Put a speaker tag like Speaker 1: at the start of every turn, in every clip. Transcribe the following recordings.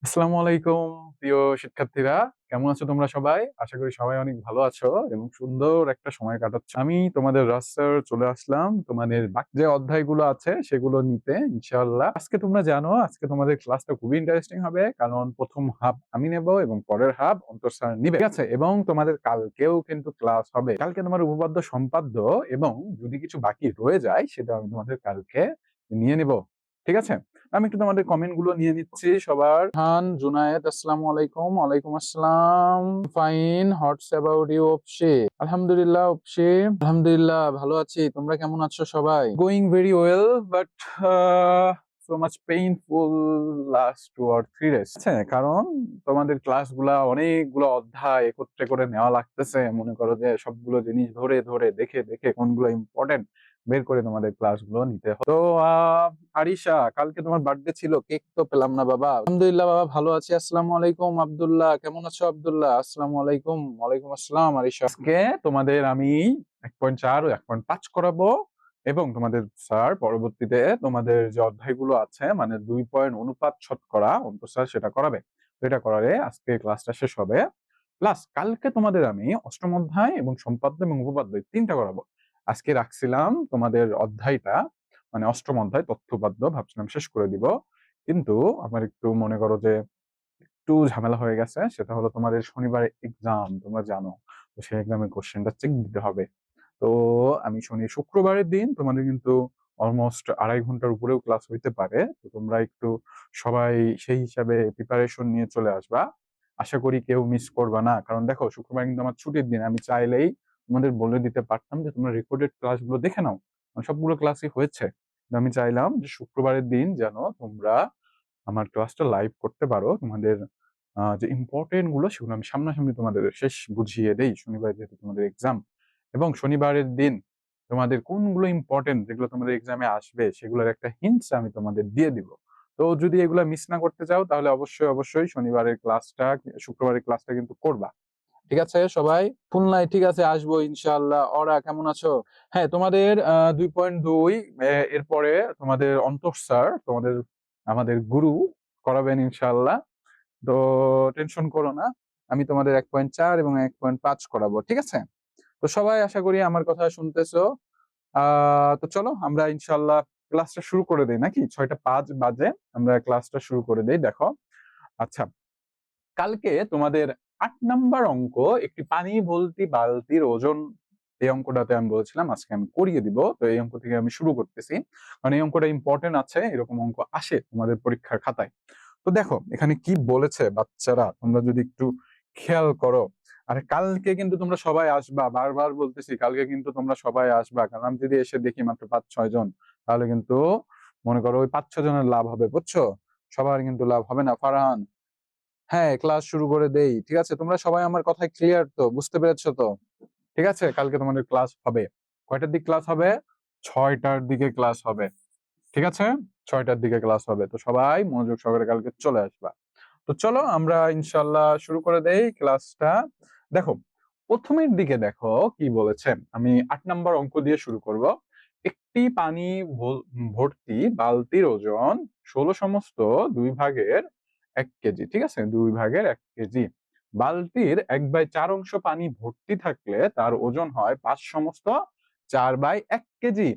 Speaker 1: আসসালামু আলাইকুম প্রিয় শিক্ষার্থীরা, কেমন আছো তোমরা সবাই? আশা করি সবাই অনেক ভালো আছো এবং সুন্দর একটা সময় কাটাচ্ছ। আমি তোমাদের রাস্তার চলে আসলাম তোমাদের বাকি যে অধ্যায়গুলো আছে সেগুলো নিতে ইনশাআল্লাহ। আজকে তোমরা জানো আজকে তোমাদের ক্লাসটা খুবই ইন্টারেস্টিং হবে, কারণ প্রথম হাফ আমি নেব এবং পরের হাফ অন্তর স্যার নিবে, ঠিক আছে? এবং তোমাদের কালকেও কিন্তু ক্লাস হবে। কালকে তোমার উপপাদ্য সম্পাদ্য এবং যদি কিছু বাকি রয়ে যায় সেটা আমি তোমাদের কালকে নিয়ে নিব, ঠিক আছে? আমি একটু তোমাদের কমেন্ট গুলো নিয়ে নিচ্ছি সবার। হান জুনায়েদ, আসসালামু আলাইকুম। ওয়ালাইকুম আসসালাম। ফাইন, হোয়াটস অ্যাবাউট ইউ অপশি? আলহামদুলিল্লাহ অপশি, আলহামদুলিল্লাহ ভালো আছি। তোমরা কেমন আছো সবাই? Going very well, but so much painful last 2 or 3 days। আচ্ছা, কারণ তোমাদের ক্লাসগুলা অনেকগুলো অধ্যায় একত্রে করে নেওয়া লাগতেছে। মনে করো যে সবগুলো জিনিস ধরে ধরে দেখে দেখে কোনগুলো ইম্পর্টেন্ট বের করে তোমাদের ক্লাসগুলো নিতে হয়। তো আরিশা, কালকে তোমার বার্থডে ছিল, কেক তো পেলাম না বাবা। আলহামদুলিল্লাহ বাবা, ভালো আছি। আসসালামু আলাইকুম আব্দুল্লাহ, কেমন আছো আব্দুল্লাহ? আসসালামু আলাইকুম। ওয়ালাইকুম আসসালাম আরিশা। আজকে তোমাদের আমি 1.4 ও 1.5 করাবো এবং তোমাদের স্যার পরবর্তীতে তোমাদের যে অধ্যায়গুলো আছে মানে 2 পয়েন্ট অনুপাত শতকরা অন্তর স্যার সেটা করাবে। তো এটা করালে আজকে ক্লাসটা শেষ হবে। প্লাস কালকে তোমাদের আমি অষ্টম অধ্যায় এবং সম্পাদ্য এবং উপপাদ্য এই 3টা করাবো। আজকে রাখছিলাম তোমাদের অধ্যায়টা মানে অষ্টম অধ্যায় তথ্যপাদ্য ভাবছিলাম শেষ করে দিব, কিন্তু আমার একটু মনে করো যে একটু ঝামেলা হয়ে গেছে। সেটা হলো তোমাদের শনিবারে এক্সাম, তোমরা জানো। তো সেই এক্সামের কোশ্চেনটা চেক দিতে হবে। তো আমি শনি শুক্রবারের দিন তোমাদের কিন্তু অলমোস্ট 2.5 ঘন্টার উপরেও ক্লাস হইতে পারে। তো তোমরা একটু সবাই সেই হিসাবে প্রিপারেশন নিয়ে চলে আসবা। আশা করি কেউ মিস করবা না, কারণ দেখো শুক্রবার কিন্তু আমার ছুটির দিন। আমি চাইলেই তোমাদের বলে দিতে পারতাম যে তোমরা রেকর্ডেড ক্লাসগুলো দেখে নাও, সবগুলো ক্লাসই হয়েছে। কিন্তু আমি চাইলাম যে শুক্রবারের দিন যেন তোমরা আমার ক্লাসটা লাইভ করতে পারো। তোমাদের যে ইম্পর্টেন্ট গুলো সেগুলো আমি সামনাসামনি তোমাদের শেষ বুঝিয়ে দেই, শনিবার যেহেতু তোমাদের এক্সাম। এবং শনিবারের দিন তোমাদের কোনগুলো ইম্পর্টেন্ট যেগুলো তোমাদের এক্সামে আসবে সেগুলোর একটা হিন্টস আমি তোমাদের দিয়ে দিব। তো যদি এগুলা মিস না করতে চাও তাহলে অবশ্যই অবশ্যই শনিবারের ক্লাসটা শুক্রবারের ক্লাসটা কিন্তু করবা, ঠিক আছে সবাই? খুলনায়, ঠিক আছে, আসবো ইনশাআল্লাহ। ওরা কেমন আছো? হ্যাঁ, তোমাদের 2.2 এরপরে তোমাদের অন্তর স্যার তোমাদের আমাদের গুরু করাবেন ইনশাআল্লাহ। তো টেনশন করো না, আমি তোমাদের 1.4 এবং 1.5 করাবো, ঠিক আছে? তো সবাই আশা করি আমার কথা শুনতেছো। তো চলো আমরা ইনশাআল্লাহ ক্লাসটা শুরু করে দেই নাকি? 6টা 5 বাজে আমরা ক্লাসটা শুরু করে দেই। দেখো, আচ্ছা, কালকে তোমাদের 8 নাম্বার অঙ্ক, একটি পানি ভর্তি বালতির ওজন, এই অঙ্কটাতে আমি বলেছিলাম আজকে আমি করিয়ে দিব। তো এই অঙ্ক থেকে আমি শুরু করতেছি, কারণ এই অঙ্কটা ইম্পর্টেন্ট আছে, এরকম অঙ্ক আসে তোমাদের পরীক্ষার খাতায়। তো দেখো এখানে কি বলেছে বাচ্চারা, তোমরা যদি একটু খেয়াল করো। আর কালকে কিন্তু তোমরা সবাই আসবা, বারবার বলতেছি কালকে কিন্তু তোমরা সবাই আসবা, কারণ আমি যদি এসে দেখি মাত্র 5-6 জন, তাহলে কিন্তু মনে করো ওই 5-6 জনের লাভ হবে, বুঝছো? সবার কিন্তু লাভ হবে না। ফারহান, হ্যাঁ ক্লাস শুরু করে দেই, ঠিক আছে? তোমরা সবাই আমার কথায় ক্লিয়ার তো, বুঝতে পেরেছো তো? ঠিক আছে, কালকে তোমাদের ক্লাস হবে। কয়টার দিকে ক্লাস হবে? 6টার দিকে ক্লাস হবে, ঠিক আছে? 6টার দিকে ক্লাস হবে। তো সবাই মনোযোগ সহকারে কালকে চলে আসবা। তো চলো আমরা ইনশাল্লাহ শুরু করে দেই ক্লাসটা। দেখো, প্রথমের দিকে দেখো কি বলেছে। আমি 8 নাম্বার অঙ্ক দিয়ে শুরু করব। একটি পানি ভর্তি বালতির ওজন 16 সমস্ত 2/1 কেজি, ঠিক আছে? 2/1 কেজি। বালতির 1/4 অংশ পানি ভর্তি থাকলে তার ওজন হয় 5 সমস্ত 4/1 কেজি।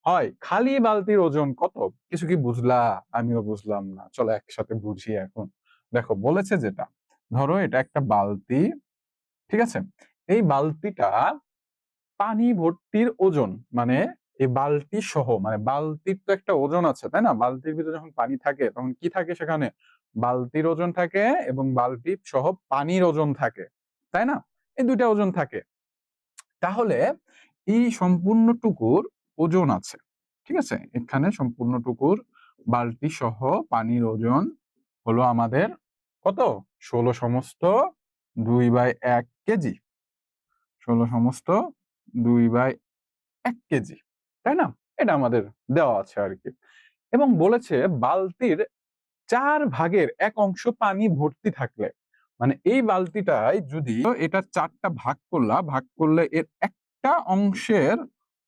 Speaker 1: হয়, খালি বালতির ওজন কত? কিছু কি বুঝলা? আমিও বুঝলাম না, চলো একসাথে বুঝি এখন। দেখো বলেছে যেটা, ধরো এটা একটা বালতি, ঠিক আছে? এই বালতিটা পানি ভর্তির ওজন মানে এই বালতি সহ, মানে বালতির তো একটা ওজন আছে তাই না? বালতির ভিতরে যখন পানি থাকে তখন কি থাকে সেখানে? বালতির ওজন থাকে এবং বালতি সহ পানির ওজন থাকে, তাই না? এই দুইটা ওজন থাকে। তাহলে এই সম্পূর্ণটুকুর ওজন আছে, ঠিক আছে? এখানে সম্পূর্ণটুকুর বালতি সহ পানির ওজন হলো আমাদের কত? 16 সমস্ত 2/1 কেজি। 16 সমস্ত 2/1 কেজি, তাই না? এটা আমাদের দেওয়া আছে আর কি। এবং বলেছে বালতির 4/1 অংশ পানি ভর্তি থাকলে, মানে এই বালতিটায় যদি এটা 4টা ভাগ করলা, ভাগ করলে এর একটা অংশের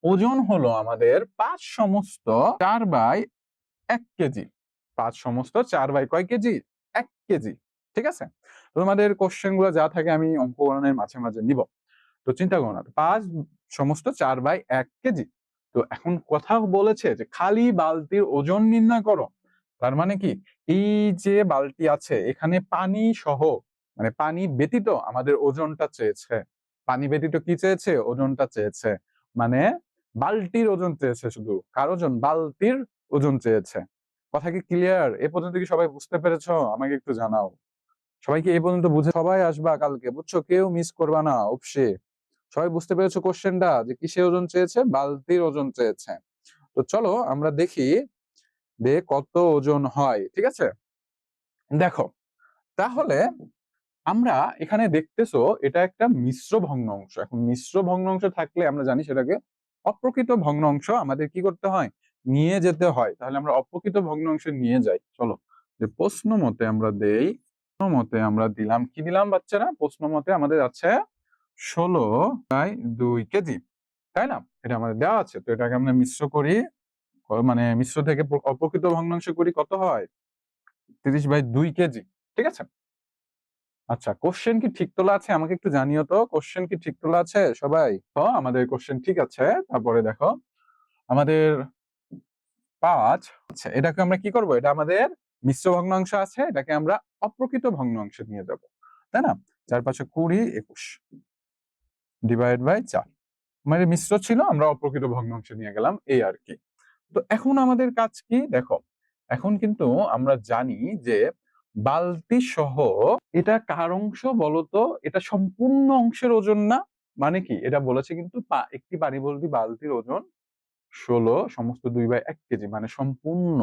Speaker 1: ওজন হলো আমাদের 5 সমস্ত 4/1 কেজি। 5 সমস্ত 4 বাই কয় কেজি? 1 কেজি। ঠিক আছে? তোমাদের কোশ্চেন গুলো যা থাকে আমি অঙ্কগণনের মাঝে মাঝে নিব। তো চিন্তা করো না, 5 সমস্ত 4/1 কেজি। তো এখন কথা বলেছে যে খালি বালতির ওজন নির্ণয় করো। তার মানে কি, এই যে বালতি আছে এখানে পানি সহ, মানে পানি ব্যতীত আমাদের ওজনটা চেয়েছে। পানি ব্যতীত কি চেয়েছে? ওজনটা চেয়েছে। মানে বালতির ওজন চেয়েছে, শুধু কার ওজন? বালতির ওজন চেয়েছে। কথা কি ক্লিয়ার? এ পর্যন্ত কি সবাই বুঝতে পেরেছো? আমাকে একটু জানাও। সবাই কি এই পর্যন্ত বুঝে? সবাই আসবা কালকে, বুঝছো? কেউ মিস করবা না অবশ্যই। সবাই বুঝতে পেরেছো কোশ্চেনটা, যে কিসের ওজন চেয়েছে? বালতির ওজন চেয়েছে। তো চলো আমরা দেখি যে কত ওজন হয়। ঠিক আছে, দেখো তাহলে আমরা এখানে দেখতেছো এটা একটা মিশ্র ভগ্নাংশ। এখন মিশ্র ভগ্নাংশ থাকলে আমরা জানি সেটাকে অপ্রকৃত ভগ্নাংশ আমাদের কি করতে হয়? নিয়ে যেতে হয়। তাহলে আমরা অপ্রকৃত ভগ্নাংশ নিয়ে যাই। চলো, যে প্রশ্ন মতে আমরা দেই, প্রশ্ন মতে আমরা দিলাম, কি দিলাম বাচ্চারা? প্রশ্ন মতে আমাদের আছে 16/2 কেজি, তাই না? এটা আমাদের দেওয়া আছে। তো এটাকে আমরা মিশ্র করি, মানে মিশ্র থেকে অপ্রকৃত ভগ্নাংশ করি, কত হয়? 30/2 কেজি। ঠিক আছে, আচ্ছা কোশ্চেন কি ঠিক তোলা আছে? আমাকে একটু জানিও তো, কোশ্চেন কি ঠিক তোলা আছে সবাই? তো আমাদের কোশ্চেন ঠিক আছে। তারপরে দেখো আমাদের 5, আচ্ছা এটাকে আমরা কি করব? এটা আমাদের মিশ্র ভগ্নাংশ আছে, এটাকে আমরা অপ্রকৃত ভগ্নাংশে নিয়ে যাব, তাই না? 4×5 20, 21 /4। মানে মিশ্র ছিল, আমরা অপ্রকৃত ভগ্নাংশে নিয়ে গেলাম, এই আর কি। তো এখন আমাদের কাজ কি দেখো, এখন কিন্তু আমরা জানি যে বালতি সহ, এটা কার অংশ বলতো? এটা সম্পূর্ণ অংশের ওজন না। মানে কি, এটা বলেছে কিন্তু একটি পানি ভর্তি বালতির ওজন 16 সমস্ত 2/1 কেজি, মানে সম্পূর্ণ।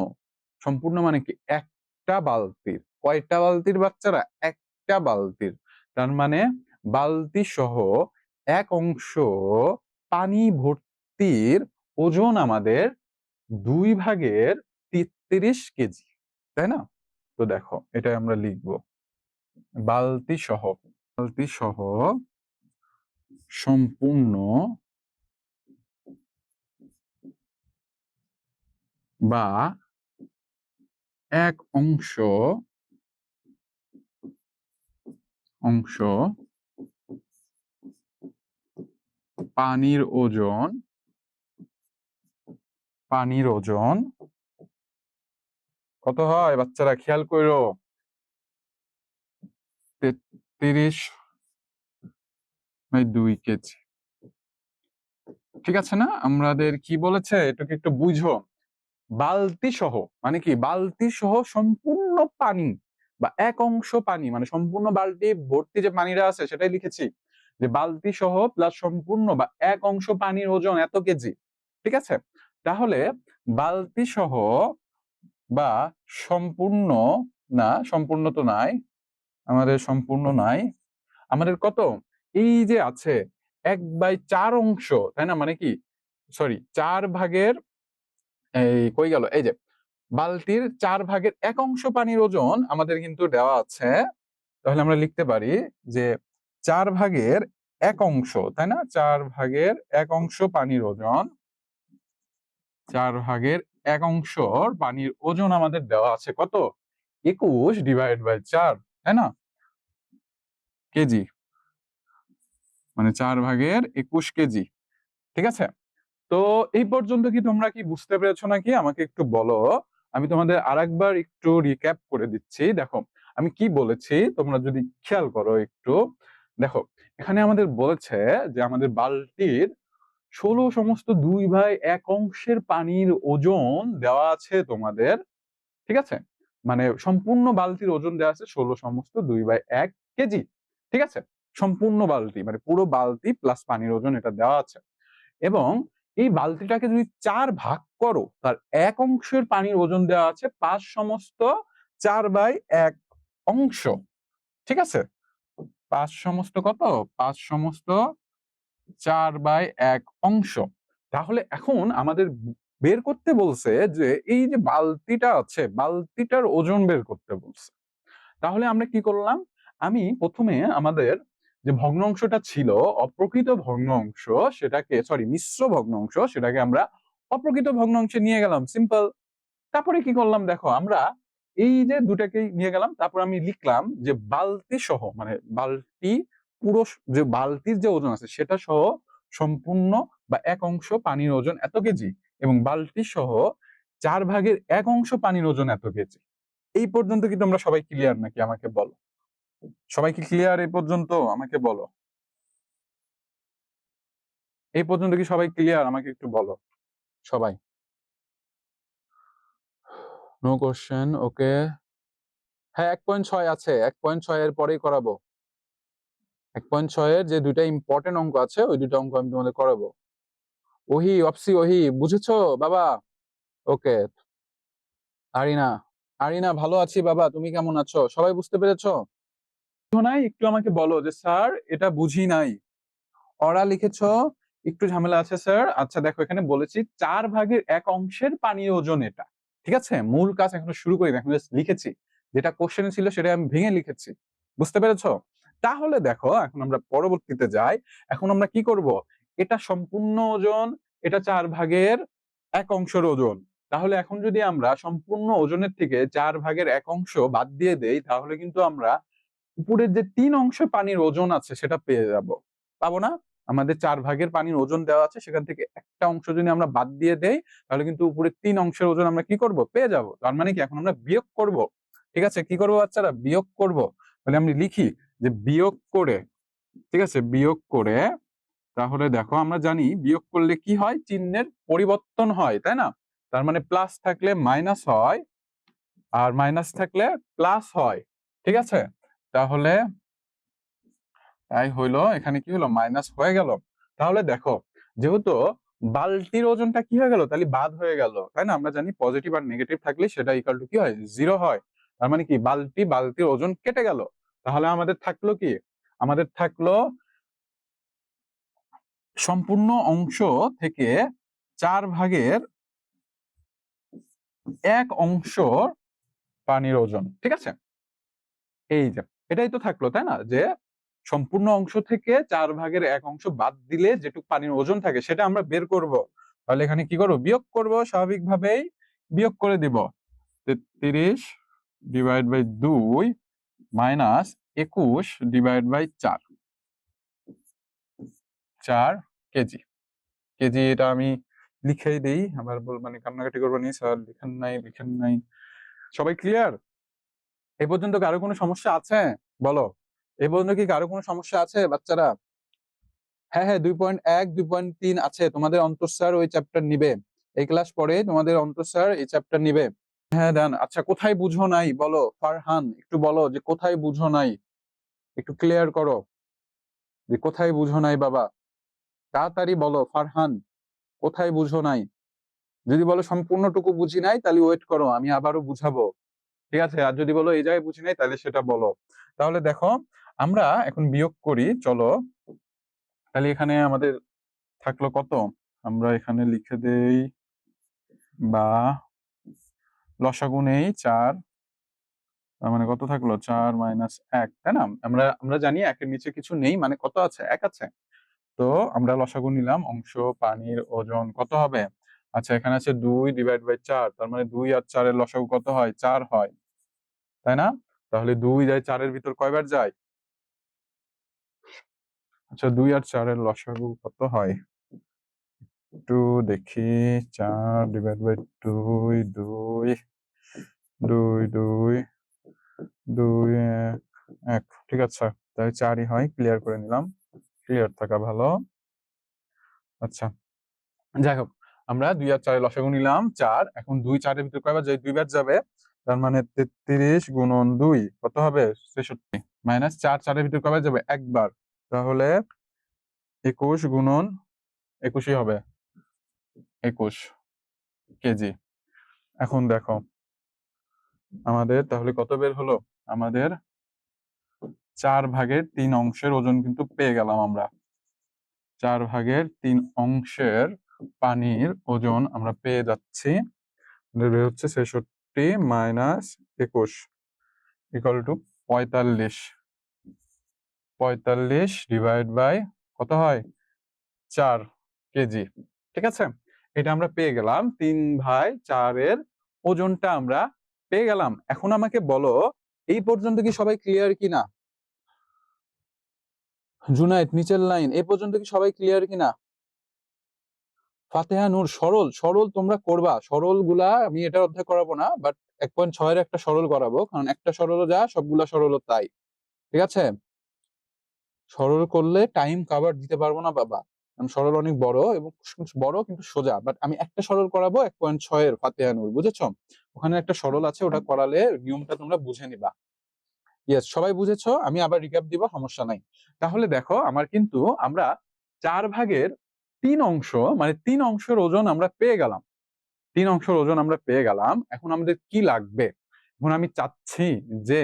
Speaker 1: সম্পূর্ণ মানে কি, একটা বালতির। কয়টা বালতির বাচ্চারা? একটা বালতির। তার মানে বালতি সহ এক অংশ পানি ভর্তির ওজন আমাদের 2/33 কেজি, তাই না? তো দেখো এটা আমরা লিখবো, বালতি সহ, বালতি সহ সম্পূর্ণ বা এক অংশ অংশ পানির ওজন, পানির ওজন কত হয় বাচ্চারা? খেয়াল করো, 33/2 কেজি। ঠিক আছে না? আমাদের কি বলেছে এটাকে একটু বুঝো। বালতি সহ মানে কি, বালতি সহ সম্পূর্ণ পানি বা এক অংশ পানি, মানে সম্পূর্ণ বালতি ভর্তি যে পানিটা আছে সেটাই লিখেছি, যে বালতি সহ প্লাস সম্পূর্ণ বা এক অংশ পানির ওজন এত কেজি। ঠিক আছে, তাহলে বালতি সহ বা সম্পূর্ণ, না সম্পূর্ণ তো নাই, আমাদের সম্পূর্ণ নাই, আমাদের কত? এই যে আছে 1/4 অংশ, তাই না? মানে কি, সরি 4 ভাগের, এই কই গেল, এই যে বালতির 4/1 অংশ পানির ওজন আমাদের কিন্তু দেওয়া আছে। তাহলে আমরা লিখতে পারি যে 4/1 অংশ, তাই না? 4/1 অংশ পানির ওজন, 4/1 অংশর পানির ওজন আমাদের দেওয়া আছে কত? 21/4, তাই না? কেজি, মানে 4/21 কেজি। ঠিক আছে, তো এই পর্যন্ত কি তোমরা কি বুঝতে পেরেছো নাকি? আমাকে একটু বলো। আমি তোমাদের আরেকবার একটু রিক্যাপ করে দিচ্ছি। দেখো আমি কি বলেছি, তোমরা যদি খেয়াল করো একটু। দেখো এখানে আমাদের বলেছে যে আমাদের বালতির 16 সমস্ত 2/1 অংশের পানির ওজন দেওয়া আছে তোমাদের। ঠিক আছে, মানে সম্পূর্ণ বালতির ওজন দেওয়া আছে 16 সমস্ত 2/1 কেজি। ঠিক আছে, সম্পূর্ণ বালতি মানে পুরো বালতি প্লাস পানির ওজন এটা দেওয়া আছে। এবং এই বালতিটাকে যদি 4 ভাগ করো, তার এক অংশের পানির ওজন দেওয়া আছে 5 সমস্ত 4/1 অংশ। ঠিক আছে, 5 সমস্ত কত? 5 সমস্ত 4/1 অংশ। তাহলে এখন আমাদের বের করতে বলছে যে এই যে বালতিটা আছে, বালতিটার ওজন বের করতে বলছে। তাহলে আমরা কি করলাম? আমি প্রথমে আমাদের যে ভগ্নাংশটা ছিল অপ্রকৃত ভগ্নাংশ, সেটাকে, সরি মিশ্র ভগ্নাংশ, সেটাকে আমরা অপ্রকৃত ভগ্নাংশে নিয়ে গেলাম, সিম্পল। তারপরে কি করলাম দেখো, আমরা এই যে দুটাকেই নিয়ে গেলাম, তারপর আমি লিখলাম যে বালতি সহ, মানে বালতি পুরো যে বালতির যে ওজন আছে সেটা সহ সম্পূর্ণ বা এক অংশ পানির ওজন এত কেজি, এবং বালতি সহ 1/4 পানির ওজন এত কেজি। এই পর্যন্ত কি তোমরা সবাই ক্লিয়ার নাকি? আমাকে বলো, সবাই কি ক্লিয়ার এই পর্যন্ত? আমাকে বলো, এই পর্যন্ত কি সবাই ক্লিয়ার? আমাকে একটু বলো সবাই। নো কোশ্চেন, ওকে। হ্যাঁ, 1.6 আছে, 1.6 এর পরেই করাবো। 1.6 এর যে দুইটা ইম্পর্টেন্ট অঙ্ক আছে ওই দুইটা অঙ্ক আমি তোমাদের করাবো। ওহি, অপসি, ওহি, বুঝেছো বাবা? ওকে। আরিনা, আরিনা ভালো আছি বাবা, তুমি কেমন আছো? সবাই বুঝতে পেরেছো? নাই একটু আমাকে বলো যে স্যার এটা বুঝি নাই। ওরা লিখেছো একটু ঝামেলা আছে স্যার। আচ্ছা দেখো, এখানে বলেছি 1/4 পানির ওজন এটা। ঠিক আছে, মূল কাজ এখনো শুরু করি, এখন জাস্ট লিখেছি। যেটা কোশ্চেনে ছিল সেটা আমি ভেঙে লিখেছি। বুঝতে পেরেছো? তাহলে দেখো, এখন আমরা পরবর্তীতে যাই। এখন আমরা কি করব? এটা সম্পূর্ণ ওজন, এটা 1/4 ওজন। তাহলে এখন যদি আমরা সম্পূর্ণ ওজনের থেকে 1/4 বাদ দিয়ে দেই, তাহলে কিন্তু আমরা উপরের যে 3 পানির ওজন আছে সেটা পেয়ে যাব। পাবো না? আমাদের 4 পানির ওজন দেওয়া আছে, সেখান থেকে একটা অংশ যদি আমরা বাদ দিয়ে দেই, তাহলে কিন্তু উপরের 3 ওজন আমরা কি করব? পেয়ে যাব। তার মানে কি, এখন আমরা বিয়োগ করব। ঠিক আছে, কি করবো বাচ্চারা? বিয়োগ করব। তাহলে আমি লিখি যে বিয়োগ করে, ঠিক আছে, বিয়োগ করে, তাহলে দেখো আমরা জানি বিয়োগ করলে কি হয়, চিহ্নের পরিবর্তন হয়, তাই না? তার মানে প্লাস থাকলে মাইনাস হয়, আর মাইনাস থাকলে প্লাস হয়। ঠিক আছে, তাহলে তাই হইলো, এখানে কি হলো? মাইনাস হয়ে গেল। তাহলে দেখো, যেহেতু বালতির ওজনটা কি হয়ে গেল, তাহলে বাদ হয়ে গেল, তাই না? আমরা জানি পজিটিভ আর নেগেটিভ থাকলে সেটা ইকুয়াল টু কি হয়? 0 হয়। তার মানে কি, বালতির ওজন কেটে গেল। তাহলে আমাদের থাকলো কি? আমাদের থাকলো সম্পূর্ণ অংশ থেকে 1/4 পানির ওজন। ঠিক আছে, এই যে এটাই তো থাকলো, তাই না? যে সম্পূর্ণ অংশ থেকে 1/4 বাদ দিলে যেটুকু পানির ওজন থাকে সেটা আমরা বের করব। তাহলে এখানে কি করবো? বিয়োগ করব, স্বাভাবিকভাবেই বিয়োগ করে দিব। 33 divide by 2 minus 21 divide by 4 KG. KG এটা আমি লিখেই দেই, আবার মানে কান্নাকাটি করবো নি স্যার লিখেন নাই, লিখেন নাই। সবাই ক্লিয়ার? এ পর্যন্ত কারো কোনো সমস্যা আছে? বলো, এ পর্যন্ত কি কারো কোনো সমস্যা আছে বাচ্চারা? হ্যাঁ হ্যাঁ, 2.1 2.3 আছে, তোমাদের অন্তর স্যার ওই চ্যাপ্টার নিবে। এই ক্লাস পরে তোমাদের অন্তর স্যার এই চ্যাপ্টার নিবে। হ্যাঁ দেন। আচ্ছা, কোথায় বুঝো নাই বলো? ফারহান একটু বলো যে কোথায় বুঝো নাই, একটু ক্লিয়ার করো যে কোথায় বুঝো নাই বাবা। তাড়াতাড়ি বলো ফারহান, কোথায় বুঝো নাই? যদি বলো সম্পূর্ণটুকু বুঝি নাই, তাহলে ওয়েট করো, আমি আবারও বুঝাবো। ঠিক আছে, আর যদি বলো এই জায়গায় বুঝি নাই, তাহলে সেটা বলো। তাহলে দেখো, আমরা এখন বিয়োগ করি, চলো। তাহলে এখানে আমাদের থাকলো কত? আমরা এখানে লিখে দেই, বা লসাগু নেই 4, তার মানে কত থাকলো? 4 মাইনাস 1, তাই না? আমরা আমরা জানি একের নিচে কিছু নেই, মানে কত আছে? 1 আছে। তো আমরা লসাগু নিলাম, অংশ পানির ওজন কত হবে? আচ্ছা, এখানে আছে 2 ডিভাইড বাই 4, তার মানে 2 আর 4 এর লসাগু কত হয়? 4 হয়, তাই না? তাহলে 2 যায় 4 এর ভিতর কয়বার যায়? আচ্ছা, 2 আর 4 এর লসাগু কত হয় একটু দেখি। 4 ডিভাইড বাই 2, 2 2 2 2 1 1, ঠিক আছে, তাহলে 4ই হয়। ক্লিয়ার করে নিলাম, ক্লিয়ার থাকা ভালো। আচ্ছা, যাই হোক, আমরা 2 আর 4 এর লসাগু নিলাম 4। এখন 2 4 এর ভিতর কয়বার যায়? 2 বার যাবে। তার মানে 33 গুণন 2 কত হবে? 63, মাইনাস 4 4 এর ভিতর কয়বার যাবে? একবার। তাহলে 21 গুণন 21ই হবে, 21 কেজি। এখন দেখো আমাদের তাহলে কত বের হলো? আমাদের 4/3 ওজন কিন্তু পেয়ে গেলাম আমরা। 4/3 পানির ওজন আমরা পেয়ে যাচ্ছি। বের হচ্ছে 66 minus 21 equal to 45। 45 divide by কত হয়? 4 কেজি। ঠিক আছে, এটা আমরা পেয়ে গেলাম। 3/4 ওজনটা আমরা পেয়ে গেলাম। এখন আমাকে বলো এই পর্যন্ত কি সবাই ক্লিয়ার কিনা? জুনায়েদ নিচের লাইন, এই পর্যন্ত কি সবাই ক্লিয়ার কিনা? ফাতেহা নূর, সরল সরল তোমরা করবা, সরল গুলা আমি এটা অধ্যায় করাবো না, বাট 1.6 একটা সরল করাবো, কারণ একটা সরল যা সবগুলা সরল তাই। ঠিক আছে, সরল করলে টাইম কভার দিতে পারবো না বাবা, কারণ সরল অনেক বড় এবং বড় কিন্তু সোজা। বাট আমি একটা সরল করাবো 1.6 এর ফাতেহা নূর, বুঝেছো? ওখানে একটা সরল আছে, ওটা করালে নিয়মটা তোমরা বুঝে নিবা। ইয়েস, সবাই বুঝেছো? আমি আবার রিক্যাপ দিব, সমস্যা নাই। তাহলে দেখো আমার কিন্তু আমরা 4/3 অংশ, মানে 3 অংশের ওজন আমরা পেয়ে গেলাম। 3 অংশের ওজন আমরা পেয়ে গেলাম। এখন আমাদের কি লাগবে? এখন আমি চাচ্ছি যে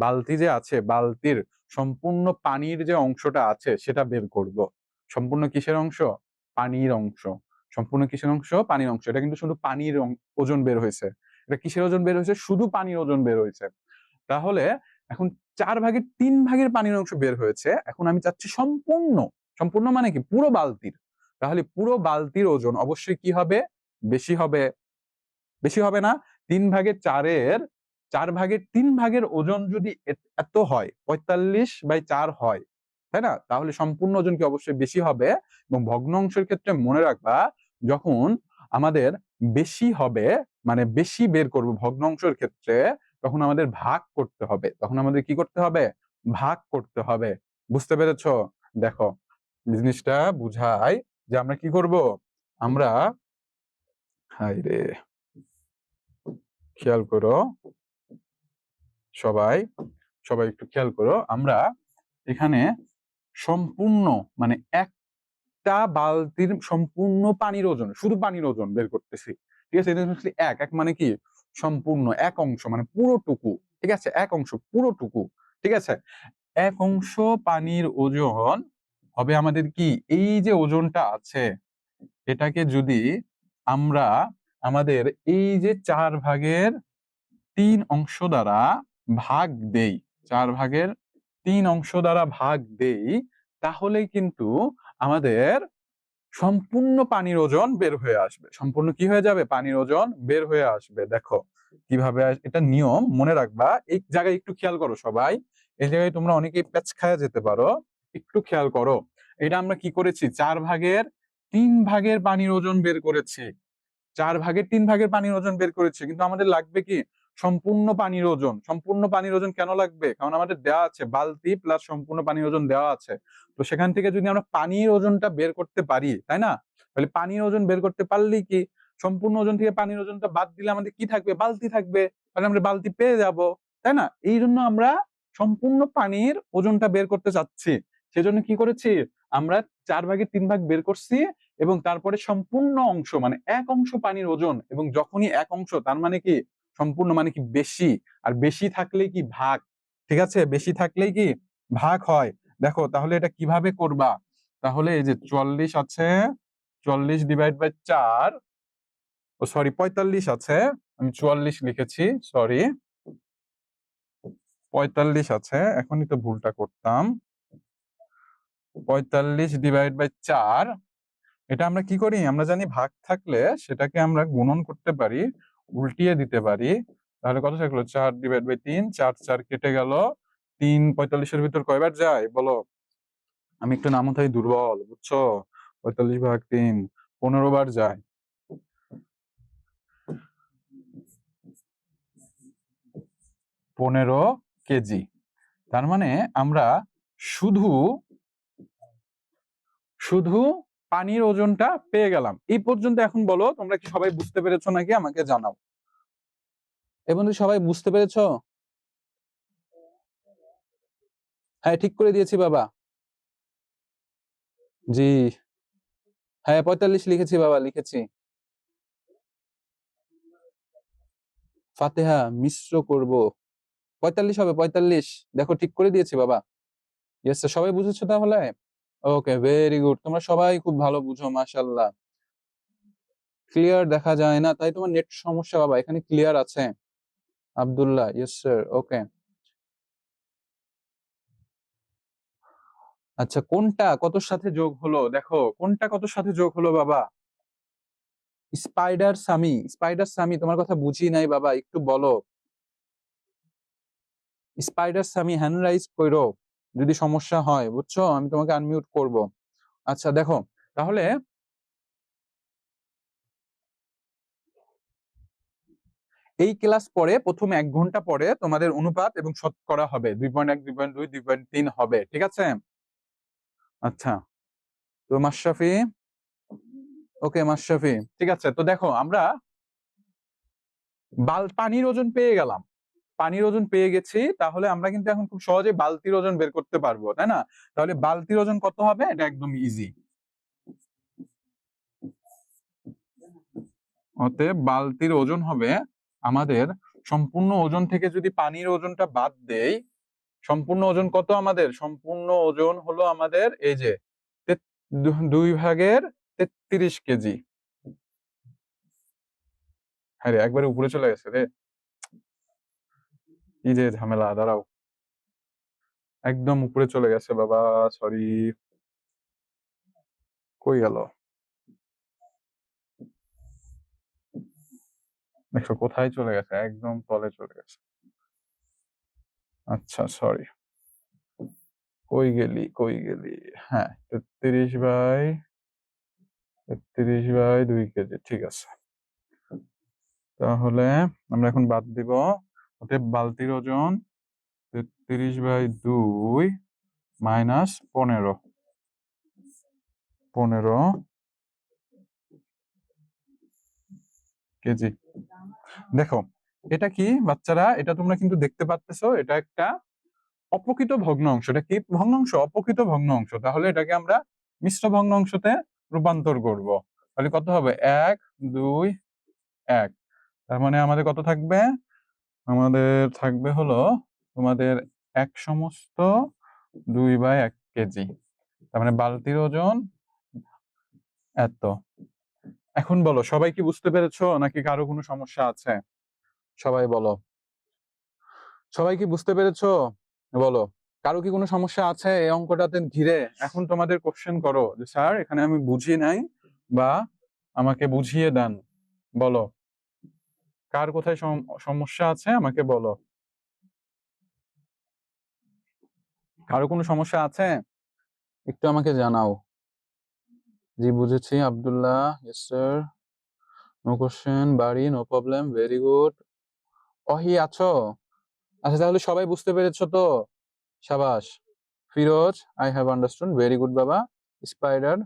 Speaker 1: বালতি যে আছে, বালতির সম্পূর্ণ পানির যে অংশটা আছে সেটা বের করব। সম্পূর্ণ কিসের অংশ? পানির অংশ। সম্পূর্ণ কিসের অংশ? পানির অংশ। এটা কিন্তু শুধু পানির ওজন বের হয়েছে। এটা কিসের ওজন বের হয়েছে? শুধু পানির ওজন বের হয়েছে। তাহলে এখন 4/3 পানির অংশ বের হয়েছে। এখন আমি চাচ্ছি সম্পূর্ণ, সম্পূর্ণ মানে কি পুরো বালতির। তাহলে পুরো বালতির ওজন অবশ্যই কি হবে? বেশি হবে। বেশি হবে না? 3/4-এর 4/3 ওজন যদি এত হয়, 45/4 হয়, তাই না? তাহলে সম্পূর্ণ ওজন কি অবশ্যই বেশি হবে। এবং ভগ্ন অংশের ক্ষেত্রে মনে রাখবা, যখন আমাদের বেশি হবে, মানে বেশি বের করব ভগ্ন অংশের ক্ষেত্রে, তখন আমাদের ভাগ করতে হবে। তখন আমাদের কি করতে হবে? ভাগ করতে হবে। বুঝতে পেরেছো? দেখো জিনিসটা বুঝাই যে আমরা কি করব। আমরা, হাই রে, খেয়াল করো সবাই, সবাই একটু খেয়াল করো। আমরা এখানে সম্পূর্ণ, মানে একটা বালতির সম্পূর্ণ পানির ওজন, শুধু পানির ওজন বের করতেছি। ঠিক আছে, এটা হচ্ছে এক, এক মানে কি সম্পূর্ণ, এক অংশ মানে পুরোটুকু। ঠিক আছে, এক অংশ পুরোটুকু। ঠিক আছে, এক অংশ পানির ওজন হবে আমাদের কি, এই যে ওজনটা আছে এটাকে যদি আমরা আমাদের এই যে 4/3 অংশ দ্বারা ভাগ দেই, 4/3 অংশ দ্বারা ভাগ দেই, তাহলে কিন্তু আমাদের সম্পূর্ণ পানির ওজন বের হয়ে আসবে। সম্পূর্ণ কি হয়ে যাবে? পানির ওজন বের হয়ে আসবে। দেখো কিভাবে, এটা নিয়ম মনে রাখবা। এই জায়গায় একটু খেয়াল করো সবাই, এই জায়গায় তোমরা অনেকেই প্যাচ খায়া যেতে পারো, একটু খেয়াল করো। এটা আমরা কি করেছি? 4/3 পানির ওজন বের করেছি। 4/3 পানির ওজন বের করেছি, কিন্তু আমাদের লাগবে কি সম্পূর্ণ পানির ওজন। সম্পূর্ণ পানির ওজন কেন লাগবে? কারণ আমাদের দেওয়া আছে বালতি প্লাস সম্পূর্ণ পানির ওজন দেওয়া আছে। তো সেখান থেকে যদি আমরা পানির ওজনটা বের করতে পারি, তাই না? তাহলে পানির ওজন বের করতে পারলেই কি সম্পূর্ণ ওজন থেকে পানির ওজনটা বাদ দিলে আমাদের কি থাকবে? বালতি থাকবে। তাহলে আমরা বালতি পেয়ে যাব, তাই না? এই জন্য আমরা সম্পূর্ণ পানির ওজনটা বের করতে চাচ্ছি। সেজন্য কি করেছি? আমরা 4/3 বের করছি, এবং তারপরে সম্পূর্ণ অংশ মানে এক অংশ পানির ওজন, এবং যখনই এক অংশ তার মানে কি সম্পূর্ণ মানে কি বেশি, আর বেশি থাকলেই কি ভাগ। ঠিক আছে, বেশি থাকলেই কি ভাগ হয়। দেখো তাহলে এটা কিভাবে করবা? তাহলে এই যে 44 আছে, 40/4, ও সরি 45 আছে, আমি 44 লিখেছি, সরি 45 আছে, এখনই তো ভুলটা করতাম। 45/4, এটা আমরা কি করি? আমরা জানি ভাগ থাকলে সেটাকে আমরা গুণন করতে পারি, উল্টিয়ে দিতে পারি। তাহলে কত থাকলো? 4/3, 4 4 কেটে গেল। 3 45-এর ভিতর কয়বার যায় বলো? আমি একটু নামতাই দুর্বল, বুঝছো? 45/3 15 বার যায়। 15 কেজি। তার মানে আমরা শুধু শুধু পানির ওজনটা পেয়ে গেলাম। এই পর্যন্ত এখন বলো তোমরা কি সবাই বুঝতে পেরেছো নাকি? আমাকে জানাও। এই বন্ধু সবাই বুঝতে পেরেছো? হ্যাঁ ঠিক করে দিয়েছি বাবা। জি, হ্যাঁ 45 লিখেছি বাবা, লিখেছি। ফাতেহা মিশ্র করব, 45 হবে, 45। দেখো ঠিক করে দিয়েছি বাবা। ইয়েস স্যার, সবাই বুঝেছো তাহলে? ওকে, ভেরি গুড, তোমরা সবাই খুব ভালো বুঝো, মাশাআল্লাহ। ক্লিয়ার দেখা যায় না, তাই তোমার নেট সমস্যা বাবা, এখানে ক্লিয়ার আছে। আব্দুল্লাহ, ইয়েস স্যার, ওকে। আচ্ছা, কোনটা কতর সাথে যোগ হলো? দেখো কোনটা কতর সাথে যোগ হলো বাবা? স্পাইডার সামি, স্পাইডার সামি, তোমার কথা বুঝি নাই বাবা, একটু বলো। স্পাইডার সামি হ্যান্ড রাইজ করো যদি সমস্যা হয়, বুঝছো? আমি তোমাকে আনমিউট করব। আচ্ছা দেখো, তাহলে এই ক্লাস পরে প্রথম 1 ঘন্টা পরে তোমাদের অনুপাত এবং শতকরা হবে, 2.1, 2.2, 2.3 হবে, ঠিক আছে? আচ্ছা, তো মাশরাফি, ওকে মাশরাফি, ঠিক আছে। তো দেখো, আমরা পানির ওজন পেয়ে গেলাম, পানির ওজন পেয়ে গেছি, তাহলে আমরা কিন্তু এখন খুব সহজে বালতির ওজন বের করতে পারবো, তাই না? তাহলে বালতির ওজন কত হবে? এটা একদম ইজি। অতএব বালতির ওজন হবে আমাদের, সম্পূর্ণ ওজন থেকে যদি পানির ওজনটা বাদ দেই, সম্পূর্ণ ওজন কত আমাদের? সম্পূর্ণ ওজন হলো আমাদের এই যে 2/33 কেজি। হ্যাঁ রে, একবারে উপরে চলে গেছে রে, কি যে ঝামেলা, দাঁড়াও, একদম উপরে চলে গেছে বাবা, সরি, কই গেল? দেখো কোথায় চলে গেছে, একদম তলে চলে গেছে। আচ্ছা সরি, কই গেলি, কই গেলি? হ্যাঁ, 33/2 কেজি, ঠিক আছে। তাহলে আমরা এখন বাদ দিব, অতএব বালতির ওজন 33/2 মাইনাস 15 কেজি। দেখো এটা কি বাচ্চারা, এটা তোমরা কিন্তু দেখতে পাচ্তেছো, এটা একটা অপ্রকৃত ভগ্নাংশ। এটা কি ভগ্নাংশ? অপ্রকৃত ভগ্নাংশ। তাহলে এটাকে আমরা মিশ্র ভগ্নাংশতে রূপান্তর করব। তাহলে কত হবে? 1, 2, 1। তার মানে আমাদের কত থাকবে? আমাদের থাকবে হলো তোমাদের 1/2 কেজি। তার মানে বালতির ওজন এত। এখন বলো, সবাই কি বুঝতে পেরেছো নাকি কারো কোনো সমস্যা আছে? সবাই বলো, সবাই কি বুঝতে পেরেছো? বলো, কারো কি কোনো সমস্যা আছে এই অঙ্কটাতে ঘিরে? এখন তোমাদের কোশ্চেন করো যে স্যার এখানে আমি বুঝি নাই, বা আমাকে বুঝিয়ে দেন। বলো, কার কোথায় সমস্যা আছে আমাকে বলো। কারো কোনো সমস্যা আছে? একটু আমাকে জানাও। জি বুঝেছি Abdullah, yes sir, no question, বাড়ি, no problem, very good. Ohi আছো? আচ্ছা তাহলে সবাই বুঝতে পেরেছো তো? সাবাস। Firoz, I have understood, very good বাবা। স্পাইডার,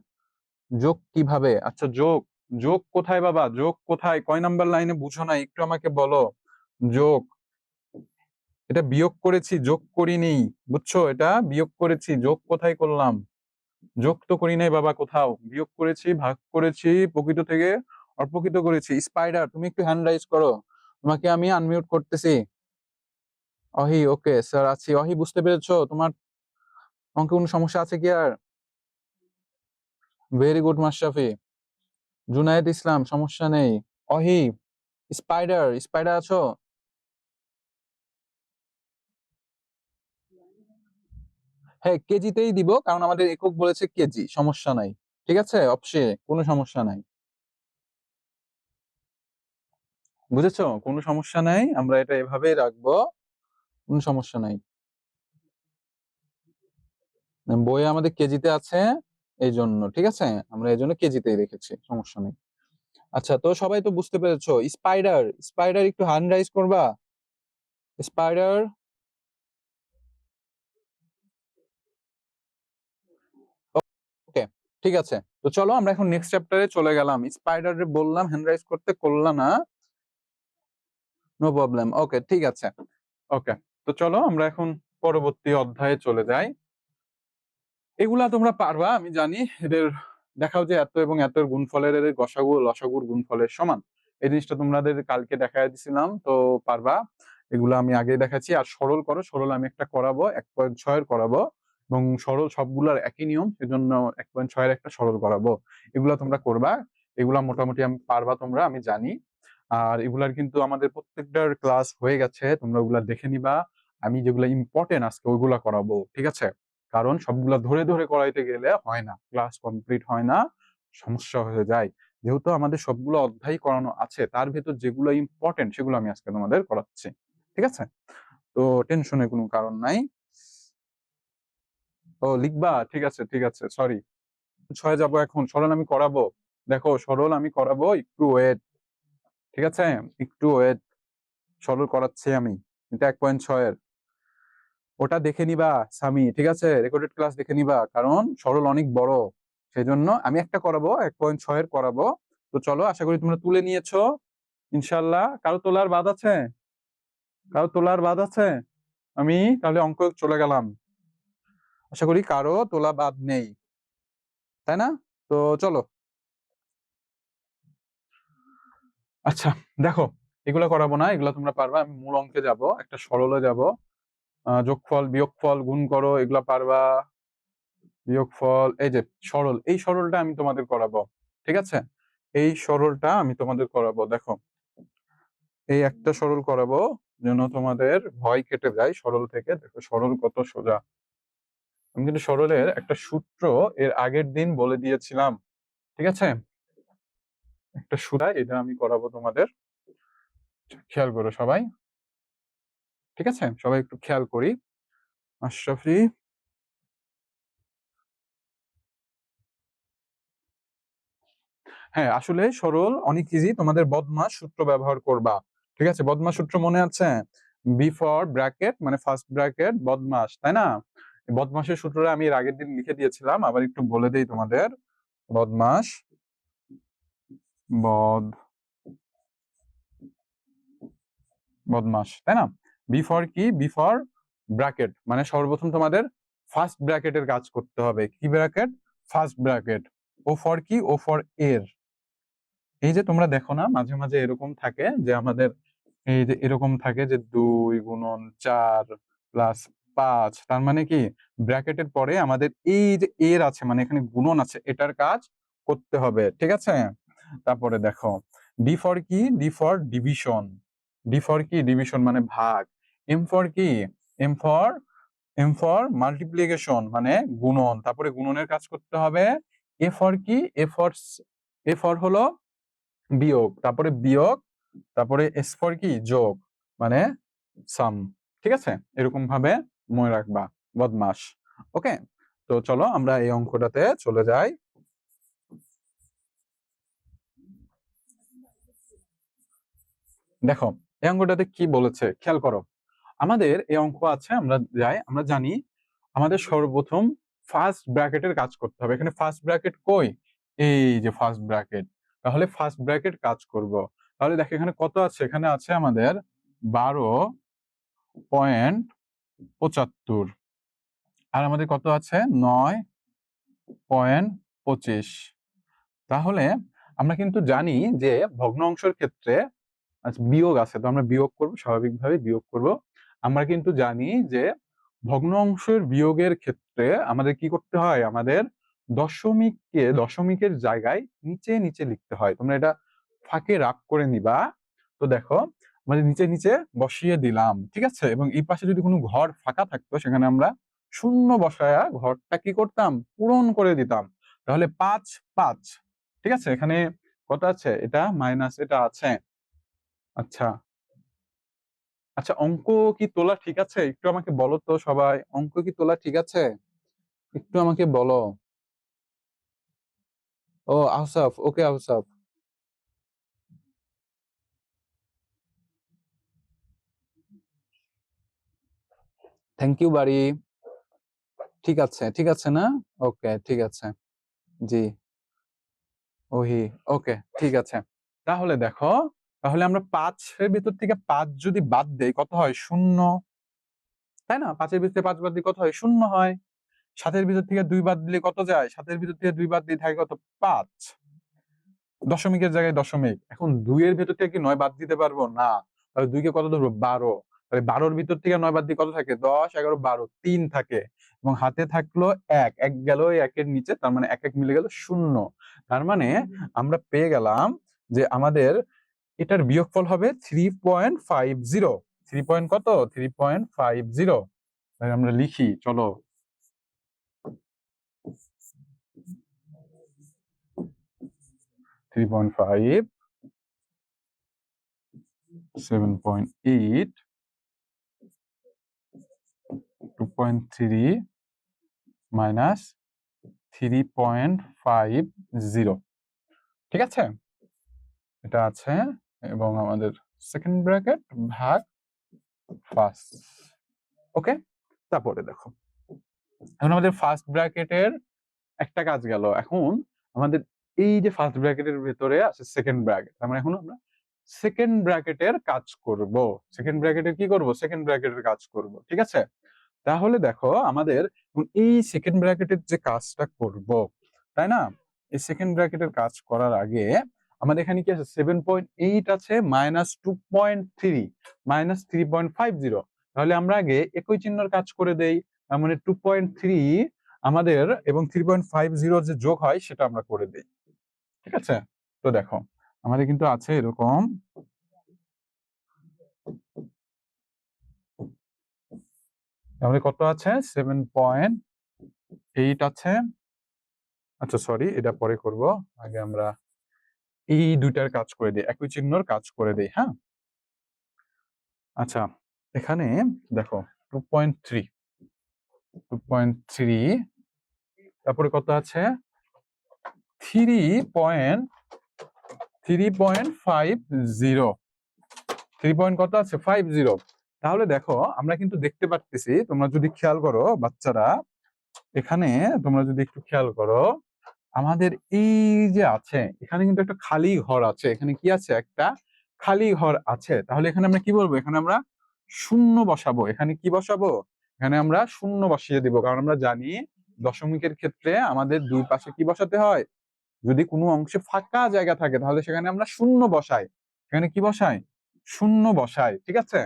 Speaker 1: যোগ কিভাবে? আচ্ছা যোগ, যোগ কোথায় বাবা? যোগ কোথায়? কয় নাম্বার লাইনে বুঝো না, একটু আমাকে বলো। যোগ, এটা বিয়োগ করেছি, যোগ করিনি, বুঝছো? এটা বিয়োগ করেছি, যোগ কোথায় করলাম? যোগ তো করি নাই বাবা কোথাও, বিয়োগ করেছি, ভাগ করেছি, প্রকৃত থেকে অপ্রকৃত করেছি। স্পাইডার, তুমি একটু হ্যান্ড রাইজ করো, তোমাকে আমি আনমিউট করতেছি। অহি, ওকে স্যার আছি। অহি বুঝতে পেরেছো? তোমার অঙ্কে কোনো সমস্যা আছে কি আর? Very good Mashrafe. জুনায়েদ ইসলাম, সমস্যা নেই। অহি, স্পাইডার, স্পাইডার আছো? হ্যাঁ কেজিতেই দিব, কারণ আমাদের একক বলেছে কেজি, সমস্যা নাই, ঠিক আছে, অপশে কোনো সমস্যা নাই। বুঝেছো? কোনো সমস্যা নাই, আমরা এটা এভাবেই রাখবো, কোনো সমস্যা নাই। বইয়ে আমাদের কেজিতে আছে, এই জন্য, ঠিক আছে, আমরা এই জন্য কেজিতেই রেখেছি, সমস্যা নেই। আচ্ছা, তো সবাই তো বুঝতে পেরেছো। স্পাইডার, স্পাইডার একটু হ্যান্ড রাইজ করবা। স্পাইডার, ওকে, ঠিক আছে। তো চলো আমরা এখন নেক্সট চ্যাপ্টারে চলে গেলাম। স্পাইডারে বললাম হ্যান্ড রাইজ করতে, করলা না, নো প্রবলেম, ওকে ঠিক আছে। ওকে, তো চলো আমরা এখন পরবর্তী অধ্যায়ে চলে যাই। এগুলা তোমরা পারবা আমি জানি, এদের দেখাও যে এত এবং এত গুণফলের এদের গসাগু ও লসাগুর গুণফলের সমান, এই জিনিসটা তোমাদের কালকে দেখাই দিছিলাম, তো পারবা। এগুলো আমি আগে দেখাচ্ছি। আর সরল করো, সরল আমি একটা করাবো, 1.6 করাবো, এবং সরল সবগুলার একই নিয়ম, সেজন্য 1.6 একটা সরল করাবো। এগুলা তোমরা করবা, এগুলা মোটামুটি আমি পারবা তোমরা, আমি জানি। আর এগুলার কিন্তু আমাদের প্রত্যেকটার ক্লাস হয়ে গেছে, তোমরা ওগুলা দেখে নিবা। আমি যেগুলা ইম্পর্টেন্ট আজকে ওইগুলা করাবো, ঠিক আছে? কারণ সবগুলা ধরে ধরে করাইতে গেলে হয় না, ক্লাস কমপ্লিট হয় না, সমস্যা হয়ে যায়। যেহেতু আমাদের সবগুলো অধ্যায় করানো আছে, তার ভেতর যেগুলো ইম্পর্টেন্ট সেগুলো আমি আজকে তোমাদের করাচ্ছি, ঠিক আছে? তো তো টেনশনের কোনো কারণ নাই। ও লিখবা, ঠিক আছে ঠিক আছে, সরি। 6 যাবো এখন, সরল আমি করাবো। দেখো সরল আমি করাবো, একটু ওয়েট। ঠিক আছে, একটু ওয়েট, সরল করাচ্ছি আমি। এটা 1.6 ওটা দেখে নিবা সামি, ঠিক আছে, রেকর্ডেড ক্লাস দেখে নিবা, কারণ সরল অনেক বড়। সেই জন্য আমি একটা করাবো, 1.6 করাবো। তো চলো, আশা করি তোমরা তুলে নিয়েছো ইনশাল্লাহ। কারো তোলার বাদ আছে? কারো তোলার বাদ আছে? আমি তাহলে অঙ্ক চলে গেলাম। আশা করি কারো তোলা বাদ নেই, তাই না? তো চলো। আচ্ছা, দেখো, এগুলো করাবো না, এগুলো তোমরা পারবা। আমি মূল অঙ্কে যাব, একটা সরলে যাব। যোগফল বিয়োগফল গুণ করো, এগুলা পারবা। বিয়োগফল, এই যে সরল, এই সরলটা আমি তোমাদের করাবো। ঠিক আছে, এই সরলটা আমি তোমাদের করাবো। দেখো, এই একটা সরল করাবো যেন তোমাদের ভয় কেটে যায় সরল থেকে। দেখো সরল কত সোজা। আমি কিন্তু সরলের একটা সূত্র এর আগের দিন বলে দিয়েছিলাম। ঠিক আছে, একটা সূত্র, এটা আমি করাবো তোমাদের। খেয়াল করো সবাই। ঠিক আছে, সবাই একটু খেয়াল করি। আশরাফি, হ্যাঁ আসলে সরল অনেক ইজি, তোমাদের বদমাস সূত্র ব্যবহার করবা। ঠিক আছে, বদমাস সূত্র মনে আছে? বিফোর ব্র্যাকেট মানে ফার্স্ট ব্র্যাকেট বদমাস, তাই না? বদমাসের সূত্রটা আমি এর আগের দিন লিখে দিয়েছিলাম, আবার একটু বলে দেই তোমাদের। বদমাস, বদ বদমাস, তাই না? বিফোর কি? বিফোর ব্র্যাকেট মানে সর্বপ্রথম তোমাদের ফার্স্ট ব্র্যাকেটের কাজ করতে হবে। কি bracket? First bracket. O for কি? ও ফর এর। এই যে তোমরা দেখো না, মাঝে মাঝে এরকম থাকে যে আমাদের, এই যে এরকম থাকে যে 2 × 4 + 5, তার মানে কি ব্র্যাকেটের পরে আমাদের এই যে এর আছে, মানে এখানে গুণন আছে, এটার কাজ করতে হবে। ঠিক আছে, তারপরে দেখো ডি ফর কি? D for division. D for কি? ডিভিশন মানে ভাগ। এম ফর কি? M for M for multiplication মানে গুণন, তারপরে গুণনের কাজ করতে হবে। এ ফর কি? এ ফর হলো বিয়োগ, তারপরে বিয়োগ, তারপরে এস ফর কি? যোগ, মানে সাম। ঠিক আছে, এরকম ভাবে মনে রাখবা। বদমাস। ওকে, তো চলো আমরা এই অঙ্কটাতে চলে যাই। দেখো এই অঙ্কটাতে কি বলেছে খেয়াল করো। আমাদের এই অঙ্ক আছে, আমরা জানি আমাদের সর্বপ্রথম ফার্স্ট ব্র্যাকেটের কাজ করতে হবে। এখানে ফার্স্ট ব্র্যাকেট কই? এই যে ফার্স্ট ব্র্যাকেট। তাহলে ফার্স্ট ব্র্যাকেট কাজ করব। তাহলে দেখো এখানে কত আছে? এখানে আছে আমাদের 12.75, আর আমাদের কত আছে? 9.25। তাহলে আমরা কিন্তু জানি যে ভগ্নাংশের ক্ষেত্রে, আচ্ছা বিয়োগ আছে, তো আমরা বিয়োগ করব, স্বাভাবিকভাবে বিয়োগ করব। আমরা কিন্তু জানি যে ভগ্নাংশের বিয়োগের ক্ষেত্রে আমাদের কি করতে হয়? আমাদের দশমিকের জায়গায় নিচে নিচে লিখতে হয়। তোমরা এটা ফাঁকে রাগ করে নিবা। তো দেখো, আমাদের নিচে নিচে বসিয়ে দিলাম, ঠিক আছে, এবং এই পাশে যদি কোনো ঘর ফাঁকা থাকতো সেখানে আমরা শূন্য বসায়া ঘরটা কি করতাম? পূরণ করে দিতাম। তাহলে 5 5, ঠিক আছে, এখানে কত আছে? এটা মাইনাস এটা আছে। আচ্ছা, আচ্ছা, অঙ্ক কি তোলা ঠিক আছে? একটু আমাকে বলো তো সবাই, অঙ্ক কি তোলা ঠিক আছে? একটু আমাকে বলো। ও আহসাফ, ওকে আহসাফ, থ্যাংক ইউ বাড়ি। ঠিক আছে, ঠিক আছে না? ওকে, ঠিক আছে। জি, ওহি, ওকে, ঠিক আছে। তাহলে দেখো, তাহলে আমরা 5-এর ভিতর থেকে 5 যদি বাদ দেই কত হয়? 0, তাই না? 5-এর ভিতরে 5 বাদ দিলে কত হয়? 0 হয়। 7-এর ভিতর থেকে 2 বাদ দিলে কত যায়? 7-এর ভিতর থেকে 2 বাদ দিয়ে থাকে কত? 5। দশমিকের জায়গায় দশমিক। এখন 2-এর ভেতর থেকে কি 9 বাদ দিতে পারবো? না। তাহলে 2 কে কত ধরবো? 12। তাহলে 12-র ভিতর থেকে 9 বাদ দিয়ে কত থাকে? 10, 11, 12, 3 থাকে। এবং হাতে থাকলো 1, 1 গেল এই 1-এর নিচে, তার মানে 1 1 মিলে গেল 0। তার মানে আমরা পেয়ে গেলাম যে আমাদের এটার বিয়োগফল হবে 3.50। 3 পয়েন্ট কত? 3.50। তাহলে আমরা লিখি, চলো। 3.5, 7.8, 2.3 মাইনাস 3.50, ঠিক আছে? এটা আছে এবং আমাদের সেকেন্ড ব্র্যাকেট ভাগ ফার্স্ট। ওকে, তারপরে দেখো এখন আমাদের ফার্স্ট ব্র্যাকেটের একটা কাজ গেল। এখন আমাদের এই যে ফার্স্ট ব্র্যাকেটের ভেতরে আছে সেকেন্ড ব্র্যাকেট, আমরা এখন আমরা সেকেন্ড ব্র্যাকেটের কাজ করব। সেকেন্ড ব্র্যাকেটের কি করব? সেকেন্ড ব্র্যাকেটের কাজ করব, ঠিক আছে? তাহলে দেখো আমাদের এই সেকেন্ড ব্র্যাকেটের যে কাজটা করব, তাই না? এই সেকেন্ড ব্র্যাকেটের কাজ করার আগে আমাদের এখানে কি আছে? 7.8 আছে মাইনাস 2.3 মাইনাস 3.50। তাহলে আমরা আগে একই চিহ্নের কাজ করে দেই। তার মানে 2.3 আমাদের এবং 3.50 যে যোগ হয় সেটা আমরা করে দেই, ঠিক আছে? তো দেখো আমাদের কিন্তু আছে এরকম, আমাদের কত আছে? 7.8 আছে। আচ্ছা সরি, এটা পরে করব, আগে আমরা এই দুইটার কাজ করে দিই, একই চিহ্নর কাজ করে দিই। হ্যাঁ, আচ্ছা এখানে দেখো 2.3 তারপরে কত আছে? 3.50 কত আছে? 50। তাহলে দেখো আমরা কিন্তু দেখতে পাচ্ছি, তোমরা যদি খেয়াল করো বাচ্চারা, এখানে তোমরা যদি একটু খেয়াল করো, আমাদের এই যে আছে এখানে কিন্তু একটা খালি ঘর আছে। এখানে কি আছে? একটা খালি ঘর আছে। তাহলে এখানে আমরা কি বলবো? এখানে আমরা শূন্য বসাবো। এখানে কি বসাবো? এখানে আমরা শূন্য বসিয়ে দিব, কারণ আমরা জানি দশমিকের ক্ষেত্রে আমাদের দুই পাশে কি বসাতে হয়? যদি কোনো অংশে ফাঁকা জায়গা থাকে তাহলে সেখানে আমরা শূন্য বসাই। এখানে কি বসাই? শূন্য বসাই, ঠিক আছে?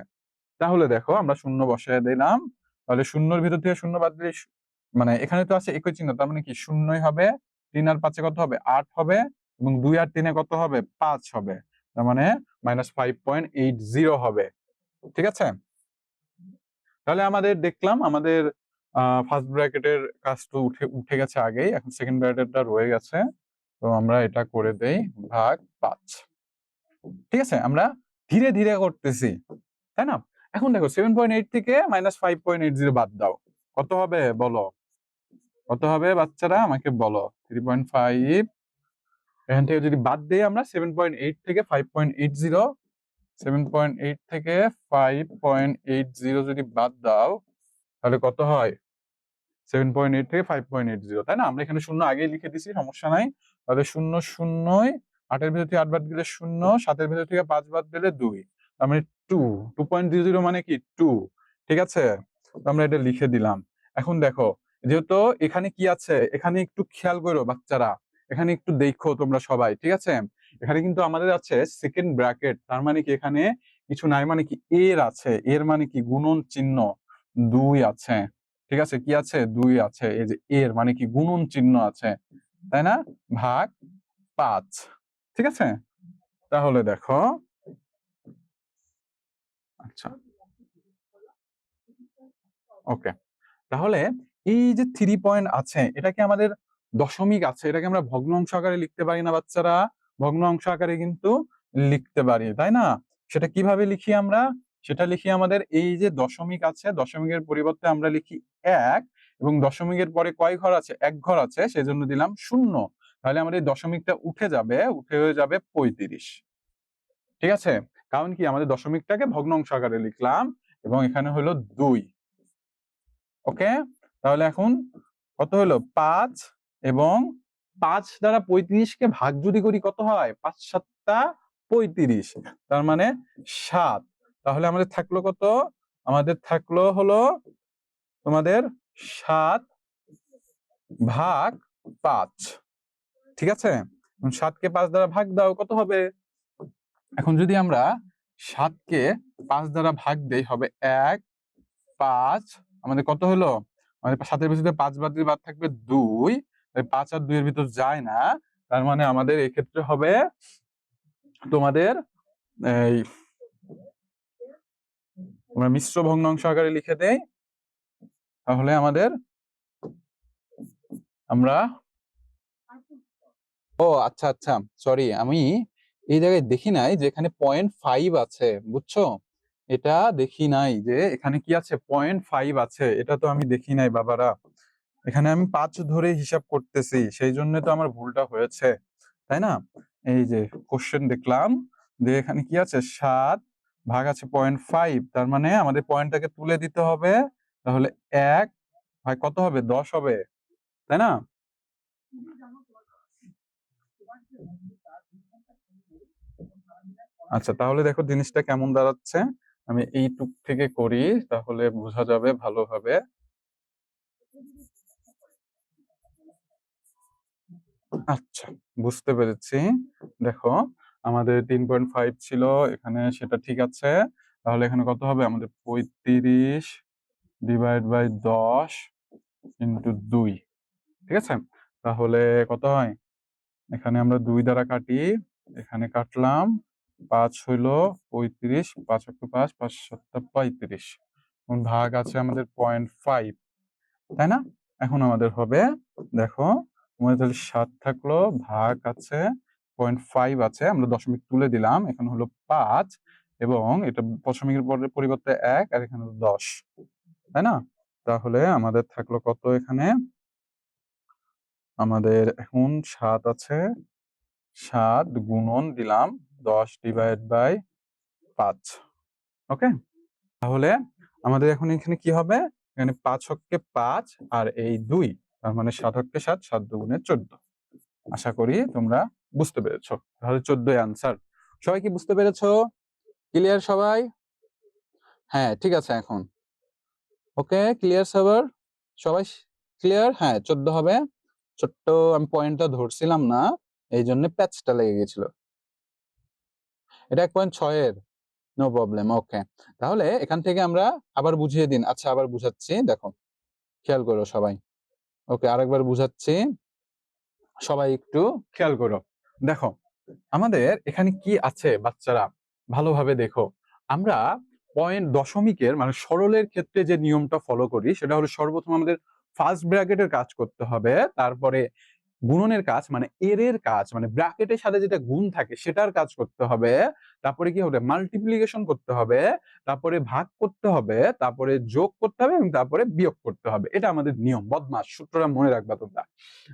Speaker 1: তাহলে দেখো আমরা শূন্য বসায় দিলাম। তাহলে শূন্যর ভিতর থেকে শূন্য বাদ দিলে মানে এখানে তো আছে একই চিহ্ন, তার মানে কি শূন্যই হবে। 3 আর 5 কত হবে? 8 হবে। এবং 2 আর 3 কত হবে? 5 হবে। তার মানে -5.80 হবে, ঠিক আছে? তাহলে আমাদের দেখলাম আমাদের ফার্স্ট ব্র্যাকেটের কাজ তো উঠে উঠে গেছে আগেই, এখন সেকেন্ড ব্র্যাকেটটা রয়ে গেছে। তো আমরা এটা করে দেই ভাগ 5, ঠিক আছে? আমরা ধীরে ধীরে করতেছি, তাই না? এখন দেখো 7.8 থেকে -5.80 বাদ দাও, কত হবে বলো? কত হবে বাচ্চারা? আমাকে বলো। 3.5 এখান থেকে যদি বাদ দিই আমরা 7.8 থেকে 5.80, 7.8 থেকে 5.80 যদি বাদ দাও তাহলে কত হয়? 7.8 থেকে 5.80, তাই না? আমরা এখানে শূন্য আগেই লিখে দিছি, সমস্যা নাই। তাহলে শূন্য শূন্যই 8 এর ভিতর থেকে 8 বাদ দিলে শূন্য, 7 এর ভিতর থেকে 5 বাদ দিলে 2, তার মানে 2.00 মানে কি 2, ঠিক আছে? তো আমরা এটা লিখে দিলাম। এখন দেখো যেহেতু এখানে কি আছে, এখানে একটু খেয়াল করো বাচ্চারা, এখানে একটু দেখো তোমরা সবাই, ঠিক আছে? এখানে কিন্তু আমাদের আছে সেকেন্ড ব্র্যাকেট, তার মানে কি এখানে কিছু নাই, মানে কি এর আছে, এর মানে কি গুণন চিহ্ন 2 আছে, ঠিক আছে? কি আছে? 2 আছে। এই যে এর মানে কি গুণন চিহ্ন আছে, তাই না? ভাগ 5, ঠিক আছে? তাহলে দেখো, আচ্ছা ওকে, তাহলে এই যে 3 পয়েন্ট আছে, এটা কি আমাদের দশমিক আছে, এটাকে আমরা ভগ্নাংশ আকারে লিখতে পারি না বাচ্চারা? ভগ্নাংশ আকারে কিন্তু লিখতে পারি, তাই না? সেটা কিভাবে লিখি আমরা? সেটা লিখি আমাদের এই যে দশমিক আছে, দশমিকের পরিবর্তে আমরা লিখি 1, এবং দশমিকের পরে কয় ঘর আছে? 1 ঘর আছে, সেজন্য দিলাম 0। তাহলে আমাদের এই দশমিকটা উঠে যাবে, উঠে হয়ে যাবে 35, ঠিক আছে? কারণ কি আমাদের দশমিকটাকে ভগ্নাংশ আকারে লিখলাম এবং এখানে হলো 2। ওকে, তাহলে এখন কত হলো? 5, এবং 5 দ্বারা 35 কে ভাগ যদি করি কত হয়? 5 7 35, তার মানে 7। তাহলে আমাদের থাকলো কত? আমাদের থাকলো হলো তোমাদের 7 ভাগ 5, ঠিক আছে? 7 কে 5 দ্বারা ভাগ দাও, কত হবে? এখন যদি আমরা 7 কে 5 দ্বারা ভাগ দেই হবে 1, 5, আমাদের কত হলো? আমাদের 7 এর ভিতরে 5 বাদ দিলে বাদ থাকবে 2, 5 আর 2 এর ভিতর যায় না, তার মানে আমাদের এই ক্ষেত্রে হবে তোমাদের এই, আমরা মিশ্র ভগ্নাংশ আকারে লিখে দেই, তাহলে আমাদের আমরা, ও আচ্ছা আচ্ছা সরি, আমি এই জায়গায় দেখি নাই যে এখানে 0.5 আছে, বুঝছো? এটা দেখি নাই যে এখানে কি আছে 0.5 আছে, এটা তো আমি দেখি নাই বাবারা। এখানে আমি 5 ধরে হিসাব করতেছি, সেই জন্য তো আমার ভুলটা হয়েছে, তাই না? এই যে কোশ্চেন দেখলাম যে এখানে কি আছে 7 ভাগ আছে 0.5, তার মানে আমাদের পয়েন্টটাকে তুলে দিতে হবে। তাহলে 1 ভাগ কত হবে, 10 হবে, তাই না? আচ্ছা, তাহলে দেখো জিনিসটা কেমন দাঁড়াচ্ছে। আমি এইটুক থেকে করি, তাহলে বোঝা যাবে ভালোভাবে। আচ্ছা, বুঝতে পেরেছি। দেখো, আমাদের 3.5 ছিল এখানে, সেটা ঠিক আছে। তাহলে এখানে কত হবে আমাদের, 35 ডিভাইড বাই 10 ইন্টু 2, ঠিক আছে? তাহলে কত হয়, এখানে আমরা 2 দ্বারা কাটি, এখানে কাটলাম, 5 হইলো 35, 5 একটু 5, 5 7 35, ভাগ আছে আমাদের 0.5, তাই না? এখন আমাদের হবে, দেখো আমাদের তাহলে 7 থাকলো, ভাগ আছে 0.5 আছে, আমরা দশমিক তুলে দিলাম, এখানে হলো 5 এবং এটা দশমিকের পরিবর্তে 1, আর এখানে হলো 10, তাই না? তাহলে আমাদের থাকলো কত এখানে, আমাদের এখন 7 আছে, 7 গুণন দিলাম 10 ডিভাইড বাই 5, ওকে? তাহলে আমাদের এখন এখানে কি হবে, এখানে 5 হক্কে 5 আর এই 2, তার মানে 7 হক্কে 7, 7 দুগুণে 14। আশা করি তোমরা বুঝতে পেরেছো। তাহলে 14 আনসার। সবাই কি বুঝতে পেরেছো? ক্লিয়ার সবাই? হ্যাঁ, ঠিক আছে এখন। ওকে, ক্লিয়ার সবার? সবাই ক্লিয়ার? হ্যাঁ, 14 হবে। ছোট্ট আমি পয়েন্টটা ধরছিলাম না, এই জন্য প্যাচটা লেগে গেছিল। এটা 1.6 এর, নো প্রবলেম, ওকে। তাহলে এখান থেকে আমরা আবার বুঝিয়ে দিন। আচ্ছা, আবার বুঝাচ্ছি, দেখো খেয়াল করো সবাই। ওকে, আরেকবার বুঝাচ্ছি, সবাই একটু খেয়াল করো। দেখো, আমাদের এখানে কি আছে বাচ্চারা, ভালোভাবে দেখো। আমরা পয়েন্ট দশমিকের মানে সরলের ক্ষেত্রে যে নিয়মটা ফলো করি, সেটা হলো সর্বপ্রথম আমাদের ফার্স্ট ব্র্যাকেটের কাজ করতে হবে, তারপরে গুণনের কাজ মানে এর কাজ মানে ব্র্যাকেটের সাথে যেটা গুণ থাকে সেটার কাজ করতে হবে, তারপরে কি হবে মাল্টিপ্লিকেশন করতে হবে, তারপরে ভাগ করতে হবে, তারপরে যোগ করতে হবে এবং তারপরে বিয়োগ করতে হবে। এটা আমাদের নিয়ম, বদমাস, সূত্রটা মনে রাখবা তোমরা।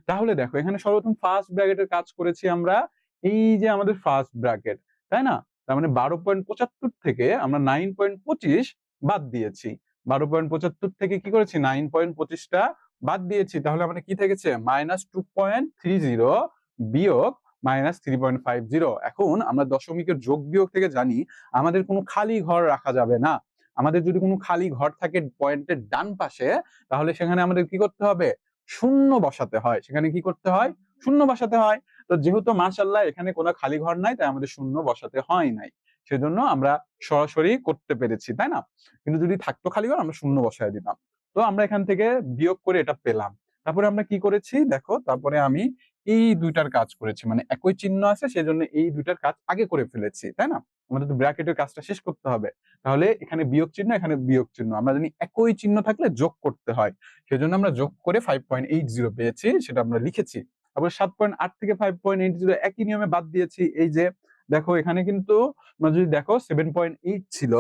Speaker 1: তাহলে দেখো, এখানে সর্বপ্রথম ফার্স্ট ব্র্যাকেটের কাজ করেছি আমরা, এই যে আমাদের ফার্স্ট ব্র্যাকেট, তাই না? তার মানে 12.75 থেকে আমরা 9.25 বাদ দিয়েছি। 12.75 থেকে কি করেছি, 9.25টা বাদ দিয়েছি। তাহলে আমাদের কি থেকেছে, -2.30 বিয়োগ -3.50। এখন আমরা দশমিকের যোগ বিয়োগ থেকে জানি আমাদের কোনো খালি ঘর রাখা যাবে না। আমাদের যদি কোনো খালি ঘর থাকে পয়েন্টের ডান পাশে, তাহলে সেখানে আমাদের কি করতে হবে, শূন্য বসাতে হয়। সেখানে কি করতে হয়, শূন্য বসাতে হয়। তো যেহেতু মাশাআল্লাহ এখানে কোনো খালি ঘর নাই, তাই আমাদের শূন্য বসাতে হয় নাই, সেজন্য আমরা সরাসরি করতে পেরেছি, তাই না? কিন্তু যদি থাকতো খালি ঘর, আমরা শূন্য বসায় দিতাম। তো আমরা এখান থেকে বিয়োগ করে এটা পেলাম। তারপরে আমরা কি করেছি দেখো, তারপরে আমি এই দুইটার কাজ করেছি, মানে একই চিহ্ন আছে সেজন্য এই দুইটার কাজ আগে করে ফেলেছি, তাই না? আমাদের তো ব্র্যাকেটের কাজটা শেষ করতে হবে। তাহলে এখানে বিয়োগ চিহ্ন, এখানে বিয়োগ চিহ্ন, আমরা জানি একই চিহ্ন থাকলে যোগ করতে হয়, সেজন্য আমরা যোগ করে 5.80 পেয়েছি, সেটা আমরা লিখেছি। তারপরে 7.8 থেকে 5.80 একই নিয়মে বাদ দিয়েছি। এই যে দেখো, এখানে কিন্তু আমরা যদি দেখো 7.8 ছিল,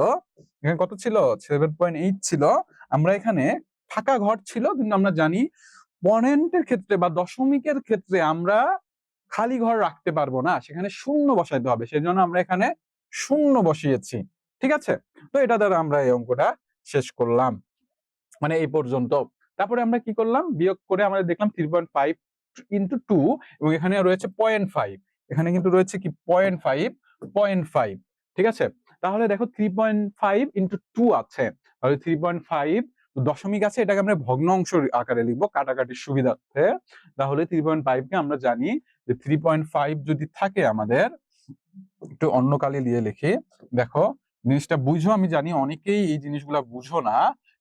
Speaker 1: এখানে কত ছিল, 7.8 ছিল। আমরা এখানে ফাঁকা ঘর ছিল, কিন্তু আমরা জানি পয়েন্টের ক্ষেত্রে বা দশমিকের ক্ষেত্রে আমরা খালি ঘর রাখতে পারবো না, সেখানে শূন্য বসাইতে হবে, সেজন্য আমরা এখানে শূন্য বসিয়েছি, ঠিক আছে? তো এটা দ্বারা আমরা এই অঙ্কটা শেষ করলাম, মানে এই পর্যন্ত। তারপরে আমরা কি করলাম, বিয়োগ করে আমরা দেখলাম 3.5 ইন্টু 2, এবং এখানে রয়েছে 0.5, এখানে কিন্তু রয়েছে কি 0.5, 0.5, ঠিক আছে? তাহলে দেখো 3.5 ইন্টু 2 আছে, তাহলে 3.5 দশমিক আছে, এটাকে আমরা ভগ্নাংশ আকারে লিখবো কাটাকাটির সুবিধার্থে। তাহলে 3.5 কে আমরা জানি যে 3.5 যদি থাকে আমাদের, একটু অন্য কালি দিয়ে লিখি, দেখো জিনিসটা বুঝো, আমি জানি অনেকেই এই জিনিসগুলা বুঝো না।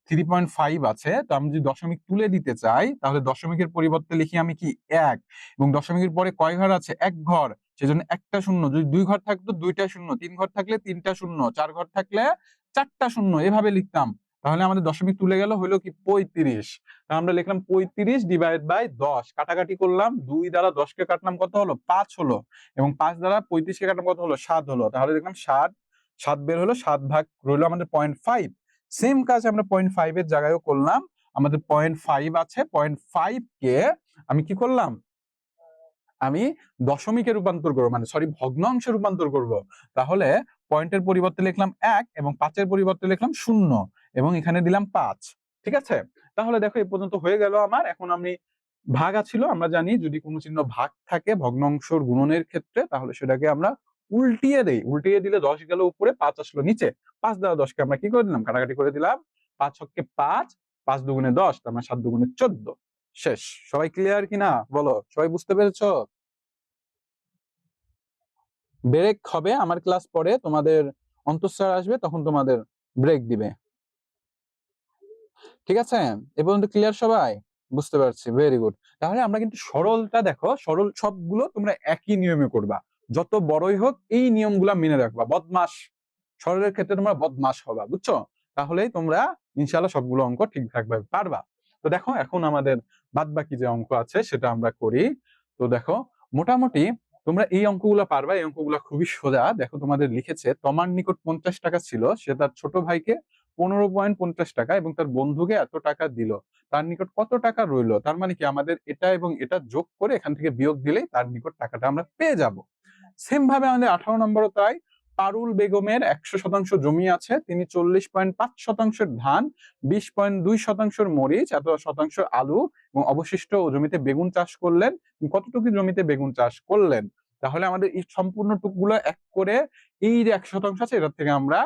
Speaker 1: 3.5 আছে, তো আমি যদি দশমিক তুলে দিতে চাই, তাহলে দশমিকের পরিবর্তে লিখি আমি কি 1, এবং দশমিকের পরে কয় ঘর আছে, এক ঘর, সেজন্য একটা শূন্য। যদি 2 ঘর থাকতো 2টা শূন্য, 3 ঘর থাকলে 3টা শূন্য, 4 ঘর থাকলে 4টা শূন্য, এভাবে লিখতাম। তাহলে আমাদের দশমিক তুলে গেল, হইলো কি 35। আমরা লিখলাম 35 ডিভাইড বাই 10, কাটাকাটি করলাম, 2 দ্বারা 10 কে কাটলাম, কত হলো, 5 হলো, এবং 5 দ্বারা 35 কে কাটলাম, কত হলো, 7 হলো। তাহলে দেখলাম 7 7 বের হলো, 7 ভাগ রইলো আমাদের 0.5। সেম কাজ আমরা 0.5 এর জায়গায়ও করলাম। আমাদের 0.5 আছে, 0.5 কে আমি কি করলাম, আমি দশমিকে রূপান্তর করবো, মানে সরি ভগ্নাংশে রূপান্তর করব। তাহলে পয়েন্টের পরিবর্তে লিখলাম 1 এবং 5-এর পরিবর্তে লিখলাম 0 এবং এখানে দিলাম 5। ঠিক আছে, তাহলে দেখো এই পর্যন্ত হয়ে গেল আমার। এখন আমি ভাগ ছিল, আমরা জানি যদি কোনো চিহ্ন ভাগ থাকে ভগ্নাংশর গুণনের ক্ষেত্রে তাহলে সেটাকে আমরা উল্টিয়ে দেই। উল্টিয়ে দিলে 10 গেল উপরে, 5 আসলো নিচে। 5 দ্বারা 10কে আমরা কি করে দিলাম, কাটাকাটি করে দিলাম। 5 ছক্কে 5, 5 দুগুণে 10, তার মানে 7 দুগুণে 14। শেষ। সবাই ক্লিয়ার কিনা বলো, সবাই বুঝতে পেরেছো? ব্রেক হবে আমার ক্লাস পরে, তোমাদের অন্তঃস্যার আসবে তখন তোমাদের ব্রেক দিবে। ঠিক আছে, এ পর্যন্ত ক্লিয়ার সবাই? বুঝতে পারছি, ভেরি গুড। তাহলে আমরা কিন্তু সরলটা দেখো, সরল সবগুলো তোমরা একই নিয়মে করবা, যত বড়ই হোক এই নিয়মগুলা মেনে রাখবা। বদমাস, সরলের ক্ষেত্রে তোমরা বদমাস হবা, বুঝছো? তাহলেই তোমরা ইনশাআল্লাহ সবগুলো অঙ্ক ঠিকঠাক ভাবে পারবা। তো দেখো এখন আমাদের বাদ বাকি যে অঙ্ক আছে সেটা আমরা করি। তো দেখো মোটামুটি তোমরা এই অঙ্কগুলো পারবা, এই অঙ্কগুলো খুবই সোজা। দেখো তোমাদের লিখেছে তোমার নিকট 50 টাকা ছিল, সে তার ছোট ভাইকে 15.50 টাকা এবং তার বন্ধুকে এত টাকা দিল, তার নিকট কত টাকা রইলো। তার মানে কি আমাদের এটা এবং এটা যোগ করে এখান থেকে বিয়োগ দিলেই তার নিকট টাকাটা আমরা পেয়ে যাব। সেম ভাবে আমাদের 18 নম্বরও তাই। পারুল বেগমের 100% জমি আছে, তিনি 40.5% ধান, 20.2% মরিচ, এত শতাংশ আলু এবং অবশিষ্ট জমিতে বেগুন চাষ করলেন। কতটুকু জমিতে বেগুন চাষ করলেন? তাহলে আমাদের এই সম্পূর্ণ টুকগুলো এক করে এই যে 100% আছে এটার থেকে আমরা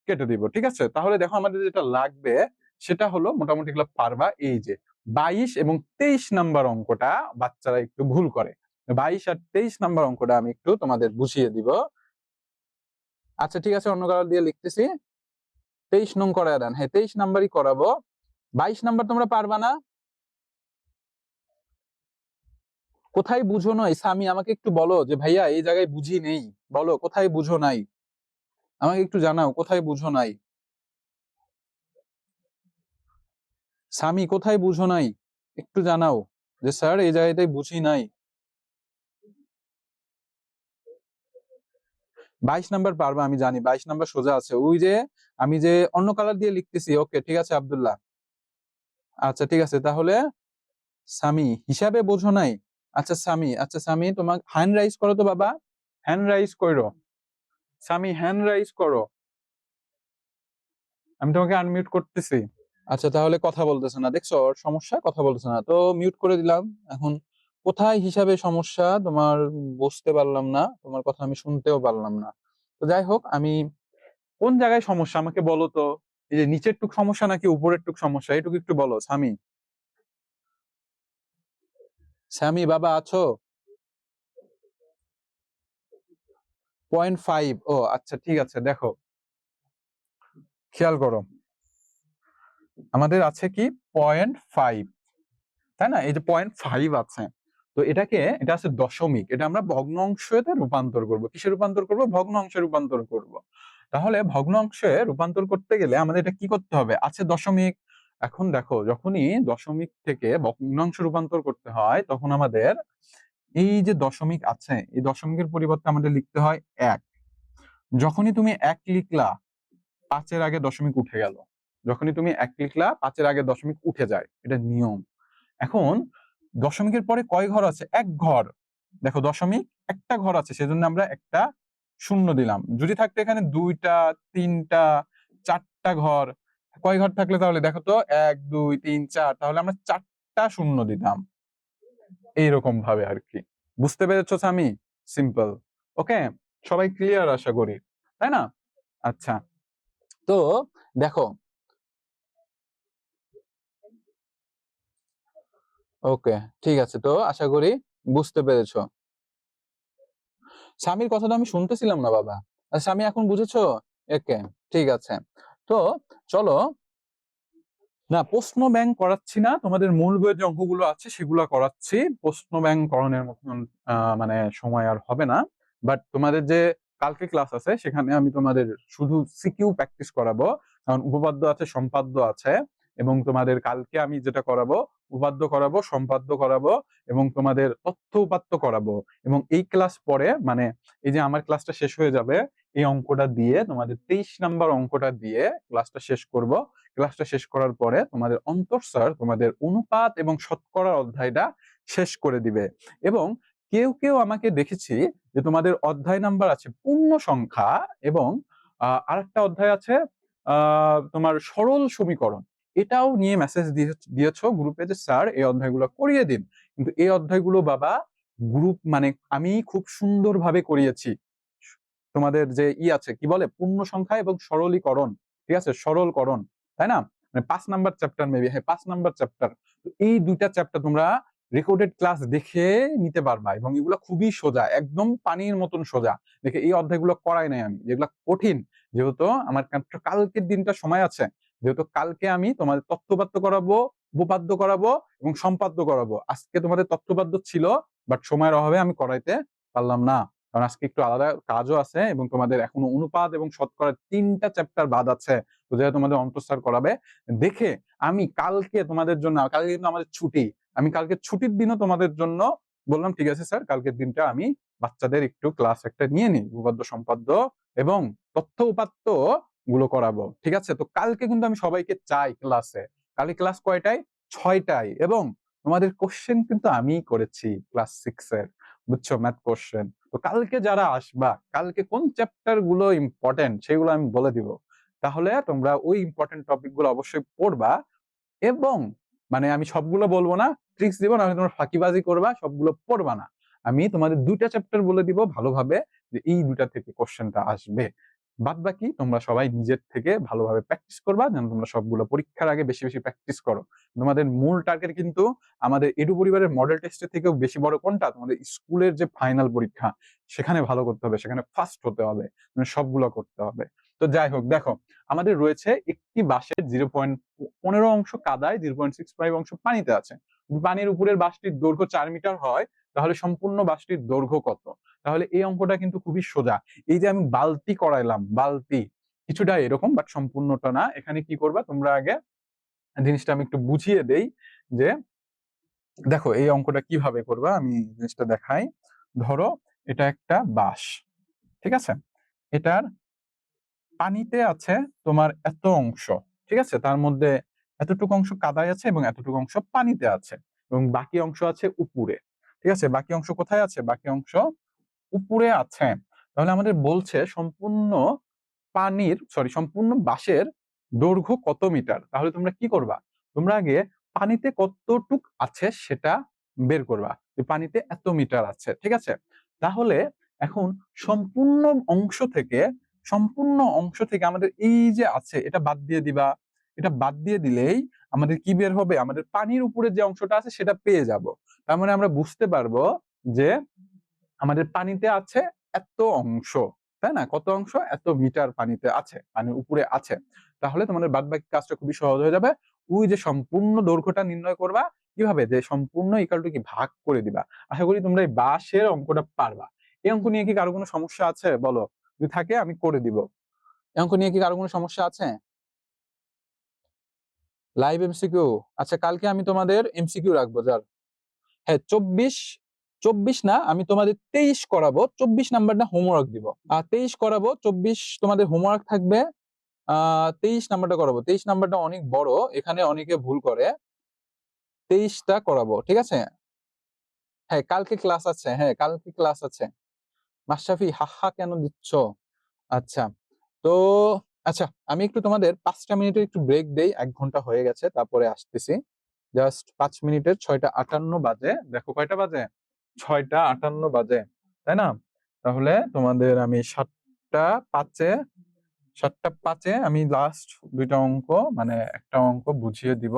Speaker 1: কেটে দিব। ঠিক আছে, তাহলে দেখো আমাদের যেটা লাগবে সেটা হলো মোটামুটি এগুলো পারবা। এই যে 22 এবং 23 নাম্বার অঙ্কটা বাচ্চারা একটু ভুল করে। 22 আর 23 নাম্বার অঙ্কটা আমি একটু তোমাদের বুঝিয়ে দিব। আচ্ছা ঠিক আছে, অন্য কালার দিয়ে লিখতেছি। 23 নং করায় দেন। হ্যাঁ 23 নাম্বারই করাবো। 22 নাম্বার তোমরা পারবা না? কোথায় বুঝো নাই সামি, আমাকে একটু বলো যে ভাইয়া এই জায়গায় বুঝি নেই, বলো কোথায় বুঝো নাই, আমাকে একটু জানাও কোথায় বুঝো নাই। সামি কোথায় বুঝো নাই একটু জানাও যে স্যার এই জায়গাটাই বুঝি নাই। 22 নাম্বার পারবা আমি জানি, 22 নাম্বার সোজা আছে। ওই যে আমি যে অন্য কালার দিয়ে লিখতেছি। ওকে ঠিক আছে আব্দুল্লাহ। আচ্ছা ঠিক আছে, তাহলে সামি হিসাবে বোঝো নাই। আচ্ছা সামি, আচ্ছা সামি তোমার হ্যান্ড রাইজ করো তো বাবা, হ্যান্ড রাইজ করো। সামি হ্যান্ড রাইজ করো, আমি তোমাকে আনমিউট করতেছি। আচ্ছা তাহলে কথা বলতেছে না, দেখছো ওর সমস্যা, কথা বলতেছে না, তো মিউট করে দিলাম। এখন কোথায় হিসাবে সমস্যা তোমার বুঝতে পারলাম না, তোমার কথা আমি শুনতেও পারলাম না। তো যাই হোক, আমি কোন জায়গায় সমস্যা আমাকে বলো তো। এই যে নিচের টুক সমস্যা নাকি উপরের টুক সমস্যা, এটুকু একটু বলো সামি। সামি বাবা আছো? 0.5, ও আচ্ছা ঠিক আছে। দেখো খেয়াল করো, আমাদের আছে কি 0.5, তাই না? এই যে 0.5 আছে, তো এটা আছে দশমিক, এটা আমরা ভগ্নাংশতে রূপান্তর করব। কিসে রূপান্তর করব? ভগ্নাংশে রূপান্তর করব। তাহলে ভগ্নাংশে রূপান্তর করতে গেলে আমাদের এটা কি করতে হবে? আছে দশমিক। এখন দেখো যখনই দশমিক থেকে ভগ্নাংশ রূপান্তর করতে হয় তখন আমাদের এই যে দশমিক আছে এই দশমিকের পরিবর্তে আমাদের লিখতে হয় 1। যখনই তুমি 1 লিখলা 5-এর আগে দশমিক উঠে গেল। যখনই তুমি 1 লিখলা 5-এর আগে দশমিক উঠে যায়, এটা নিয়ম। এখন দশমিকের পরে কয় ঘর আছে? 1 ঘর। দেখো দশমিক একটা ঘর আছে, সেজন্য আমরা একটা শূন্য দিলাম। যদি থাকতো এখানে 2টা 3টা 4টা ঘর, কয় ঘর থাকলে তাহলে দেখো তো 1 2 3 4, তাহলে আমরা 4টা শূন্য দিতাম এইরকম ভাবে আর কি। বুঝতে পেরেছো আমি? সিম্পল। ওকে, সবাই ক্লিয়ার আশা করি, তাই না? আচ্ছা, তো দেখো ওকে ঠিক আছে, তো আশা করি বুঝতে পেরেছো। স্বামীর কথাটা আমি শুনতেছিলাম না বাবা। আচ্ছা স্বামী এখন বুঝেছো? ওকে ঠিক আছে, তো চলো। না প্রশ্ন ব্যাংক করাচ্ছি না, তোমাদের মূল বইয়ের যে অঙ্কগুলো আছে সেগুলো করাচ্ছি। প্রশ্ন ব্যাংক করণের মতন মানে সময় আর হবে না। বাট তোমাদের যে কালকে ক্লাস আছে সেখানে আমি তোমাদের শুধু সিকিউ প্র্যাকটিস করাবো, কারণ উপপাদ্য আছে সম্পাদ্য আছে। এবং তোমাদের কালকে আমি যেটা করাবো, উপাদ্য করাবো, সম্পাদ্য করাবো এবং তোমাদের তথ্য উপাত্ত করাবো। এবং এই ক্লাস পরে মানে এই যে আমার ক্লাসটা শেষ হয়ে যাবে, এই অঙ্কটা দিয়ে তোমাদের 23 নাম্বার অঙ্কটা দিয়ে ক্লাসটা শেষ করব। ক্লাসটা শেষ করার পরে তোমাদের অন্তর স্যার তোমাদের অনুপাত এবং শতকরা অধ্যায়টা শেষ করে দিবে। এবং কেউ কেউ আমাকে দেখেছি যে তোমাদের অধ্যায় নাম্বার আছে পূর্ণ সংখ্যা এবং আরেকটা অধ্যায় আছে তোমার সরল সমীকরণ। এটাও নিয়ে মেসেজ দিয়েছো গ্রুপে যে স্যার এই অধ্যায়গুলো করিয়ে দিন। কিন্তু এই অধ্যায়গুলো বাবা গ্রুপ মানে আমি খুব সুন্দরভাবে করিয়েছি। তোমাদের যে আছে কি বলে পূর্ণ সংখ্যা এবং সরলীকরণ, ঠিক আছে, সরলকরণ, তাই না? মানে 5 নাম্বার চ্যাপ্টার মেবি, হ্যাঁ 5 নাম্বার চ্যাপ্টার। এই দুইটা চ্যাপ্টার তোমরা রেকর্ডেড ক্লাস দেখে নিতে পারবা এবং এগুলো খুবই সোজা, একদম পানির মতন সোজা। দেখে এই অধ্যায়গুলো করাই নাই আমি, যেগুলো কঠিন। যেহেতু আমার কালকের দিনটা সময় আছে, যেহেতু কালকে আমি তোমাদের তথ্যপাদ্য করাবো, উপপাদ্য করাবো এবং সম্পাদ্য করাবো। আজকে তোমাদের তথ্যপাদ্য ছিল, বাট সময়ের অভাবে আমি করাইতে পারলাম না, কারণ আজকে একটু আলাদা কাজও আছে এবং তোমাদের এখনো অনুপাত এবং শতকরা 3টা চ্যাপ্টার বাদ আছে, তো যেটা তোমাদের অন্তঃস্থান করাবে। দেখে আমি কালকে তোমাদের জন্য, কালকে কিন্তু আমাদের ছুটি, আমি কালকে ছুটির দিনও তোমাদের জন্য বললাম ঠিক আছে স্যার কালকের দিনটা আমি বাচ্চাদের একটু ক্লাস একটা নিয়ে নিই, উপপাদ্য সম্পাদ্য এবং তথ্য উপাত্ত গুলো করাবো, ঠিক আছে? তো কালকে কিন্তু আমি সবাইকে চাই ক্লাসে। কালকে ক্লাস কয়টায়? 6টায়। এবং তোমাদের কোশ্চেন কিন্তু আমি করেছি ক্লাস 6 এর, বুঝছো, ম্যাথ কোশ্চেন। তো কালকে যারা আসবা, কালকে কোন চ্যাপ্টার গুলো ইম্পর্টেন্ট সেগুলো আমি বলে দিব। তাহলে তোমরা ওই ইম্পর্টেন্ট টপিক গুলো অবশ্যই পড়বা। এবং মানে আমি সবগুলো বলবো না, ট্রিক্স দিব না, তোমরা ফাঁকিবাজি করবা, সবগুলো পড়বা না। আমি তোমাদের 2টা চ্যাপ্টার বলে দিব ভালোভাবে যে এই 2টা থেকে কোশ্চেনটা আসবে। বাদ বাকি তোমরা সবাই নিজের থেকে ভালোভাবে প্র্যাকটিস করবা, যেন তোমরা সবগুলো পরীক্ষার আগে বেশি বেশি প্র্যাকটিস করো। তোমাদের মূল টার্গেট কিন্তু আমাদের এডু পরিবারের মডেল টেস্টের থেকেও বেশি বড় কোনটা? তোমাদের স্কুলের যে ফাইনাল পরীক্ষা, সেখানে ভালো করতে হবে, সেখানে ফার্স্ট হতে হবে, মানে সবগুলো করতে হবে। তো যাই হোক, দেখো আমাদের রয়েছে একটি বাঁশের 0.15 অংশ কাদায়, 0.65 অংশ পানিতে আছে। পানির উপরের বাঁশটির দৈর্ঘ্য 4 মিটার হয়, তাহলে সম্পূর্ণ বাঁশটির দৈর্ঘ্য কত? তাহলে এই অঙ্কটা কিন্তু খুবই সোজা। এই যে আমি বালতি করাইলাম, বালতি কিছুটা এরকম, বাট সম্পূর্ণটা না। এখানে কি করবা তোমরা, আগে জিনিসটা আমি একটু বুঝিয়ে দেই যে দেখো এই অঙ্কটা কিভাবে করবা, আমি জিনিসটা দেখাই। ধরো এটা একটা বাঁশ, ঠিক আছে, এটার পানিতে আছে তোমার এত অংশ, ঠিক আছে, তার মধ্যে এতটুকু অংশ কাদায় আছে এবং এতটুকু অংশ পানিতে আছে এবং বাকি অংশ আছে উপরে, ঠিক আছে, বাকি অংশ কোথায় আছে? বাকি অংশ উপরে আছে। তাহলে আমাদের বলছে সম্পূর্ণ সম্পূর্ণ বাঁশের দৈর্ঘ্য কত মিটার। তাহলে তোমরা কি করবা? তোমরা আগে পানিতে কতটুক আছে সেটা বের করবা, যে পানিতে এত মিটার আছে, ঠিক আছে। তাহলে এখন সম্পূর্ণ অংশ থেকে আমাদের এই যে আছে এটা বাদ দিয়ে দিবা। এটা বাদ দিয়ে দিলেই আমাদের কি বের হবে? আমাদের পানির উপরে যে অংশটা আছে সেটা পেয়ে যাব। তার মানে আমরা বুঝতে পারবো যে আমাদের পানিতে আছে এত অংশ, তাই না? কত অংশ? এত মিটার পানিতে আছে, পানির উপরে আছে। তাহলে তোমাদের বাদ বাকি কাজটা খুবই সহজ হয়ে যাবে। ওই যে সম্পূর্ণ দৈর্ঘ্যটা নির্ণয় করবা কিভাবে? যে সম্পূর্ণ ইকুয়াল টু কি ভাগ করে দিবা। আশা করি তোমরা এই বাঁশের অঙ্কটা পারবা। এই অঙ্ক নিয়ে কি কারো কোনো সমস্যা আছে বলো? যদি থাকে আমি করে দিব। এই অঙ্ক নিয়ে কি কারো কোনো সমস্যা আছে? Live MCQ? আচ্ছা কালকে আমি তোমাদের এমসিকিউ রাখবো যার, হ্যাঁ 24 না, আমি তোমাদের 23 করাবো, 24 নাম্বারটা হোমওয়ার্ক দিব। আর 23 করাবো, 24 তোমাদের হোমওয়ার্ক থাকবে। 23 নাম্বারটা করাবো। 23 নাম্বারটা অনেক বড়, এখানে অনেকে ভুল করে। 23টা করাবো, ঠিক আছে। হ্যাঁ কালকে ক্লাস আছে, হ্যাঁ কালকে ক্লাস আছে। মাশরাফি হাহা কেন দিচ্ছ? আচ্ছা, তো আচ্ছা আমি একটু তোমাদের 5টা মিনিটের একটু ব্রেক দেই, 1 ঘন্টা হয়ে গেছে, তারপরে আসতেছি। জাস্ট 5 মিনিটের, 6টা 58 বাজে, দেখো কয়টা বাজে? 6টা 58 বাজে, তাই না? তাহলে তোমাদের আমি 7টা 5-এ আমি লাস্ট 2টা অঙ্ক, মানে একটা অঙ্ক বুঝিয়ে দিব।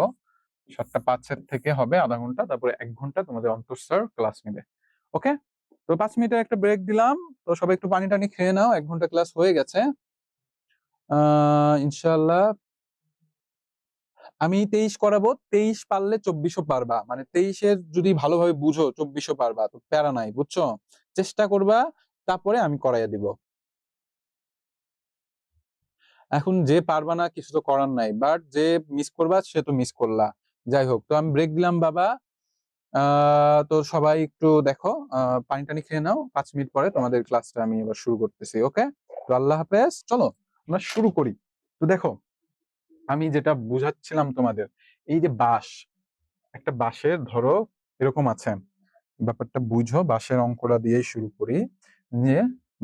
Speaker 1: 7টা 5-এর থেকে হবে আধা ঘন্টা, তারপরে 1 ঘন্টা তোমাদের অন্তঃস্যার ক্লাস নেবে। ওকে, তো 5 মিনিটের একটা ব্রেক দিলাম। তো সবাই একটু পানি টানি খেয়ে নাও, 1 ঘন্টা ক্লাস হয়ে গেছে। ইনশাল্লাহ আমি 23 করাবো, 23 পারলে 24ও পারবা, মানে 23-এর যদি ভালোভাবে বুঝো 24ও পারবা, তো প্যারা নাই, বুঝছো? চেষ্টা করবা, তারপরে আমি করাইয়া দিব। এখন যে পারবা না কিছু তো করার নাই, বাট যে মিস করবা সে তো মিস করলা। যাই হোক, তো আমি ব্রেক দিলাম বাবা। তো সবাই একটু দেখো, পানি টানি খেয়ে নাও, 5 মিনিট পরে তোমাদের ক্লাসটা আমি এবার শুরু করতেছি। ওকে, তো আল্লাহ হাফেজ, চলো আমরা শুরু করি। তো দেখো, আমি যেটা বুঝাচ্ছিলাম তোমাদের, এই যে বাঁশ, একটা বাঁশের ধরো এরকম আছে, ব্যাপারটা বুঝো, বাঁশের অঙ্কটা দিয়েই শুরু করি। যে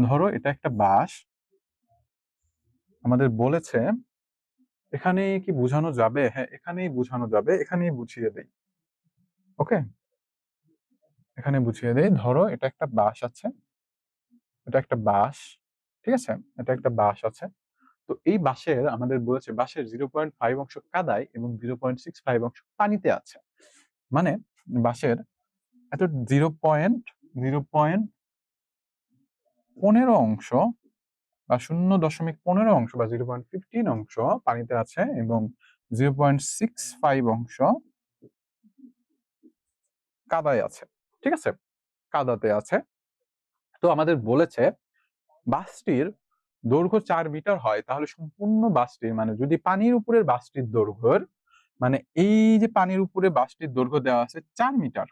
Speaker 1: ধরো এটা একটা বাঁশ, আমাদের বলেছে এখানে কি বোঝানো যাবে? হ্যাঁ, এখানেই বোঝানো যাবে, এখানেই বুঝিয়ে দেই। ওকে, এখানে বুঝিয়ে দেই। ধরো এটা একটা বাঁশ আছে, এটা একটা বাঁশ, ঠিক আছে, এটা একটা বাঁশ আছে। তো এই বাঁশের আমাদের বলেছে বাঁশের 0.5 অংশ কাদায় এবং 0.65 অংশ পানিতে আছে। মানে বাঁশের এত 0.15 অংশ বা 0.15 অংশ বা 0.15 অংশ পানিতে আছে এবং 0.65 অংশ কাদায় আছে, ঠিক আছে, কাদাতে আছে। তো আমাদের বলেছে বাসটির দৈর্ঘ্য 4 মিটার হয়, তাহলে সম্পূর্ণ বাসটির, মানে যদি পানির উপরের বাসটির দৈর্ঘ্যের, মানে এই যে পানির উপরে বাসটির দৈর্ঘ্য দেওয়া আছে 4 মিটার,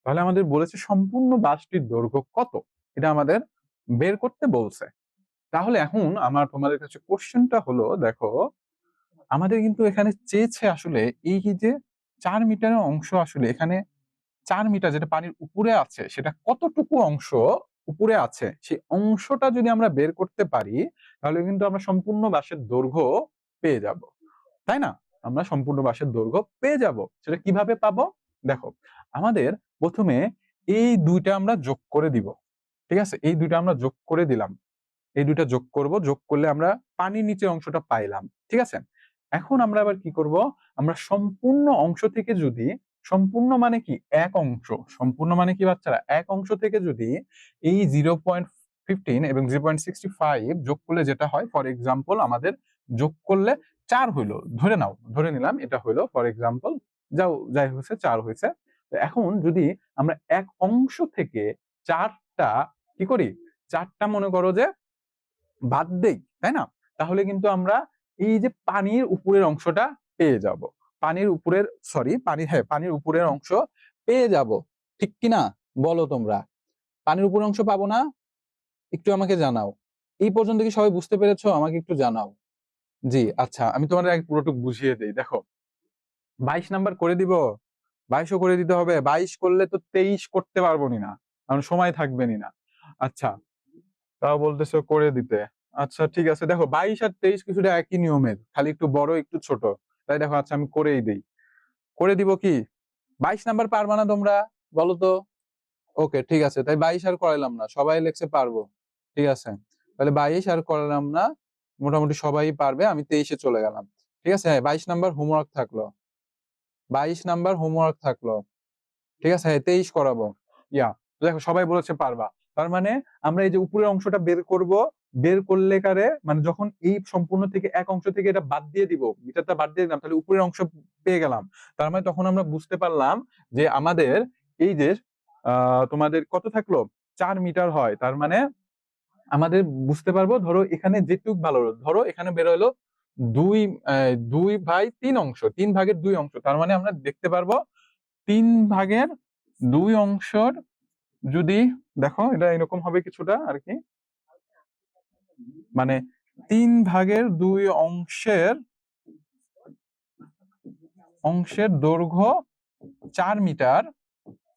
Speaker 1: তাহলে আমাদের বলেছে সম্পূর্ণ বাসটির দৈর্ঘ্য কত, এটা আমাদের বের করতে বলছে। তাহলে এখন আমার তোমাদের কাছে কোশ্চেনটা হলো, দেখো আমাদের কিন্তু এখানে চেয়েছে আসলে এই যে 4 মিটারের অংশ, আসলে এখানে 4 মিটার যেটা পানির উপরে আছে সেটা কতটুকু অংশ উপরে আছে, সেই অংশটা যদি আমরা বের করতে পারি তাহলে কিন্তু আমরা সম্পূর্ণ বাঁশের দৈর্ঘ্য পেয়ে যাব, তাই না? আমরা সম্পূর্ণ বাঁশের দৈর্ঘ্য পেয়ে যাব। সেটা কিভাবে পাবো? দেখো, আমাদের প্রথমে এই দুইটা আমরা যোগ করে দিব, ঠিক আছে, এই দুইটা আমরা যোগ করে দিলাম, এই দুইটা যোগ করব, যোগ করলে আমরা পানির নিচের অংশটা পাইলাম, ঠিক আছে। এখন আমরা আবার কি করব, আমরা সম্পূর্ণ অংশ থেকে যদি, সম্পূর্ণ মানে কি এক অংশ, সম্পূর্ণ মানে কি বাচ্চারা এক অংশ থেকে যদি এই 0.15 এবং 0.65 যোগ করলে যেটা হয়, ফর এক্সাম্পল আমাদের যোগ করলে 4 হইলো, ধরে নাও, ধরে নিলাম এটা হইলো ফর এক্সাম্পল, যাই হয়েছে 4 হয়েছে। তো এখন যদি আমরা এক অংশ থেকে 4টা কি করি, 4টা মনে করো যে বাদ দেই, তাই না, তাহলে কিন্তু আমরা এই যে পানির উপরের অংশটা পেয়ে যাব, পানির উপরের, সরি পানির, হ্যাঁ পানির উপরের অংশ পেয়ে যাব, ঠিক কিনা বলো তোমরা? পানির উপরের অংশ পাবো না? একটু আমাকে জানাও। এই পর্যন্ত কি সবাই বুঝতে পেরেছো? আমাকে একটু জানাও। জি, আচ্ছা, আমি তোমাদের আগে পুরোটুকু বুঝিয়ে দিই। দেখো, 22 নাম্বার করে দিব, 22ও করে দিতে হবে, 22 করলে তো 23 করতে পারবো না, কারণ সময় থাকবে না। আচ্ছা, তাও বলতেছো করে দিতে, আচ্ছা ঠিক আছে। দেখো 22 আর 23 কিছুটা একই নিয়মের, খালি একটু বড় একটু ছোট, তাই দেখো, আচ্ছা আমি করেই দিই, করে দিব কি? 22 নাম্বার পারবা না তোমরা? বলো তো। ওকে, ঠিক আছে, তাই 22 আর করাইলাম না, সবাই লেখছে পারবো, ঠিক আছে, তাহলে 22 আর করালাম না, মোটামুটি সবাই পারবে, আমি 23-এ চলে গেলাম, ঠিক আছে। হ্যাঁ, 22 নাম্বার হোমওয়ার্ক থাকলো, 22 নাম্বার হোমওয়ার্ক থাকলো, ঠিক আছে, হ্যাঁ 23 করাবো। ইয়া, দেখো সবাই বলেছে পারবা, তার মানে আমরা এই যে উপরের অংশটা বের করব, বের করলে কারে, মানে যখন এই সম্পূর্ণ থেকে এক অংশ থেকে এটা বাদ দিয়ে দিব, মিটারটা বাদ দিয়ে দিলাম, তাহলে উপরের অংশ পেয়ে গেলাম। তার মানে তখন আমরা বুঝতে পারলাম যে আমাদের এই যে তোমাদের কত থাকলো, 4 মিটার হয়, তার মানে আমাদের বুঝতে পারবো, ধরো এখানে যেটুক ভালো, ধরো এখানে বের হলো 2/3 অংশ, 3/2 অংশ, তার মানে আমরা দেখতে পারবো 3/2 অংশর, যদি দেখো এটা এরকম হবে কিছুটা আর কি, মানে 3/2 অংশের দৈর্ঘ্য 4 মিটার,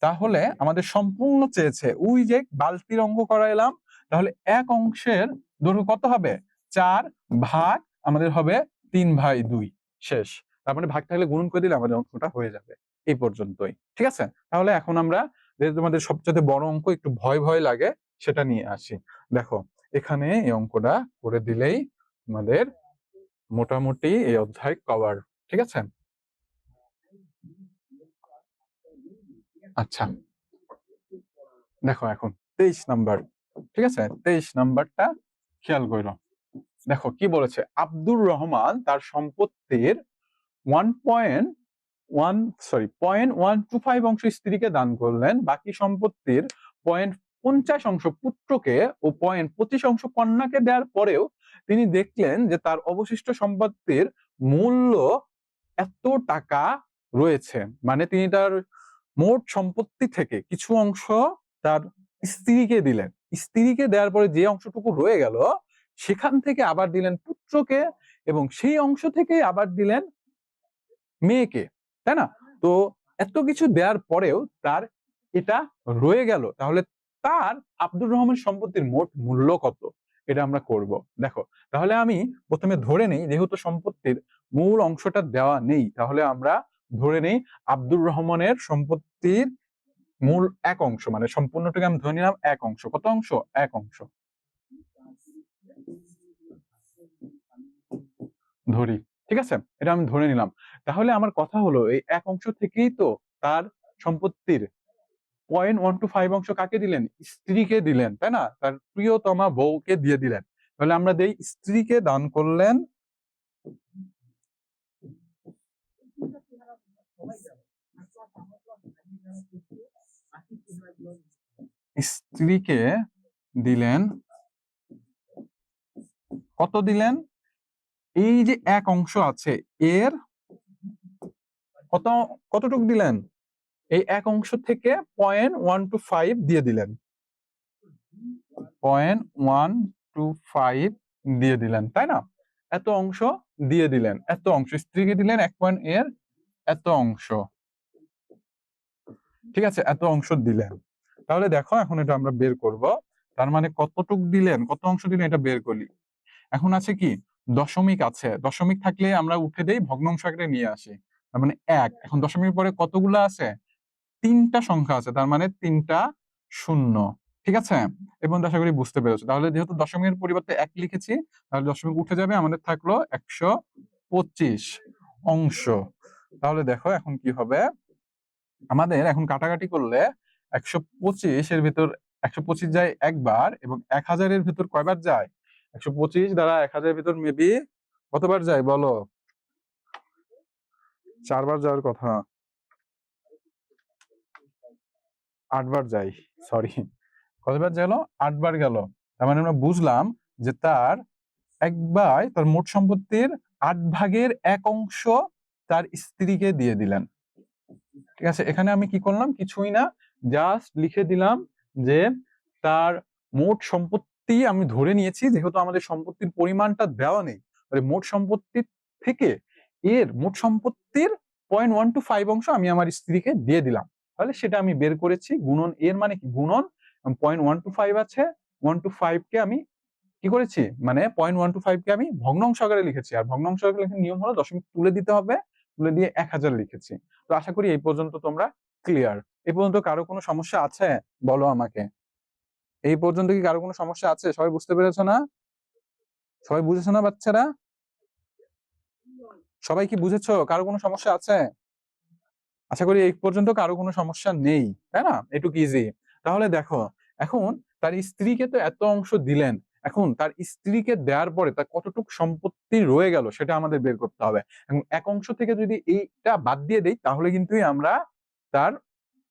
Speaker 1: তাহলে আমাদের সম্পূর্ণ চেয়েছে, ওই যে বালতির অঙ্ক করাইলাম, তাহলে এক অংশের দৈর্ঘ্য কত হবে, 4 ভাগ আমাদের হবে 3/2, শেষ। তার মানে ভাগ থাকলে গুণন করে দিলে আমাদের অঙ্কটা হয়ে যাবে। এই পর্যন্তই, ঠিক আছে। তাহলে এখন আমরা যে তোমাদের সবচেয়ে বড় অঙ্ক, একটু ভয় ভয় লাগে, সেটা নিয়ে আসি। দেখো, এখানে এই অঙ্কটা করে দিলেই আমাদের মোটামুটি এই অধ্যায় কভার, ঠিক আছে। আচ্ছা, দেখো এখন 23 নাম্বার, ঠিক আছে, 23 নাম্বারটা খেয়াল করো। দেখো কি বলেছে, আব্দুর রহমান তার সম্পত্তির 0.25 অংশ স্ত্রীকে দান করলেন, বাকি সম্পত্তির 0.50 অংশ পুত্রকে ও 0.25 অংশ কন্যাকে দেওয়ার পরেও তিনি দেখলেন যে তার অবশিষ্ট সম্পত্তির মূল্য এত টাকা রয়েছে, মানে তিনি তার মোট সম্পত্তি থেকে কিছু অংশ তার স্ত্রীকে দিলেন, স্ত্রীকে দেওয়ার পরে যে অংশটুকু রয়ে গেল সেখান থেকে আবার দিলেন পুত্রকে, এবং সেই অংশ থেকে আবার দিলেন মেয়েকে, তাই না? তো এত কিছু দেওয়ার পরেও তার এটা রয়ে গেল, তাহলে তার আব্দুর রহমান সম্পত্তির মোট মূল্য কত, এটা আমরা করব। দেখো, তাহলে আমি প্রথমে ধরে নেই যেহেতু সম্পত্তির মূল অংশটা দেওয়া নেই, তাহলে আমরা ধরে নেই আব্দুর রহমানের সম্পত্তির মূল এক অংশ, মানে সম্পূর্ণটাকে আমি ধরে নিলাম এক অংশ। কত অংশ? এক অংশ ধরি, ঠিক আছে, এটা আমি ধরে নিলাম। তাহলে আমার কথা হলো এই এক অংশ থেকেই তো তার সম্পত্তির 0.125 অংশ কাকে দিলেন? স্ত্রীকে দিলেন, তাই না? তার প্রিয়তমা বউকে দিয়ে দিলেন। তাহলে আমরা দেই স্ত্রীকে দান করলেন, স্ত্রীকে দিলেন কত দিলেন? এই যে এক অংশ আছে এর কতটুক দিলেন? এই এক অংশ থেকে 0.125 দিয়ে দিলেন, 0.125 দিয়ে দিলেন, তাই না? এত অংশ দিয়ে দিলেন, এত অংশ স্ত্রীকে দিলেন 1 এর এত অংশ, ঠিক আছে, এত অংশ দিলেন। তাহলে দেখো এখন এটা আমরা বের করব, তার মানে কতটুক দিলেন, কত অংশ দিলেন এটা বের করি। এখন আছে কি দশমিক আছে, দশমিক থাকলে আমরা উঠে দেই, ভগ্নাংশ আকারে নিয়ে আসি, তার মানে এক। এখন দশমিক পরে কতগুলো আছে? তিনটা সংখ্যা আছে, তার মানে তিনটা শূন্য, ঠিক আছে। এবং আশা করি বুঝতে পেরেছো। তাহলে যেহেতু দশমিকের পরিবর্তে এক লিখেছি, তাহলে দশমিক উঠে যাবে, আমাদের থাকলো 125 অংশ। তাহলে দেখো এখন কি হবে, আমাদের এখন কাটাকাটি করলে 125 এর ভিতর 125 যায় একবার, এবং 1000 এর ভিতর কয়বার যায়? 125 দ্বারা 1000 এর ভিতর মেবি কতবার যায় বলো? 4বার যাওয়ার কথা, 8বার যায়, সরি, কতবার গেল? 8বার গেল। তার মানে আমরা বুঝলাম যে তার একবার তার মোট সম্পত্তির 8 ভাগের 1 অংশ তার স্ত্রীকে দিয়ে দিলেন, ঠিক আছে। এখানে আমি কি করলাম? কিছুই না, জাস্ট লিখে দিলাম যে তার মোট সম্পত্তি আমি ধরে নিয়েছি, যেহেতু আমাদের সম্পত্তির পরিমাণটা দেওয়া নেই, মোট সম্পত্তির থেকে এর মোট সম্পত্তির 0.125 অংশ আমি আমার স্ত্রীকে দিয়ে দিলাম। তাহলে সেটা আমি বের করেছি, গুণন, এর মানে কি গুণন 0.125 আছে, 125 কে আমি কি করেছি, মানে 0.125 কে আমি ভগ্নাংশ আকারে লিখেছি, আর ভগ্নাংশ আকারে লেখার নিয়ম হলো দশমিক তুলে দিতে হবে, তুলে দিয়ে 1000 লিখেছি। তো আশা করি এই পর্যন্ত তোমরা ক্লিয়ার। এই পর্যন্ত কারো কোনো সমস্যা আছে? বলো আমাকে, এই পর্যন্ত কি কারো কোনো সমস্যা আছে? সবাই বুঝতে পেরেছো না? সবাই বুঝেছো না বাচ্চারা? সবাই কি বুঝেছো? কারো কোনো সমস্যা আছে? আশা করি এই পর্যন্ত কারো কোনো সমস্যা নেই, তাই না? এটুকু ইজি। তাহলে দেখো, এখন তার স্ত্রীকে তো এত অংশ দিলেন, এখন তার স্ত্রীকে দেওয়ার পরে তার কতটুকু সম্পত্তি রয়ে গেল সেটা আমাদের বের করতে হবে। এবং এক অংশ থেকে যদি এইটা বাদ দিয়ে দেই, তাহলে কিন্তু আমরা তার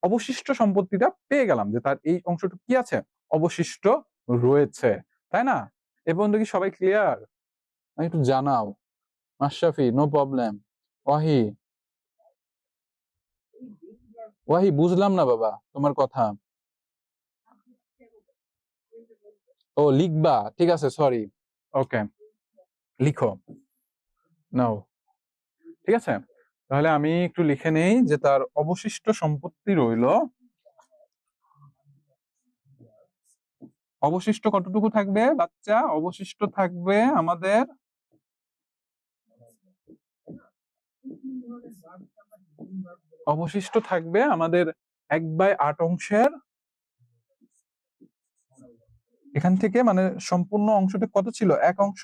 Speaker 1: অবশিষ্ট সম্পত্তিটা পেয়ে গেলাম, যে তার এই অংশটুকু কি আছে, অবশিষ্ট রয়েছে, তাই না? এ পর্যন্ত কি সবাই ক্লিয়ার? একটু জানাও। Mashrafi, no problem. ওয়াহি, ওয়াহি বুঝলাম না বাবা তোমার কথা। ও লিখবা, ঠিক আছে, সরি, ওকে, লিখো নাও, ঠিক আছে। তাহলে আমি একটু লিখে নেই যে তার অবশিষ্ট সম্পত্তি রইল, অবশিষ্ট কতটুকু থাকবে বাচ্চা? অবশিষ্ট থাকবে আমাদের, অবশিষ্ট থাকবে আমাদের 1/8 অংশের, এখান থেকে মানে সম্পূর্ণ অংশটা কত ছিল? এক অংশ।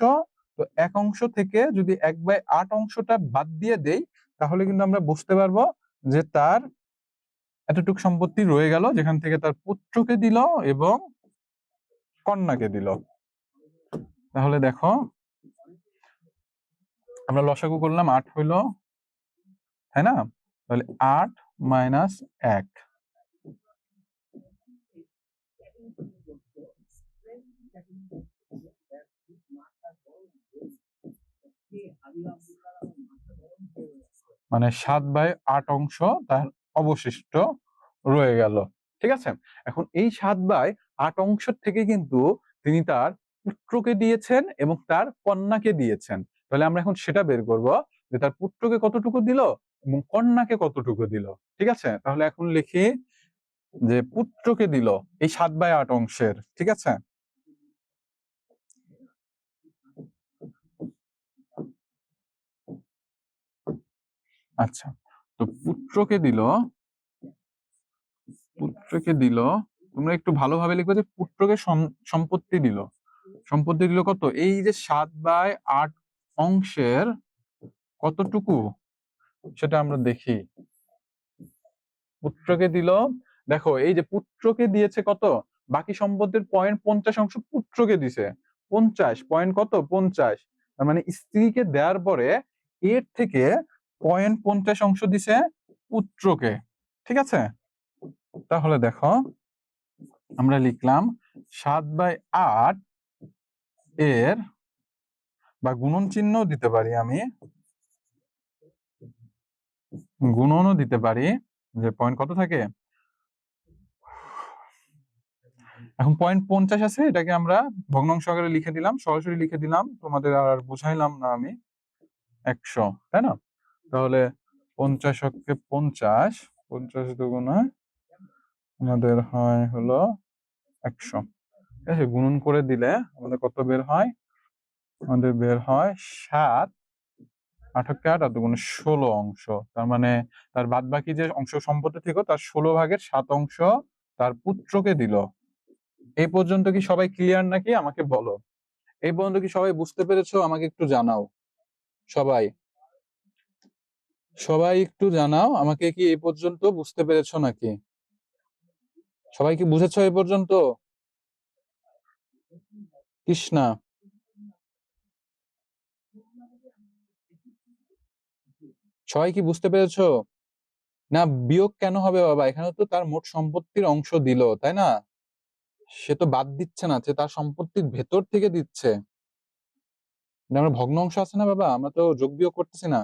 Speaker 1: তো এক অংশ থেকে যদি 1/8 অংশটা বাদ দিয়ে দেই, তাহলে কিন্তু আমরা বুঝতে পারবো যে তার এতটুকু সম্পত্তি রয়ে গেল, যেখান থেকে তার পুত্রকে দিল এবং কন্যাকে দিল। তাহলে দেখো, আমরা লসাগু করলাম, 8 হইলো, তাই না? তাহলে 8 - 1, মানে 7/8 অংশ তার অবশিষ্ট রয়ে গেল। ঠিক আছে? এখন এই 7/8 অংশ থেকে কিন্তু তিনি তার পুত্রকে দিয়েছেন এবং তার কন্যাকে দিয়েছেন। তাহলে আমরা এখন সেটা বের করব যে তার পুত্রকে কতটুকু দিল এবং কন্যাকে কতটুকু দিল। ঠিক আছে? তাহলে এখন লিখি যে পুত্রকে দিল এই 7/8 অংশের। ঠিক আছে? আচ্ছা। তো পুত্রকে দিল তোমরা একটু ভালোভাবে লিখবে যে পুত্রকে সম্পত্তি দিল। সম্পত্তি দিল কত? এই যে 7/8 অংশের কতটুকু সেটা আমরা দেখি। পুত্রকে দিল, দেখো এই যে পুত্রকে দিয়েছে কত, বাকি সম্পত্তির 0.50 পুত্রকে দিছে 50 পয়েন্ট কত 50, তার মানে স্ত্রীকে দেওয়ার পরে এর থেকে 0.50 দিছে পুত্রকে। ঠিক আছে? তাহলে দেখো আমরা লিখলাম 7/8 এর, বা গুণন চিহ্ন দিতে পারি, আমি গুণনও দিতে পারি, যে পয়েন্ট কত থাকে, এখন 0.50 আছে, এটাকে আমরা ভগ্নাংশ আকারে লিখে দিলাম, সরাসরি লিখে দিলাম, তোমাদের আর বুঝাইলাম না আমি। 100, তাই না? তাহলে 50 কে 50, 50 দুগুণে আমাদের হয় হলো 100। ঠিক আছে? গুণন করে দিলে আমাদের কত বের হয়? আমাদের বের হয় 7, 8 কে 8 আর দুগুণে 16 অংশ। তার মানে তার বাদ বাকি যে অংশ সম্পত্তি থেকে তার 16/7 অংশ তার পুত্রকে দিল। এই পর্যন্ত কি সবাই ক্লিয়ার নাকি আমাকে বলো? এই পর্যন্ত কি সবাই বুঝতে পেরেছো? আমাকে একটু জানাও। সবাই সবাই একটু জানাও আমাকে, কি এই পর্যন্ত বুঝতে পেরেছো নাকি? সবাই কি বুঝেছো এই পর্যন্ত? কৃষ্ণা, সবাই কি বুঝতে পেরেছো? না, বিয়োগ কেন হবে বাবা? এখানে তো তার মোট সম্পত্তির অংশ দিল, তাই না? সে তো বাদ দিচ্ছে না, সে তার সম্পত্তির ভেতর থেকে দিচ্ছে। আমরা ভগ্ন অংশ আছে না বাবা, আমরা তো যোগ বিয়োগ করতেছি না।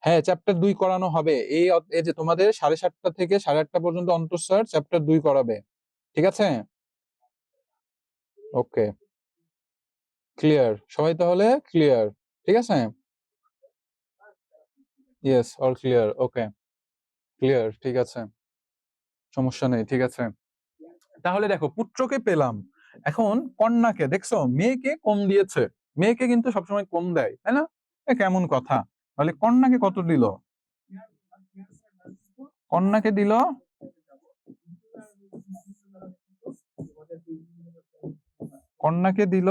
Speaker 1: হ্যাঁ, চ্যাপ্টার 2 করানো হবে। এই যে তোমাদের 7:30 থেকে 8:30 পর্যন্ত অন্তঃসার চ্যাপ্টার 2 করাবে। ঠিক আছে? ওকে, ক্লিয়ার সবাই? তাহলে ক্লিয়ার? ঠিক আছে, ইয়েস, অল ক্লিয়ার, ওকে, ক্লিয়ার, ঠিক আছে, সমস্যা নেই, ঠিক আছে। তাহলে দেখো পুত্রকে পেলাম, এখন কন্যাকে দেখছো, মেয়েকে কম দিয়েছে, মেয়েকে কিন্তু সবসময় কম দেয়, তাই না? এ কেমন কথা? তাহলে কন্যাকে কত দিল? কন্যাকে দিল কন্যাকে দিল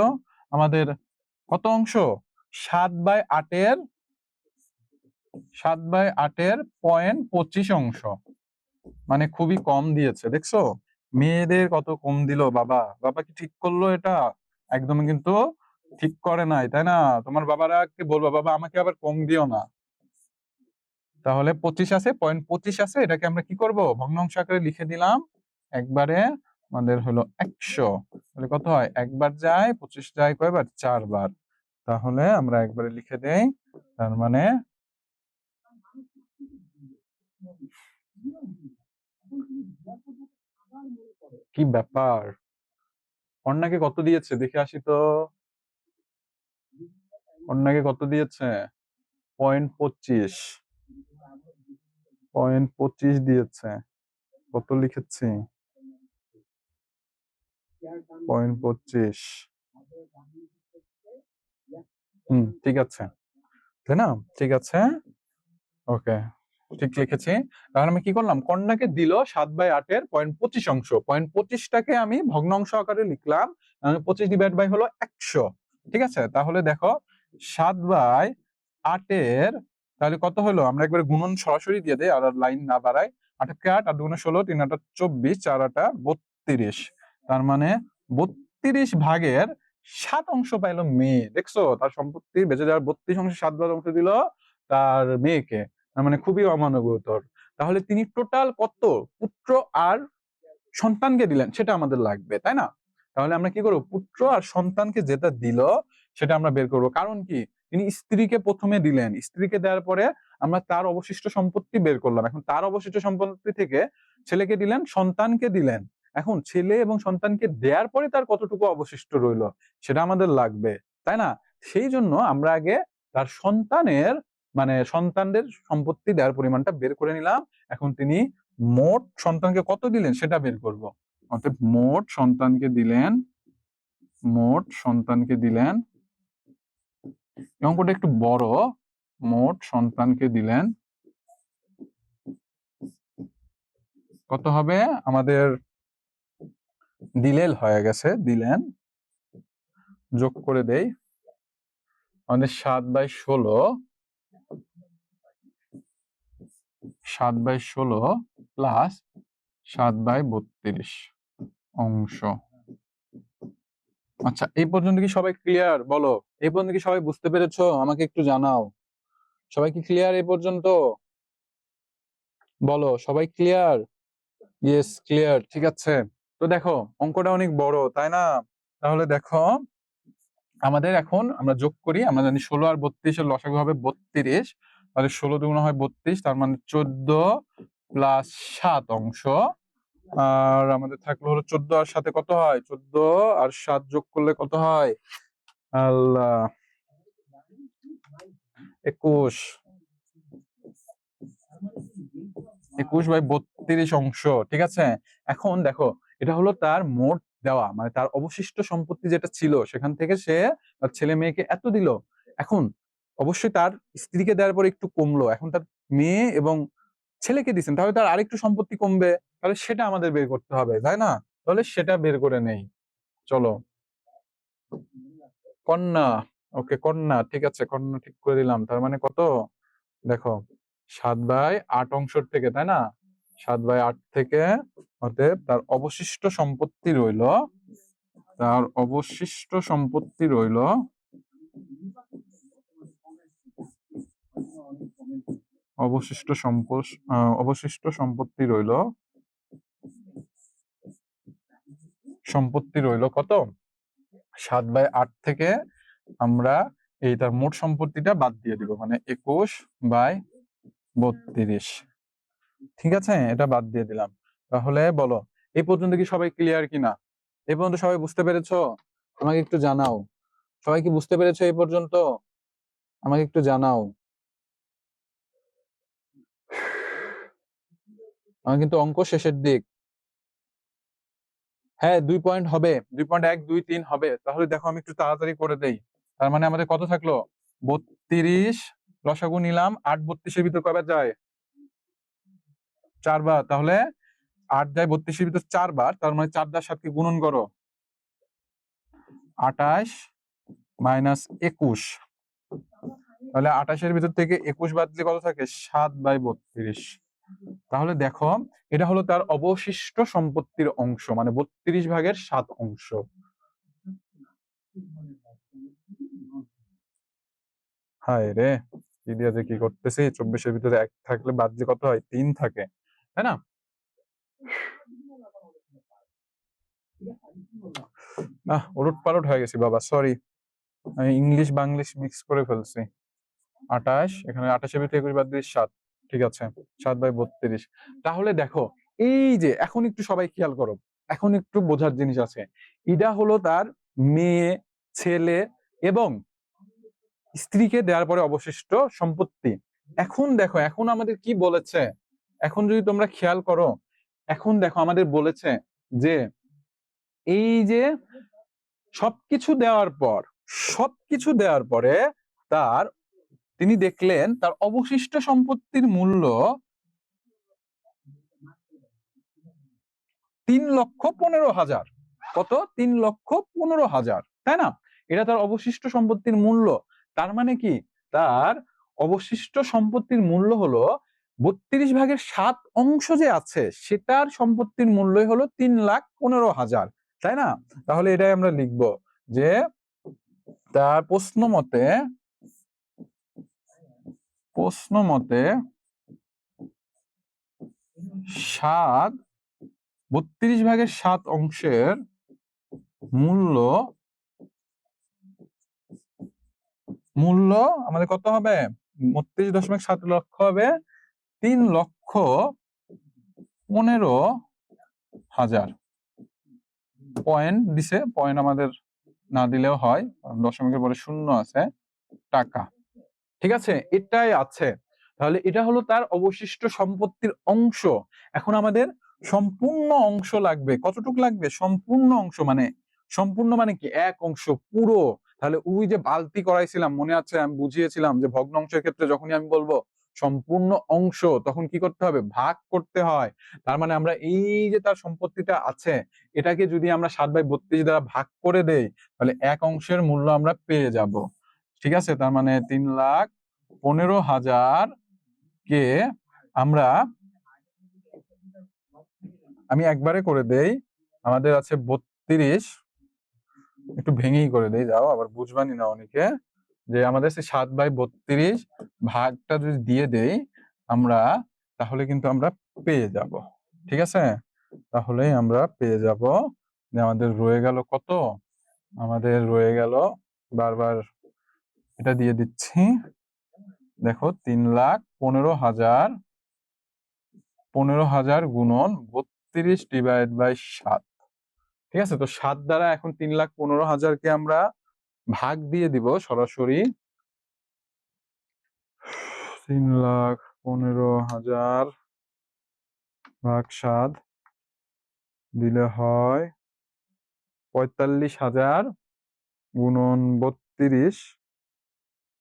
Speaker 1: আমাদের কত অংশ? 7/8 0.25 অংশ, মানে খুবই কম দিয়েছে। দেখছো মেয়েদের কত কম দিল? বাবা বাবা কি ঠিক করলো এটা? একদমই কিন্তু ঠিক করে নাই, তাই না? তোমার বাবারা কি বলবো, বাবা আমাকে আবার কম দিও না। তাহলে 25 আছে, 0.25 আছে, এটাকে আমরা কি করব? ভগ্নাংশ আকারে লিখে দিলাম একবারে, আমাদের হলো 100। তাহলে কত হয়? একবার যায়, 25 যায় কয়বার? 4 বার। তাহলে আমরা একবারে লিখে দেই, তার মানে কি ব্যাপার, কন্যাকে কত দিয়েছে দেখে আসি তো। কন্যাকে কত দিয়েছে? 0.25, 0.25 দিয়েছে। কত লিখেছি? 0.25। ঠিক আছে, তাই না? ঠিক আছে, ওকে, ঠিক লিখেছি। তাহলে আমি কি করলাম? কন্যাকে দিল 7/8 0.25 অংশ, 0.25টাকে আমি ভগ্নাংশ আকারে লিখলাম, 25 ডিভাইড বাই হলো 100। ঠিক আছে? তাহলে দেখো 7/8 তাহলে কত হলো? আমরা একবার গুণন সরাসরি দিয়ে দেই, আর লাইন না বাড়াই। 8 কে 8 আর 2 × 16, 3 × 24, 4 × 32। তার মানে 32/7 অংশ পাইলো মেয়ে। দেখছো তার সম্পত্তি বেঁচে যাওয়ার 32 অংশ 7 অংশ দিল তার মেয়েকে, তার মানে খুবই অমানবতর। তাহলে তিনি টোটাল কত পুত্র আর সন্তানকে দিলেন সেটা আমাদের লাগবে, তাই না? তাহলে আমরা কি করবো? পুত্র আর সন্তানকে যেটা দিল সেটা আমরা বের করব। কারণ কি? তিনি স্ত্রীকে প্রথমে দিলেন, স্ত্রীকে দেওয়ার পরে আমরা তার অবশিষ্ট সম্পত্তি বের করলাম। এখন তার অবশিষ্ট সম্পত্তি থেকে ছেলেকে দিলেন, সন্তানকে দিলেন। এখন ছেলে এবং সন্তানকে দেওয়ার পরে তার কতটুকু অবশিষ্ট রইল সেটা আমাদের লাগবে, তাই না? সেই জন্য আমরা আগে তার সন্তানের মানে সন্তানদের সম্পত্তি দেওয়ার পরিমাণটা বের করে নিলাম। এখন তিনি মোট সন্তানকে কত দিলেন সেটা বের করব। অর্থাৎ মোট সন্তানকে দিলেন, অঙ্কটা একটু বড়। মোট সন্তানকে দিলেন কত হবে আমাদের, দিলেন হয়ে গেছে, দিলেন যোগ করে দেই আমাদের 7/16 প্লাস 7/32 অংশ। আচ্ছা, এই পর্যন্ত কি সবাই ক্লিয়ার? বলো, এই পর্যন্ত কি সবাই বুঝতে পেরেছো? আমাকে একটু জানাও। সবাই কি ক্লিয়ার এই পর্যন্ত? বলো, সবাই ক্লিয়ার? Yes, clear. ঠিক আছে, তো দেখো অঙ্কটা অনেক বড়, তাই না? তাহলে দেখো আমাদের এখন আমরা যোগ করি। আমরা জানি 16 আর 32 এর লসাগু হবে 32। তাহলে 16 দুগুণ হয় 32, তার মানে 14 প্লাস 7 অংশ। আর আমাদের থাকলো হলো 14 আর 7 কত হয়? 14 আর 7 যোগ করলে কত হয়? আল্লাহ, 21। 21/32 অংশ। ঠিক আছে, এখন দেখো এটা হলো তার মোট দেওয়া, মানে তার অবশিষ্ট সম্পত্তি যেটা ছিল সেখান থেকে সে তার ছেলে মেয়েকে এত দিল। এখন অবশ্যই তার স্ত্রীকে দেওয়ার পর একটু কমলো, এখন তার মেয়ে এবং ছেলেকে দিচ্ছেন, তাহলে তার আরেকটু সম্পত্তি কমবে, তাহলে সেটা আমাদের বের করতে হবে, তাই না? তাহলে সেটা বের করে নেই। চলো, কন্যা, ওকে কন্যা, ঠিক আছে, কন্যা ঠিক করে দিলাম। তার মানে কত দেখো, 7/8 অংশের থেকে, তাই না? 7/8 থেকে অতএব তার অবশিষ্ট সম্পত্তি রইল, তার অবশিষ্ট সম্পত্তি রইল কত? 7/8 থেকে আমরা এই তার মোট সম্পত্তিটা বাদ দিয়ে দিব, মানে 21/32। ঠিক আছে, এটা বাদ দিয়ে দিলাম। তাহলে বলো, এই পর্যন্ত কি সবাই ক্লিয়ার কিনা? এই পর্যন্ত সবাই বুঝতে পেরেছো? আমাকে একটু জানাও। সবাই কি বুঝতে পেরেছো এই পর্যন্ত? আমাকে একটু জানাও। আমার কিন্তু অঙ্ক শেষের দিক। হ্যাঁ, 2 পয়েন্ট হবে, 2.1 2 3 হবে। তাহলে দেখো আমি একটু তাড়াতাড়ি করে দেই। তার মানে আমাদের কত থাকলো? 32 লসাগু নিলাম, 8 32 এর ভিতর কয়বার যায়? 4 বার। তাহলে 8 যায় 32 এর ভিতর 4 বার, তার মানে 4 দ্বারা 7 কে গুণন করো, 28 মাইনাস 21। তাহলে 28 এর ভিতর থেকে 21 বাদ দিলে কত থাকে? 7/32। তাহলে দেখো এটা হলো তার অবশিষ্ট সম্পত্তির অংশ, মানে 32/7 অংশ। হায় রে, কি দিয়ে যে কি করতেছি! 24 এর ভিতরে 1 থাকলে বাদ দিয়ে কত হয়? 3 থাকে, তাই না? উলট পালট হয়ে গেছি বাবা, সরি, আমি ইংলিশ বাংলিশ মিক্স করে ফেলছি। 28, এখানে 28 এর ভিতরে 21 বাদ দিয়ে 7। ঠিক আছে, 7/32। তাহলে দেখো এই যে এখন একটু সবাই খেয়াল করো, এখন একটু বোঝার জিনিস আছে। এটা হলো তার মেয়ে, ছেলে এবং স্ত্রীকে দেওয়ার পরে অবশিষ্ট সম্পত্তি। এখন দেখো, এখন আমাদের কি বলেছে, এখন যদি তোমরা খেয়াল করো, এখন দেখো আমাদের বলেছে যে এই যে সবকিছু দেওয়ার পরে তার তিনি দেখলেন তার অবশিষ্ট সম্পত্তির মূল্য 3,15,000। কত? 3,15,000, তাই না? এটা তার অবশিষ্ট সম্পত্তির মূল্য। তার মানে কি, তার অবশিষ্ট সম্পত্তির মূল্য হলো 32/7 অংশ যে আছে সেটার সম্পত্তির মূল্যই হলো 3,15,000, তাই না? তাহলে এটাই আমরা লিখবো যে তার প্রশ্ন মতে 32/7 অংশের মূল্য আমাদের কত হবে? 32.7 লক্ষ হবে 3,15,000 পয়েন্ট দিছে, পয়েন্ট আমাদের না দিলেও হয়, দশমিকের পরে শূন্য আছে, টাকা। ঠিক আছে, এটাই আছে। তাহলে এটা হলো তার অবশিষ্ট সম্পত্তির অংশ। এখন আমাদের সম্পূর্ণ অংশ লাগবে। কতটুকু লাগবে? সম্পূর্ণ অংশ মানে, সম্পূর্ণ মানে কি? এক অংশ পুরো। তাহলে ওই যে বালতি করাইছিলাম, মনে আছে? আমি বুঝিয়েছিলাম যে ভগ্ন অংশের ক্ষেত্রে যখনই আমি বলবো সম্পূর্ণ অংশ, তখন কি করতে হবে? ভাগ করতে হয়। তার মানে আমরা এই যে তার সম্পত্তিটা আছে, এটাকে যদি আমরা 7/32 দ্বারা ভাগ করে দেই, তাহলে এক অংশের মূল্য আমরা পেয়ে যাব। ঠিক আছে, তার মানে 3,15,000 কে আমরা, আমি একবারে করে দেই, আমাদের আছে 32, একটু ভেঙেই করে দেই, যাও, আবার বুঝবানি না অনেকে, যে আমাদের 7/32 ভাগটা যদি দিয়ে দেই আমরা, তাহলে কিন্তু আমরা পেয়ে যাব। ঠিক আছে, তাহলে আমরা পেয়ে যাব যে আমাদের রয়ে গেল কত? আমাদের রয়ে গেল, বারবার এটা দিয়ে দিচ্ছি, দেখো 3,15,000 গুণন 32/7। ঠিক আছে, তো 7 দ্বারা এখন 3,15,000 কে আমরা ভাগ দিয়ে দিব সরাসরি। 3,15,000 ভাগ 7 দিলে হয় 45,000 গুণন 32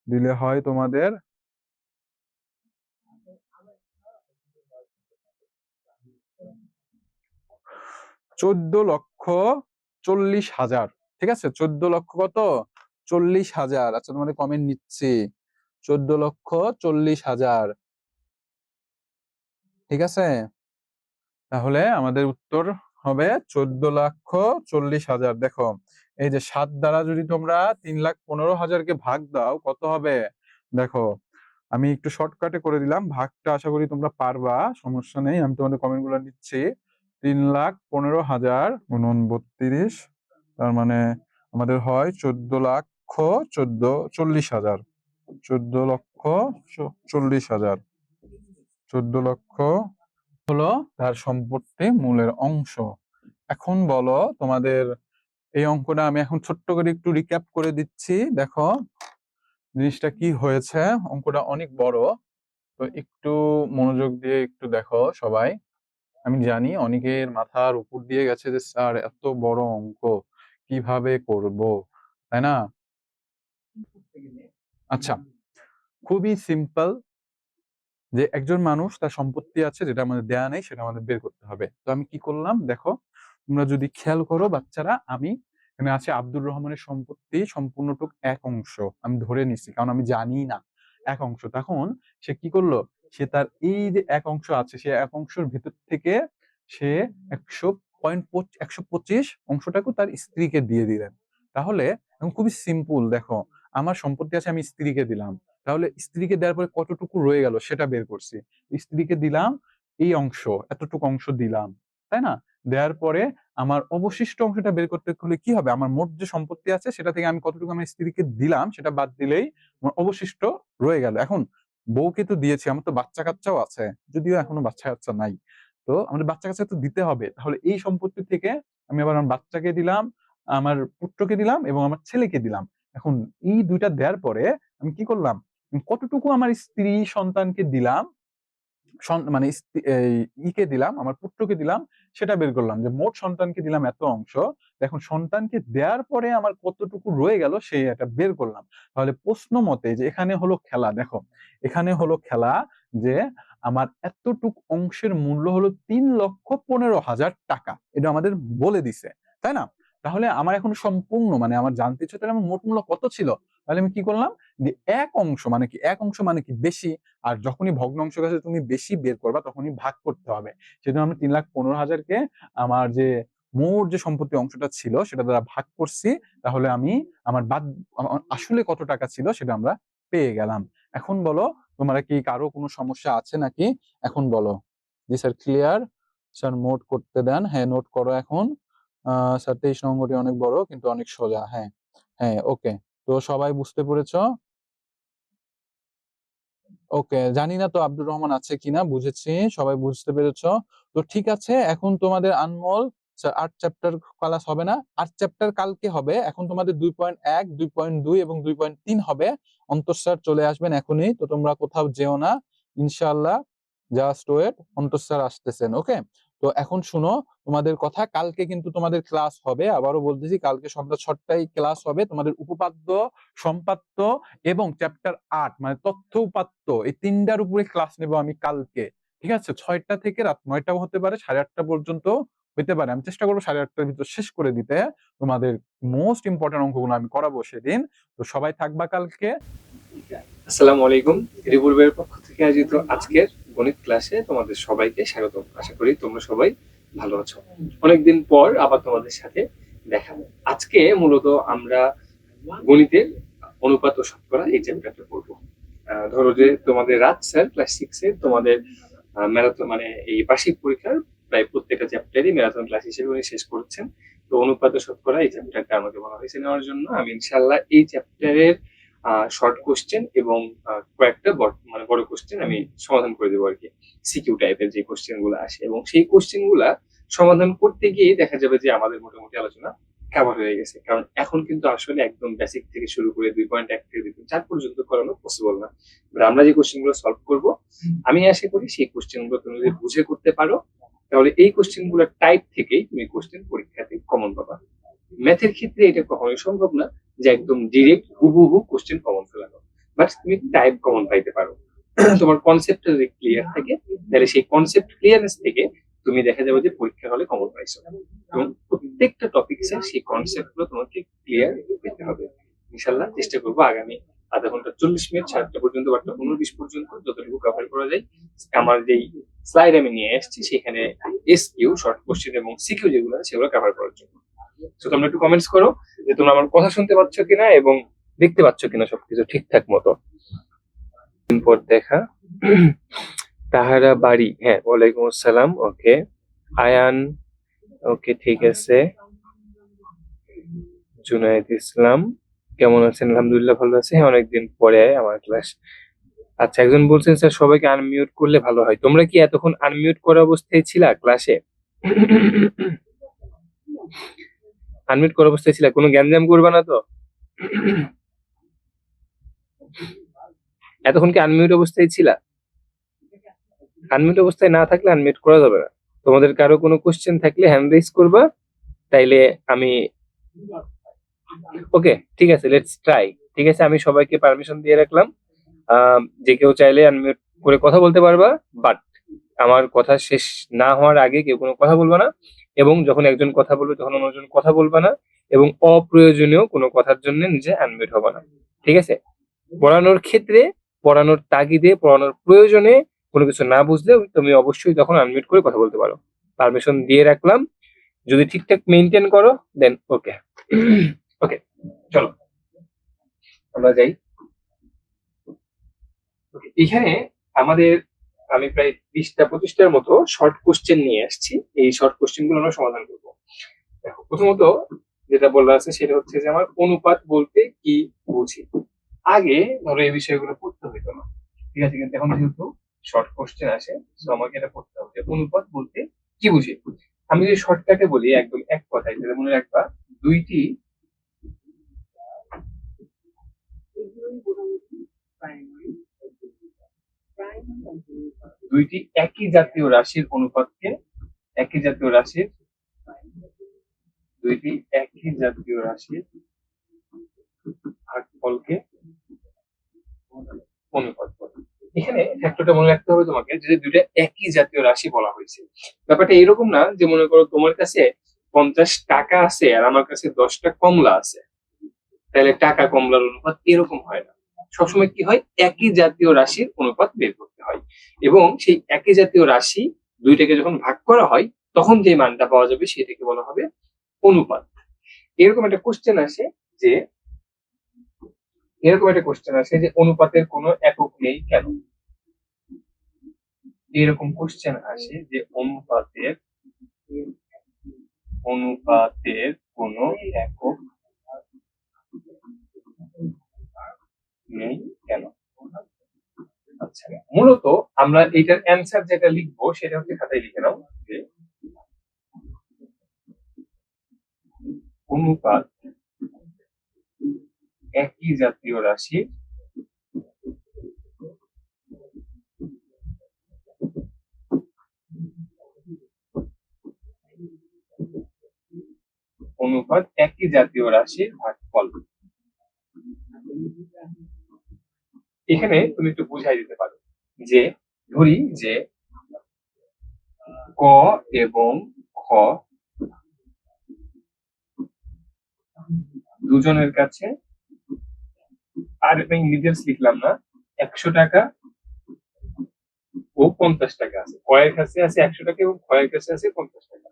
Speaker 1: দিলে হয় তোমাদের 14,40,000। ঠিক আছে, 14,00,000 কত? 40,000। আচ্ছা, তোমাদের কমেন্ট নিচ্ছি, 14,40,000। ঠিক আছে, তাহলে আমাদের উত্তর হবে 14,40,000। দেখো, এই যে 7 দ্বারা যদি তোমরা 3,15,000 কে ভাগ দাও, কত হবে? দেখো, আমি একটু শর্টকাটে করে দিলাম ভাগটা, আশা করি তোমরা পারবা, সমস্যা নেই, আমি তোমাদের কমেন্ট গুলো নিচ্ছি। 3,15,000 গুণন 32, তার মানে আমাদের হয় 14,40,000। 14,40,000, 14,00,000 হলো তার সম্পত্তি মূলের অংশ। এখন বলো তোমাদের এই অঙ্কটা আমি এখন ছোট্ট করে একটু রিক্যাপ করে দিচ্ছি। দেখো জিনিসটা কি হয়েছে, অঙ্কটা অনেক বড়, তো একটু মনোযোগ দিয়ে একটু দেখো সবাই। আমি জানি অনেকের মাথার উপর দিয়ে গেছে যে স্যার এত বড় অঙ্ক কিভাবে করব, তাই না? আচ্ছা, খুবই সিম্পল, যে একজন মানুষ তার সম্পত্তি আছে যেটা আমাদের দেয়া নেই, সেটা আমাদের বের করতে হবে। তো আমি কি করলাম দেখো, তোমরা যদি খেয়াল করো বাচ্চারা, আমি এখানে আছে আব্দুর রহমানের সম্পত্তি সম্পূর্ণটুক এক অংশ আমি ধরে নিচ্ছি, কারণ আমি জানি না এক অংশ। তখন সে কি করলো, সে তার এই যে এক অংশ আছে, সে এক অংশের ভিতর থেকে সে 125 অংশটাকে তার স্ত্রীকে দিয়ে দিলেন। তাহলে এখন খুবই সিম্পল, দেখো আমার সম্পত্তি আছে, আমি স্ত্রীকে দিলাম, তাহলে স্ত্রীকে দেওয়ার পরে কতটুকু রয়ে গেল সেটা বের করছি। স্ত্রীকে দিলাম এই অংশ, এতটুকু অংশ দিলাম, তাই না? দেওয়ার পরে আমার অবশিষ্ট অংশটা বের করতে হলে কি হবে, আমার মোট যে সম্পত্তি আছে সেটা থেকে আমি কতটুকু আমার স্ত্রীকে দিলাম সেটা বাদ দিলেই আমার অবশিষ্ট রয়ে গেল। এখন বউকে তো দিয়েছি, আমার তো বাচ্চা কাচ্চাও আছে, যদিও এখনো বাচ্চা কাচ্চা নাই, তো আমাদের বাচ্চা কাচ্চা তো দিতে হবে। তাহলে এই সম্পত্তি থেকে আমি আবার আমার বাচ্চাকে দিলাম, আমার পুত্রকে দিলাম এবং আমার ছেলেকে দিলাম। এখন এই দুইটা দেওয়ার পরে আমি কি করলাম, কতটুকু আমার স্ত্রী সন্তানকে দিলাম, মানে ইকে দিলাম, আমার পুত্রকে দিলাম, সেটা বের করলাম, যে মোট সন্তানকে দিলাম এত অংশ। এখন সন্তানকে দেওয়ার পরে আমার কতটুকু রয়ে গেল সেই এটা বের করলাম। তাহলে প্রশ্ন মতে যে এখানে হলো খেলা, দেখো এখানে হলো খেলা, যে আমার এতটুক অংশের মূল্য হলো 3,15,000 টাকা, এটা আমাদের বলে দিছে, তাই না? তাহলে আমার এখন সম্পূর্ণ মানে আমার জানতে ইচ্ছে, তাহলে আমার মোট মূল্য কত ছিল? তাহলে আমি কি করলাম, যে এক অংশ মানে কি, এক অংশ মানে কি বেশি, আর যখনই ভগ্নাংশের কাছে তুমি বেশি বের করবা তখনই ভাগ করতে হবে। সেজন্য আমি 3,15,000 কে আমার যে মোট যে সম্পত্তি অংশটা ছিল সেটা দ্বারা ভাগ করছি। তাহলে আমি আমার বাদ, আসলে কত টাকা ছিল সেটা আমরা পেয়ে গেলাম। এখন বলো তোমরা কি কারো কোনো সমস্যা আছে নাকি? এখন বলো। জি স্যার, ক্লিয়ার স্যার, নোট করতে দেন। হ্যাঁ, নোট করো এখন। স্যার 23 নং অঙ্কটি অনেক বড় কিন্তু অনেক সোজা। হ্যাঁ হ্যাঁ, ওকে। তো সবাই বুঝতে পেরেছো? ওকে, জানি না তো আব্দুর রহমান আছে কিনা, বুঝেছি, সবাই বুঝতে পেরেছো। তো ঠিক আছে, এখন তোমাদের আনমোল 8 চ্যাপ্টার ক্লাস হবে না, 8 চ্যাপ্টার কালকে হবে। এখন তোমাদের 2.1, 2.2 এবং 2.3 হবে। অন্তর স্যার চলে আসবেন এখনই, তো তোমরা কোথাও যেও না, ইনশাআল্লাহ। জাস্ট ওয়েট, অন্তর স্যার আসতেছেন। ওকে, তো এখন শুনো তোমাদের কথা, কালকে কিন্তু তোমাদের ক্লাস হবে, আবারও বলতেছি, কালকে সন্ধ্যা 6টায় ক্লাস হবে। তোমাদের উপপাদ্য, সম্পাদ্য এবং চ্যাপ্টার 8 মানে তথ্য উপাত্ত, এই তিনটার উপরে ক্লাস নেব আমি কালকে। ঠিক আছে, 6টা থেকে রাত 9টা হতে পারে, 8:30 পর্যন্ত হইতে পারে। আমি চেষ্টা করবো 8:30টার ভিতর শেষ করে দিতে। তোমাদের মোস্ট ইম্পর্টেন্ট অঙ্কগুলো আমি করাবো সেদিন। তো সবাই থাকবা কালকে।
Speaker 2: আসসালামু আলাইকুম। রিপূর্বের পক্ষ থেকে আয়োজিত আজকের গণিত ক্লাসে তোমাদের সবাইকে স্বাগত। আশা করি তোমরা সবাই ভালো আছো। অনেকদিন পর আবার তোমাদের সাথে দেখা। আজকে মূলত আমরা গণিতের অনুপাত ও শতকরা এই চ্যাপ্টারটা পড়বো। ধরো যে তোমাদের রাত স্যার ক্লাস 6 এ তোমাদের ম্যারাথন মানে এই বার্ষিক পরীক্ষার প্রায় প্রত্যেকটা চ্যাপ্টারই ম্যারাথন ক্লাস হিসেবে উনি শেষ করছেন। তো অনুপাত ও শতকরা এই চ্যাপ্টারটা আমাকে বলা হয়েছে নেওয়ার জন্য। আমি ইনশাআল্লাহ এই চ্যাপ্টারের শর্ট কোশ্চেন এবং কয়েকটা মানে বড় কোশ্চেন আমি সমাধান করে দেবো আর কি। সিকিউ টাইপের যে কোশ্চেন গুলো আসে, এবং সেই কোশ্চেন গুলা সমাধান করতে গিয়ে দেখা যাবে যে আমাদের মোটামুটি আলোচনা কভার হয়ে গেছে। কারণ এখন কিন্তু আসলে একদম বেসিক থেকে শুরু করে 2.1 থেকে 2.4 পর্যন্ত করানো পসিবল না। আমরা যে কোশ্চেন গুলো সলভ করবো, আমি আশা করি সেই কোশ্চেন গুলো তুমি যদি বুঝে করতে পারো, তাহলে এই কোশ্চেন গুলোর টাইপ থেকেই তুমি কোশ্চেন পরীক্ষাতে কমন পাবা। ম্যাথের ক্ষেত্রে এটা কখনোই সম্ভব না যে একদম ডিরেক্ট হুবহু কোশ্চেন কমন ফেলানো, বাট তুমি টাইপ কমন পাইতে পারো। তোমার কনসেপ্টটা যদি ক্লিয়ার থাকে, তাহলে সেই কনসেপ্ট ক্লিয়ারনেস থেকে তুমি দেখা যাবে যে পরীক্ষার হলে কমন পাইছো। এবং প্রত্যেকটা টপিকসের সেই কনসেপ্ট গুলো তোমাকে ক্লিয়ার পেতে হবে। ইনশাল্লাহ চেষ্টা করবো আগামী আধা ঘন্টা 40 মিনিট, 7টা পর্যন্ত বা 15-20 পর্যন্ত যতটুকু কভার করা যায়। আমার যেই স্লাইড আমি নিয়ে এসেছি সেখানে এসকিউ, শর্ট কোশ্চেন এবং সিকিউ যেগুলো আছে সেগুলো কভার করার জন্য। তো তোমরা একটু কমেন্টস করো যে তোমরা আমার কথা শুনতে পাচ্ছ কিনা এবং দেখতে পাচ্ছ কিনা সবকিছু ঠিকঠাক মতো। পর দেখা। তাহারা বাড়ি, হ্যাঁ, ওয়ালাইকুম আসসালাম। ওকে, আয়ান, ওকে ঠিক আছে। জুনায়েদ ইসলাম, কেমন আছেন? আলহামদুলিল্লাহ ভালো আছে। হ্যাঁ, অনেকদিন পরে আমার ক্লাস। আচ্ছা, একজন বলছেন স্যার সবাইকে আনমিউট করলে ভালো হয়। তোমরা কি এতক্ষণ আনমিউট করা অবস্থায় ছিলা ক্লাসে? আনমিউট করা অবস্থায় ছিলা, কোনো গ্যাঞ্জাম করবা না তো? এতক্ষণ কি আনমিউট অবস্থায় ছিলা? আনমিউট অবস্থায় না থাকলে আনমিউট করা যাবে না। তোমাদের কারো কোনো কোশ্চেন থাকলে হ্যান্ড রেজ করবা, তাইলে আমি ওকে ঠিক আছে, লেটস ট্রাই। ঠিক আছে, আমি সবাইকে পারমিশন দিয়ে রাখলাম। যে কেউ চাইলে আনমিউট করে কথা বলতে পারবা, বাট আমার কথা শেষ না হওয়ার আগে কেউ কোনো কথা বলবা না, এবং যখন একজন কথা বলবে তখন অন্যজন কথা বলবা না, এবং অপ্রয়োজনীয় কোনো কথার জন্য নিজে আনমিউট হবা না। ঠিক আছে? পড়ানোর ক্ষেত্রে, পড়ানোর তাগিদে, পড়ানোর প্রয়োজনে কোনো কিছু না বুঝলে তুমি অবশ্যই তখন আনমিউট করে কথা বলতে পারো। পারমিশন দিয়ে রাখলাম। যদি ঠিকঠাক মেনটেন করো দেন ওকে। ওকে, চলো আমরা যাই। এখানে আমাদের আমি প্রায় 20টা-25টার মতো শর্ট কোশ্চেন নিয়ে আসছি। এই শর্ট কোশ্চেন গুলো আমরা সমাধান করবো। দেখো, প্রথমত যেটা বলা আছে সেটা হচ্ছে যে আমার অনুপাত বলতে কি বুঝি। আগে ধরো এই বিষয়গুলো পড়তে হইতো না, ঠিক আছে, কিন্তু এখন যেহেতু শর্ট কোশ্চেন আসে, তো আমাকে এটা পড়তে হবে যে অনুপাত বলতে কি বুঝি। আমি যদি শর্টকাটে বলি একদম এক কথায়, তাহলে মনে রাখবা দুইটি দুইটি একই জাতীয় রাশির অনুপাতকে, একই জাতীয় রাশির, দুইটি একই জাতীয় রাশির ভাগফলকে অনুপাত বলে। এখানে ফ্যাক্টরটা মনে রাখতে হবে তোমাকে, যে দুইটা একই জাতীয় রাশি বলা হয়েছে। ব্যাপারটা এরকম না যে মনে করো তোমার কাছে 50 টাকা আছে আর আমার কাছে 10টা কমলা আছে, তাহলে টাকা কমলার অনুপাত এরকম হয় না। সবসময় কি হয়, একই জাতীয় রাশির অনুপাত বের করতে হয়, এবং সেই একই জাতীয় রাশি দুইটাকে যখন ভাগ করা হয় তখন যে মানটা পাওয়া যাবে সেটাকে বলা হবে অনুপাত। এরকম একটা কোশ্চেন আসে যে, অনুপাতের কোনো একক নেই কেন? এরকম কোশ্চেন আসে যে অনুপাতের কোনো একক নেই কেন? আচ্ছা, মূলত আমরা এটার অ্যান্সার যেটা লিখবো সেটা হচ্ছে খাতায় লিখে নাও যে অনুপাত একই জাতীয় রাশির ভাগফল। এখানে তুমি একটু বুঝাই দিতে পারো যে ধরি যে ক এবং খ দুজনের কাছে, আর আমি ডিটেলস লিখলাম না, 100 টাকা ও 50 টাকা আছে। কয়ের কাছে আছে 100 টাকা এবং ক্ষয়ের কাছে আছে 50 টাকা।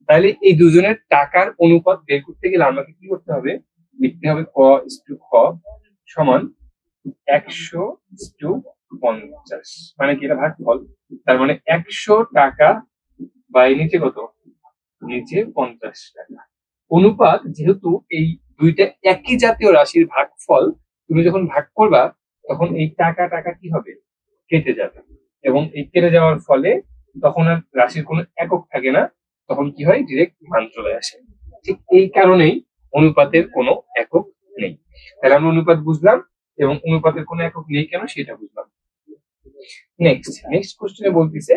Speaker 2: তাহলে এই দুজনের টাকার অনুপাত বের করতে গেলে আমাকে কি করতে হবে? লিখতে হবে ক ইস্টু খ সমান 100:50, মানে কি এটা ভাগফল। তার মানে 100 টাকা বাই নিচে কত? নিচে 50 টাকা। অনুপাত যেহেতু এই দুইটা একই জাতীয় রাশির ভাগফল, তুমি যখন ভাগ করবা তখন এই টাকা টাকা কি হবে? কেটে যাবে, এবং এই কেটে যাওয়ার ফলে তখন আর রাশির কোনো একক থাকে না, তখন কি হয়? ডিরেক্ট মান চলে আসে। ঠিক এই কারণেই অনুপাতের কোনো একক নেই। তাহলে আমরা অনুপাত বুঝলাম এবং অনুপাতের কোনো একক নেই কেন সেটা বুঝলাম। নেক্সট কোশ্চেনে বলতেছে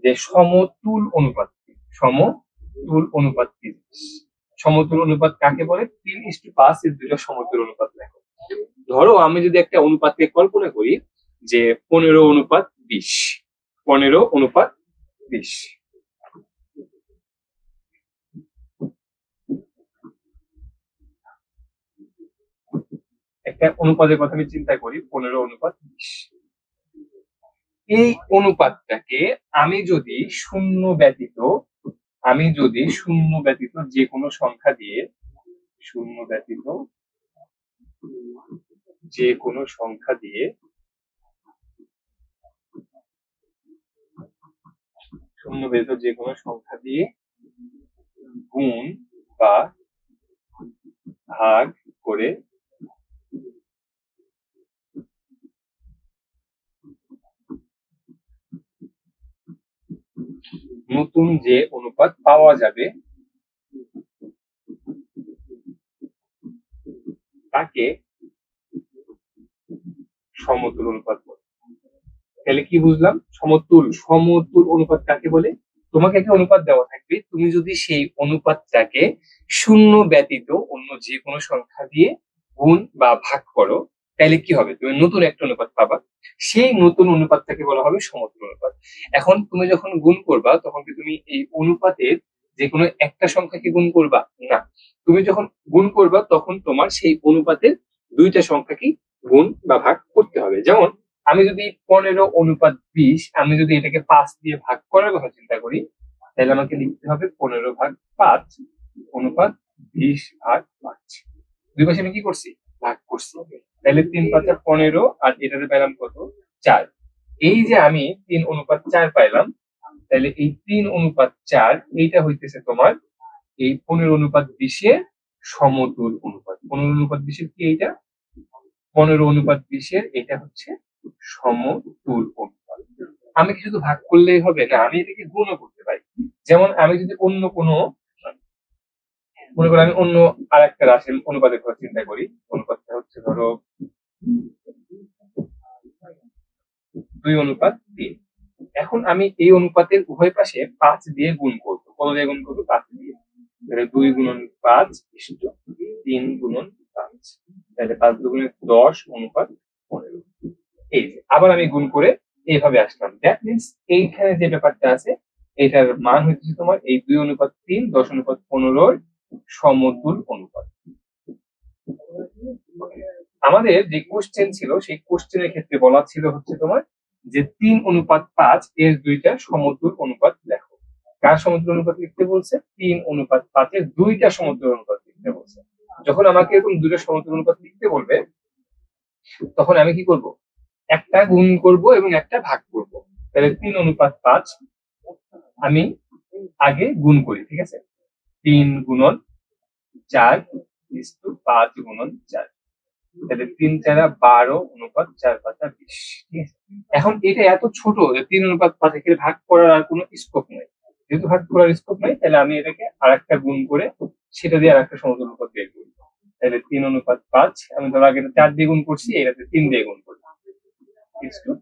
Speaker 2: যে সমতুল অনুপাত কি? সমতুল অনুপাত কি? সমতুল অনুপাত কাকে বলে? 3:5 এর দুটো সমতুল অনুপাত দেখো। ধরো আমি যদি একটা অনুপাতকে কল্পনা করি যে 15:20, 15:20, একটা অনুপাতের কথা আমি চিন্তা করি 15:20। এই অনুপাতটাকে আমি যদি শূন্য ব্যতীত যে কোনো সংখ্যা দিয়ে শূন্য ব্যতীত যে কোনো সংখ্যা দিয়ে গুণ বা ভাগ করে নতুন যে অনুপাত পাওয়া যাবে তাকে সমতুল অনুপাত বলে। তাহলে কি বুঝলাম? সমতুল অনুপাত কাকে বলে? তোমাকে একটা অনুপাত দেওয়া থাকবে, তুমি যদি সেই অনুপাতটাকে শূন্য ব্যতীত অন্য যে কোনো সংখ্যা দিয়ে গুণ বা ভাগ করো, তাহলে কি হবে? তুমি নতুন একটা অনুপাত পাবা। সেই নতুন অনুপাতটাকে বলা হবে সমতুল অনুপাত। এখন তুমি যখন গুণ করবা তখন কি তুমি এই অনুপাতের যে কোনো একটা সংখ্যাকে গুণ করবা? না, তুমি যখন গুণ করবা তখন তোমার সেই অনুপাতের দুইটা সংখ্যাকে গুণ বা ভাগ করতে হবে। যেমন আমি যদি 15:20, আমি যদি এটাকে 5 দিয়ে ভাগ করার কথা চিন্তা করি, তাহলে আমাকে লিখতে হবে 15/5 অনুপাত 20/5। দুই পাশে আমি কি করছি? ভাগ করছি। তাহলে 3×5 = 15, আর এটাতে পেলাম কত? 4। এই যে আমি 3:4 পাইলাম, তাহলে এই 3:4 এইটা হইতেছে তোমার এই 15:20 সমতুল অনুপাত। 15:20 কি এইটা? 15:20 এটা হচ্ছে সমতুল অনুপাত। আমি কি শুধু ভাগ করলেই হবে? না, আমি এটাকে গুণও করতে পারি। যেমন আমি যদি অন্য কোনো, মনে করো আমি অন্য আর একটা রাশির অনুপাতের কথা চিন্তা করি, অনুপাতটা হচ্ছে ধরো 2:3। এখন আমি এই অনুপাতের উভয় পাশে 5 দিয়ে গুণ করবো। কত দিয়ে গুণ করবো? 5 দিয়ে। তাহলে 2 × 5 = 3 × 5, তাহলে 5×2 = 10 অনুপাত 15। এই যে আবার আমি গুণ করে এইভাবে আসলাম। দ্যাট মিনস এইখানে যে ব্যাপারটা আছে এটার মান হচ্ছে তোমার এই 2:3, 10:15 সমতুল অনুপাত। আমাদের যে কোশ্চেন ছিল সেই কোশ্চেনের ক্ষেত্রে বলা ছিল হচ্ছে তোমার যে 3:5 এর দুইটা সমতুল অনুপাত লেখো। কার সমতুল অনুপাত লিখতে বলছে? 3:5 এর দুইটা সমতুল অনুপাত লিখতে বলছে। যখন আমাকে এরকম দুইটা সমতুল অনুপাত লিখতে বলবে তখন আমি কি করব? একটা গুণ করব এবং একটা ভাগ করব। তাহলে 3:5 আমি আগে গুণ করি, ঠিক আছে? 3 × 4 = 5 × 4। তাহলে 3×4=12/4×5 ঠিক আছে। এখন এটা এত ছোট যে 3:5 এর ভাগ করার আর কোনো স্কোপ নেই। যেহেতু ভাগ করার স্কোপ নাই, তাহলে আমি এটাকে আরেকটা গুণ করে সেটা দিয়ে আরেকটা সমতুল্য অনুপাত বের করি। তাহলে 3:5, আমি ধরো আগে 4 দিয়ে গুণ করছি, এটাতে 3 দিয়ে গুণ করলাম,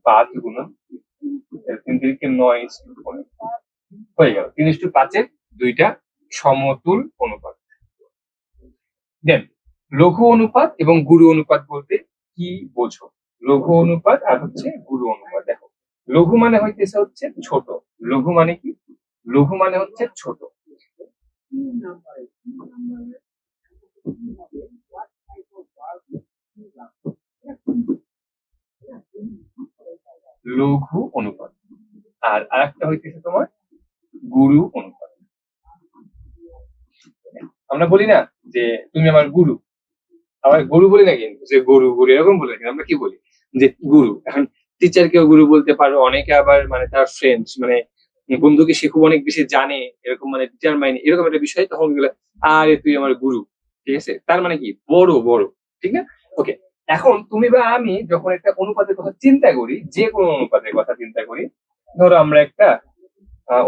Speaker 2: 5 গুণন 3×9 হয়ে গেল। 3:5 দুইটা সমতুল অনুপাত। দেন লঘু অনুপাত এবং গুরু অনুপাত বলতে কি বোঝো? লঘু অনুপাত আর হচ্ছে গুরু অনুপাত। দেখো, লঘু মানে হইতেছে হচ্ছে ছোট। লঘু মানে কি? লঘু মানে হচ্ছে ছোট। লঘু অনুপাত। আর আরেকটা হইতেছে তোমার গুরু অনুপাত। আমরা বলি না যে তুমি আমার গুরু, আবার গুরু বলি না কিন্তু যে গরু গরু এরকম বলি না, আমরা কি বলি যে গুরু। এখন টিচারকেও গুরু বলতে পারো, অনেকে আবার মানে তার ফ্রেন্ডস মানে বন্ধুকে সে খুব অনেক বেশি জানে, এরকম মানে ডিটারমাইন এরকম একটা বিষয়, তখন গেলে আরে তুই আমার গুরু, ঠিক আছে, তার মানে কি বড় বড়, ঠিক না? ওকে, এখন তুমি বা আমি যখন একটা অনুপাতের কথা চিন্তা করি, যে কোনো অনুপাতের কথা চিন্তা করি, ধরো আমরা একটা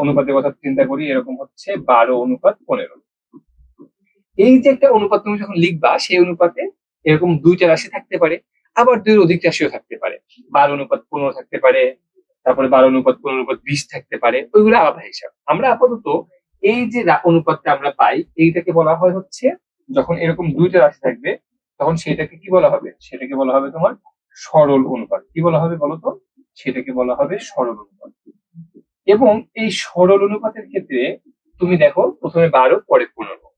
Speaker 2: অনুপাতের কথা চিন্তা করি, এরকম হচ্ছে 12:15। এই যে একটা অনুপাত তুমি যখন লিখবা, সেই অনুপাতে এরকম দুইটা রাশি থাকতে পারে, আবার দুইয়ের অধিক রাশিও থাকতে পারে। 12:15 থাকতে পারে, তারপরে 12:15/20 থাকতে পারে, ওইগুলো আলাদা হিসাব। আমরা আপাতত এই যে অনুপাতটা আমরা পাই, এইটাকে বলা হয় হচ্ছে, যখন এরকম দুইটা রাশি থাকবে তখন সেটাকে কি বলা হবে? সেটাকে বলা হবে তোমার সরল অনুপাত। কি বলা হবে বলতো? সেটাকে বলা হবে সরল অনুপাত। এবং এই সরল অনুপাতের ক্ষেত্রে তুমি দেখো, প্রথমে 12, পরে 15,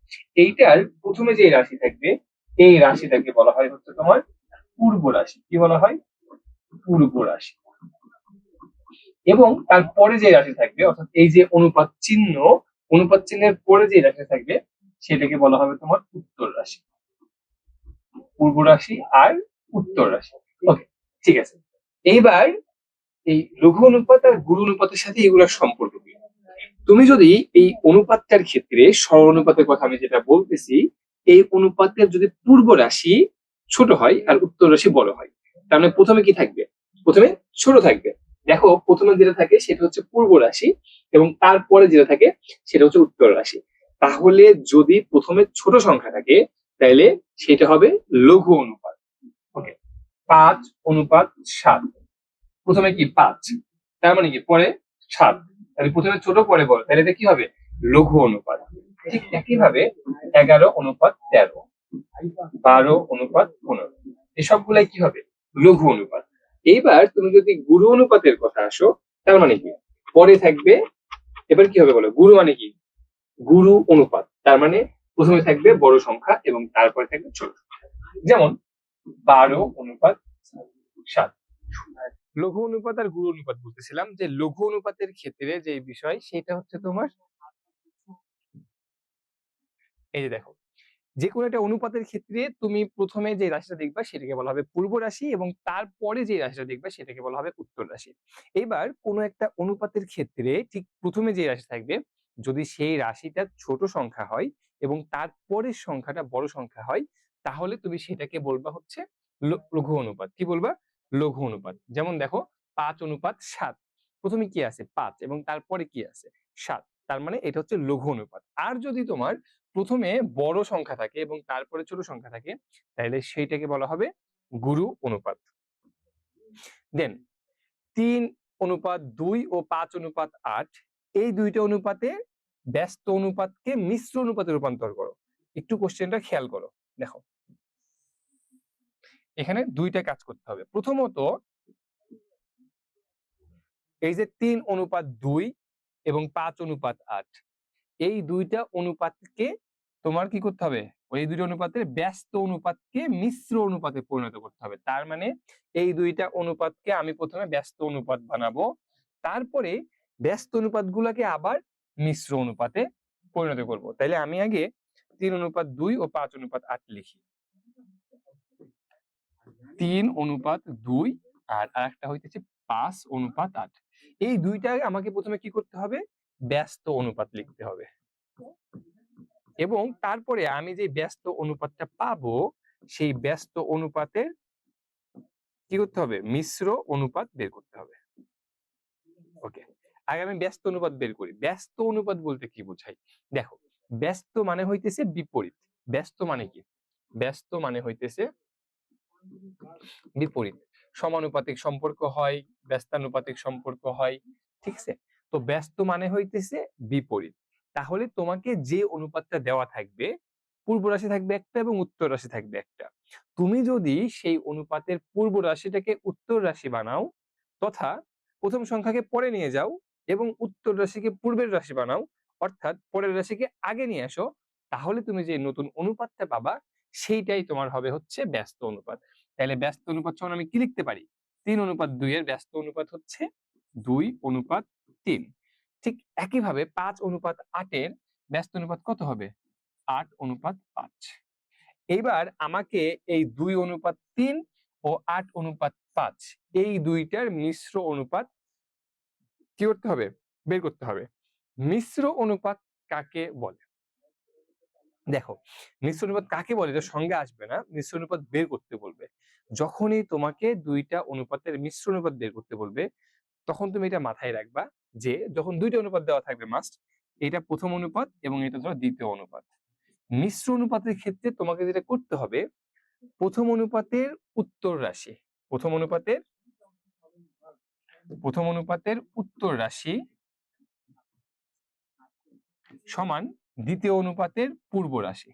Speaker 2: এইটার প্রথমে যে রাশি থাকবে, এই রাশিটাকে বলা হয় হচ্ছে তোমার পূর্ব রাশি। কি বলা হয়? পূর্ব রাশি। এবং তারপরে যে রাশি থাকবে, অর্থাৎ এই যে অনুপাত চিহ্ন, অনুপাত চিহ্নের পরে যে রাশি থাকবে, সেটাকে বলা হবে তোমার উত্তর রাশি। পূর্ব রাশি আর উত্তর রাশি। ওকে, ঠিক আছে। এইবার এই লঘু অনুপাত আর গুরু অনুপাতের সাথে এগুলোর সম্পর্ক কি? তুমি যদি এই অনুপাতটার ক্ষেত্রে সরল অনুপাতের কথা আমি যেটা বলতেছি, এই অনুপাতের যদি পূর্ব রাশি ছোট হয় আর উত্তর রাশি বড় হয়, তার মানে প্রথমে কি থাকবে? প্রথমে ছোট থাকবে। দেখো, প্রথমে যেটা থাকে সেটা হচ্ছে পূর্ব রাশি, এবং তারপরে যেটা থাকে সেটা হচ্ছে উত্তর রাশি। তাহলে যদি প্রথমে ছোট সংখ্যা থাকে, তাহলে সেটা হবে লঘু অনুপাত। ওকে, 5:7। প্রথমে কি 5, তার মানে কি পরে 7, তাহলে প্রথমে ছোট পরে বড়, তাহলে এটা কি হবে? লঘু অনুপাত। ঠিক একইভাবে 11:13, 12:15, এই সবগুলাই কি হবে? লঘু অনুপাত। এইবার তুমি যদি গুরু অনুপাতের কথা আসো, তার মানে কি পরে থাকবে, এবার কি হবে বলো? গুরু মানে কি? গুরু অনুপাত, তার মানে প্রথমে থাকবে বড় সংখ্যা এবং তারপরে থাকবে ছোট সংখ্যা। যেমন 12:7। লঘু অনুপাত আর গুরু অনুপাত বলতেছিলাম, যে লঘু অনুপাতের ক্ষেত্রে যে বিষয় সেটা হচ্ছে তোমার, এই যে দেখো, যে কোনো একটা অনুপাতের ক্ষেত্রে তুমি প্রথমে যে রাশিটা দেখবা সেটাকে বলা হবে পূর্ব রাশি, এবং তারপরে যে রাশিটা দেখবা সেটাকে বলা হবে উত্তর রাশি। এবার কোনো একটা অনুপাতের ক্ষেত্রে ঠিক প্রথমে যে রাশি থাকবে, যদি সেই রাশিটা ছোট সংখ্যা হয় এবং তারপরের সংখ্যাটা বড় সংখ্যা হয়, তাহলে তুমি সেটাকে বলবা হচ্ছে লঘু অনুপাত। কি বলবা? লঘু অনুপাত। যেমন দেখো, 5:7, প্রথমে কি আছে? 5, এবং তারপরে কি আছে? 7, তার মানে এটা হচ্ছে লঘু অনুপাত। আর যদি তোমার প্রথমে বড় সংখ্যা থাকে এবং তারপরে ছোট সংখ্যা থাকে, তাহলে সেইটাকে বলা হবে গুরু অনুপাত। দেন 3:2 ও 5:8, এই দুইটা অনুপাতে ব্যস্ত অনুপাতকে মিশ্র অনুপাতে রূপান্তর করো। একটু কোশ্চেনটা খেয়াল করো। দেখো, এখানে দুইটা কাজ করতে হবে। প্রথমত, এই যে 3:2 এবং 5:8, এই দুইটা অনুপাতকে তোমার কি করতে হবে? ওই দুইটা অনুপাতের ব্যস্ত অনুপাতকে মিশ্র অনুপাতে পরিণত করতে হবে। তার মানে এই দুইটা অনুপাতকে আমি প্রথমে ব্যস্ত অনুপাত বানাবো, তারপরে ব্যস্ত অনুপাতগুলোকে আবার মিশ্র অনুপাতে পরিণত করব। তাইলে আমি আগে 3:2 ও 5:8 লিখি। 3:2 আর আরেকটা হইতেছে 5:8। এই দুইটা আমাকে প্রথমে কি করতে হবে? ব্যস্ত অনুপাত লিখতে হবে। এবং তারপরে আমি যে ব্যস্ত অনুপাতটা পাবো, সেই ব্যস্ত অনুপাতের কি করতে হবে, মিশ্র অনুপাত বের করতে হবে। ওকে, আগে আমি ব্যস্ত অনুপাত বের করি। ব্যস্ত অনুপাত বলতে কি বোঝাই? দেখো, ব্যস্ত মানে হইতেছে বিপরীত। ব্যস্ত মানে কি? ব্যস্ত মানে হইতেছে বিপরীত। সমানুপাতিক সম্পর্ক হয়, ব্যস্তানুপাতিক সম্পর্ক হয়, ঠিক আছে? তো ব্যস্ত মানে হইতেছে বিপরীত। তাহলে তোমাকে যে অনুপাতটা দেওয়া থাকবে, পূর্ব রাশি থাকবে একটা এবং উত্তর রাশি থাকবে একটা। তুমি যদি সেই অনুপাতের পূর্ব রাশিটাকে উত্তর রাশি বানাও, তথা প্রথম সংখ্যাকে পরে নিয়ে যাও এবং উত্তর রাশিকে পূর্বের রাশি বানাও, অর্থাৎ পরের রাশিকে আগে নিয়ে আসো, তাহলে তুমি যে নতুন অনুপাতটা পাবা সেইটাই তোমার হবে হচ্ছে ব্যস্ত অনুপাত। তাহলে ব্যস্ত অনুপাত সমান আমি কি লিখতে পারি? 3:2 এর ব্যস্ত অনুপাত হচ্ছে 2:3। ঠিক একইভাবে 5:8 এর ব্যস্ত অনুপাত কত হবে? 8:5। এইবার আমাকে এই 2:3 ও 8:5 এই দুইটার মিশ্র অনুপাত কি করতে হবে? বের করতে হবে। মিশ্র অনুপাত কাকে বলে? দেখো, মিশ্র অনুপাত কাকে বলে এটা সঙ্গে আসবে না, মিশ্র অনুপাত বের করতে বলবে। যখনই তোমাকে দুইটা অনুপাতের মিশ্র অনুপাত বের করতে বলবে, তখন তুমি এটা মাথায় রাখবা যে যখন দুইটা অনুপাত দেওয়া থাকবে মাস্ট, এটা প্রথম অনুপাত এবং এটা ধরো দ্বিতীয় অনুপাত। মিশ্র অনুপাতের ক্ষেত্রে তোমাকে যেটা করতে হবে, প্রথম অনুপাতের উত্তর রাশি, প্রথম অনুপাতের উত্তর রাশি সমান দ্বিতীয় অনুপাতের পূর্ব রাশি,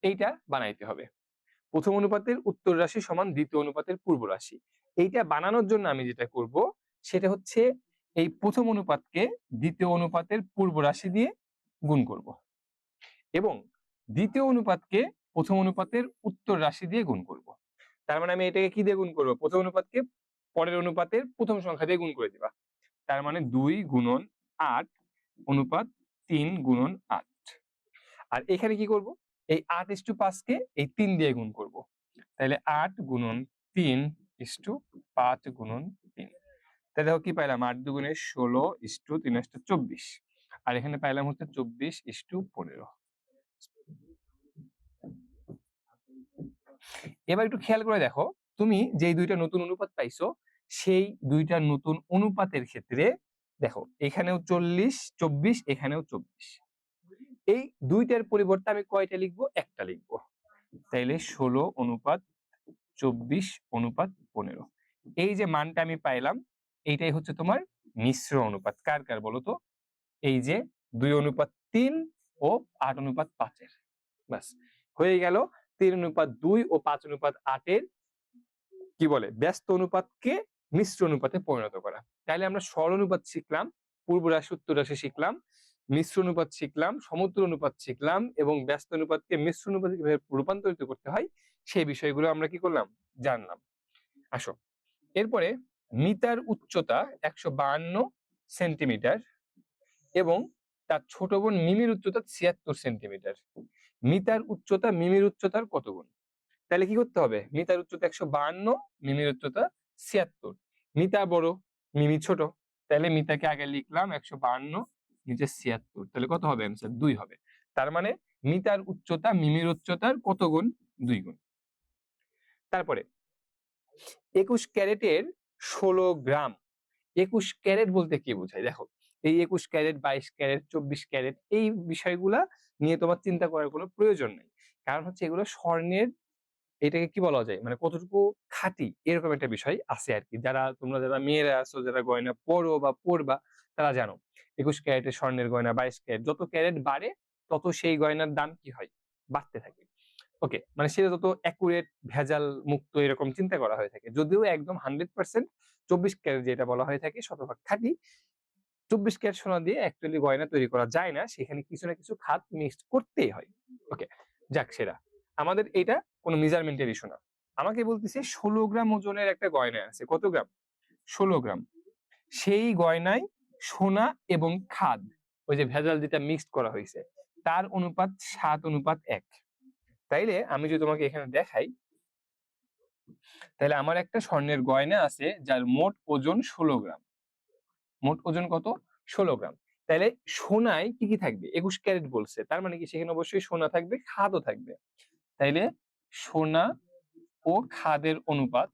Speaker 2: এইটা বানাইতে হবে। প্রথম অনুপাতের উত্তর রাশি সমান দ্বিতীয় অনুপাতের পূর্ব রাশি। এইটা বানানোর জন্য আমি যেটা করব সেটা হচ্ছে এই প্রথম অনুপাতকে দ্বিতীয় অনুপাতের পূর্ব রাশি দিয়ে গুণ করব এবং দ্বিতীয় অনুপাতকে প্রথম অনুপাতের উত্তর রাশি দিয়ে গুণ করব। তার মানে আমি এটাকে কি দিয়ে গুণ করব? প্রথম অনুপাতকে পরের অনুপাতের প্রথম সংখ্যা দিয়ে গুণ করে দিবা। তার মানে 2 গুণন 8 অনুপাত 3 গুণন 8। আর এখানে কি করব? এই 8:5 কে এই 3 দিয়ে গুণ করব। তাহলে 8 গুণন 3 5 গুণন 3। তাহলে দেখো কি পাইলাম? 8 দুগুণে 16 3 24। আর এখানে পাইলাম হচ্ছে 24:15। এবার একটু খেয়াল করে দেখো, তুমি যেই দুইটা নতুন অনুপাত পাইছো সেই দুইটা নতুন অনুপাতের ক্ষেত্রে দেখো এখানেও 24, এখানেও 24। এই দুইটার পরিবর্তে আমি কয়টা লিখবো? একটা লিখবো। তাইলে 16:24:15। এই যে মানটা আমি পাইলাম, এইটাই হচ্ছে তোমার মিশ্র অনুপাত। কার কার বলো তো? এই যে 2:3 ও 8:5 এর। ব্যাস হয়ে গেল 3:2 ও 5:8 এর কি বলে ব্যস্ত অনুপাতকে মিশ্র অনুপাতে পরিণত করা। তাহলে আমরা সরল অনুপাত শিখলাম, পূর্ব রাশি উত্তর রাশি শিখলাম, মিশ্র অনুপাত শিখলাম, সমতুল্য অনুপাত শিখলাম এবং ব্যস্ত অনুপাতকে মিশ্র অনুপাতে কিভাবে রূপান্তরিত করতে হয় সেই বিষয়গুলো আমরা কি করলাম? জানলাম। আসো, এরপরে মিতার উচ্চতা 152 সেন্টিমিটার এবং তার ছোট বোন মিমির উচ্চতা 76 সেন্টিমিটার। মিতার উচ্চতা মিমির উচ্চতার কত গুণ? তাহলে কি করতে হবে? মিতার উচ্চতা 152, মিমির উচ্চতা 76। মিতা বড়, মিমি ছোট, তাহলে মিতাকে আগে লিখলাম 152, নিচে 76। তাহলে কত হবে? অ্যান্সার 2 হবে। তার মানে মিতার উচ্চতা মিমির উচ্চতার কত গুণ? 2 গুণ। তারপরে 21 ক্যারেটের 16 গ্রাম। 21 ক্যারেট বলতে কি বোঝায়? দেখো, এই 21 ক্যারেট, 22 ক্যারেট, 24 ক্যারেট এই বিষয়গুলা নিয়ে তোমার চিন্তা করার কোনো প্রয়োজন নেই। কারণ হচ্ছে এগুলো স্বর্ণের, এটাকে কি বলা যায়, মানে কতটুকু খাঁটি এরকম একটা বিষয় আছে আর কি। যারা মেয়েরা আছো, যারা গয়না পরো বা পরবা, তারা জানো 21 ক্যারেটের স্বর্ণের গয়না, 22 ক্যারেট, যত ক্যারেট বাড়ে তত সেই গয়নার দাম কি হয়? বাড়তে থাকে। ওকে, মানে সেটা যত অ্যাকুরেট, ভেজাল মুক্ত এরকম চিন্তা করা হয়ে থাকে। যদিও একদম 100% 24 ক্যারেট যেটা বলা হয়ে থাকে শতভাগ খাঁটি। 24 ক্যারেট সোনা দিয়ে অ্যাকচুয়ালি গয়না তৈরি করা যায় না, সেখানে কিছু না কিছু খাত মিক্সড করতেই হয়। ওকে, যাক সেটা আমাদের এটা কোনো মেজারমেন্টের ইস্যু না। আমাকে বলতেছে 16 গ্রাম ওজনের একটা গয়না আছে। কত গ্রাম? 16 গ্রাম। সেই গয়নায় সোনা এবং খাদ, ওই যে ভেজাল যেটা মিক্সড করা হয়েছে, তার অনুপাত 7:1। তাইলে আমি যদি তোমাকে এখানে দেখাই, তাহলে আমার একটা স্বর্ণের গয়না আছে যার মোট ওজন 16 গ্রাম। মোট ওজন কত? 16 গ্রাম। তাহলে সোনায় কি কি থাকবে? 21 ক্যারেট বলছে, তার মানে কি সেখানে অবশ্যই সোনা থাকবে, খাদও থাকবে। তাইলে সোনা ও খাদের অনুপাত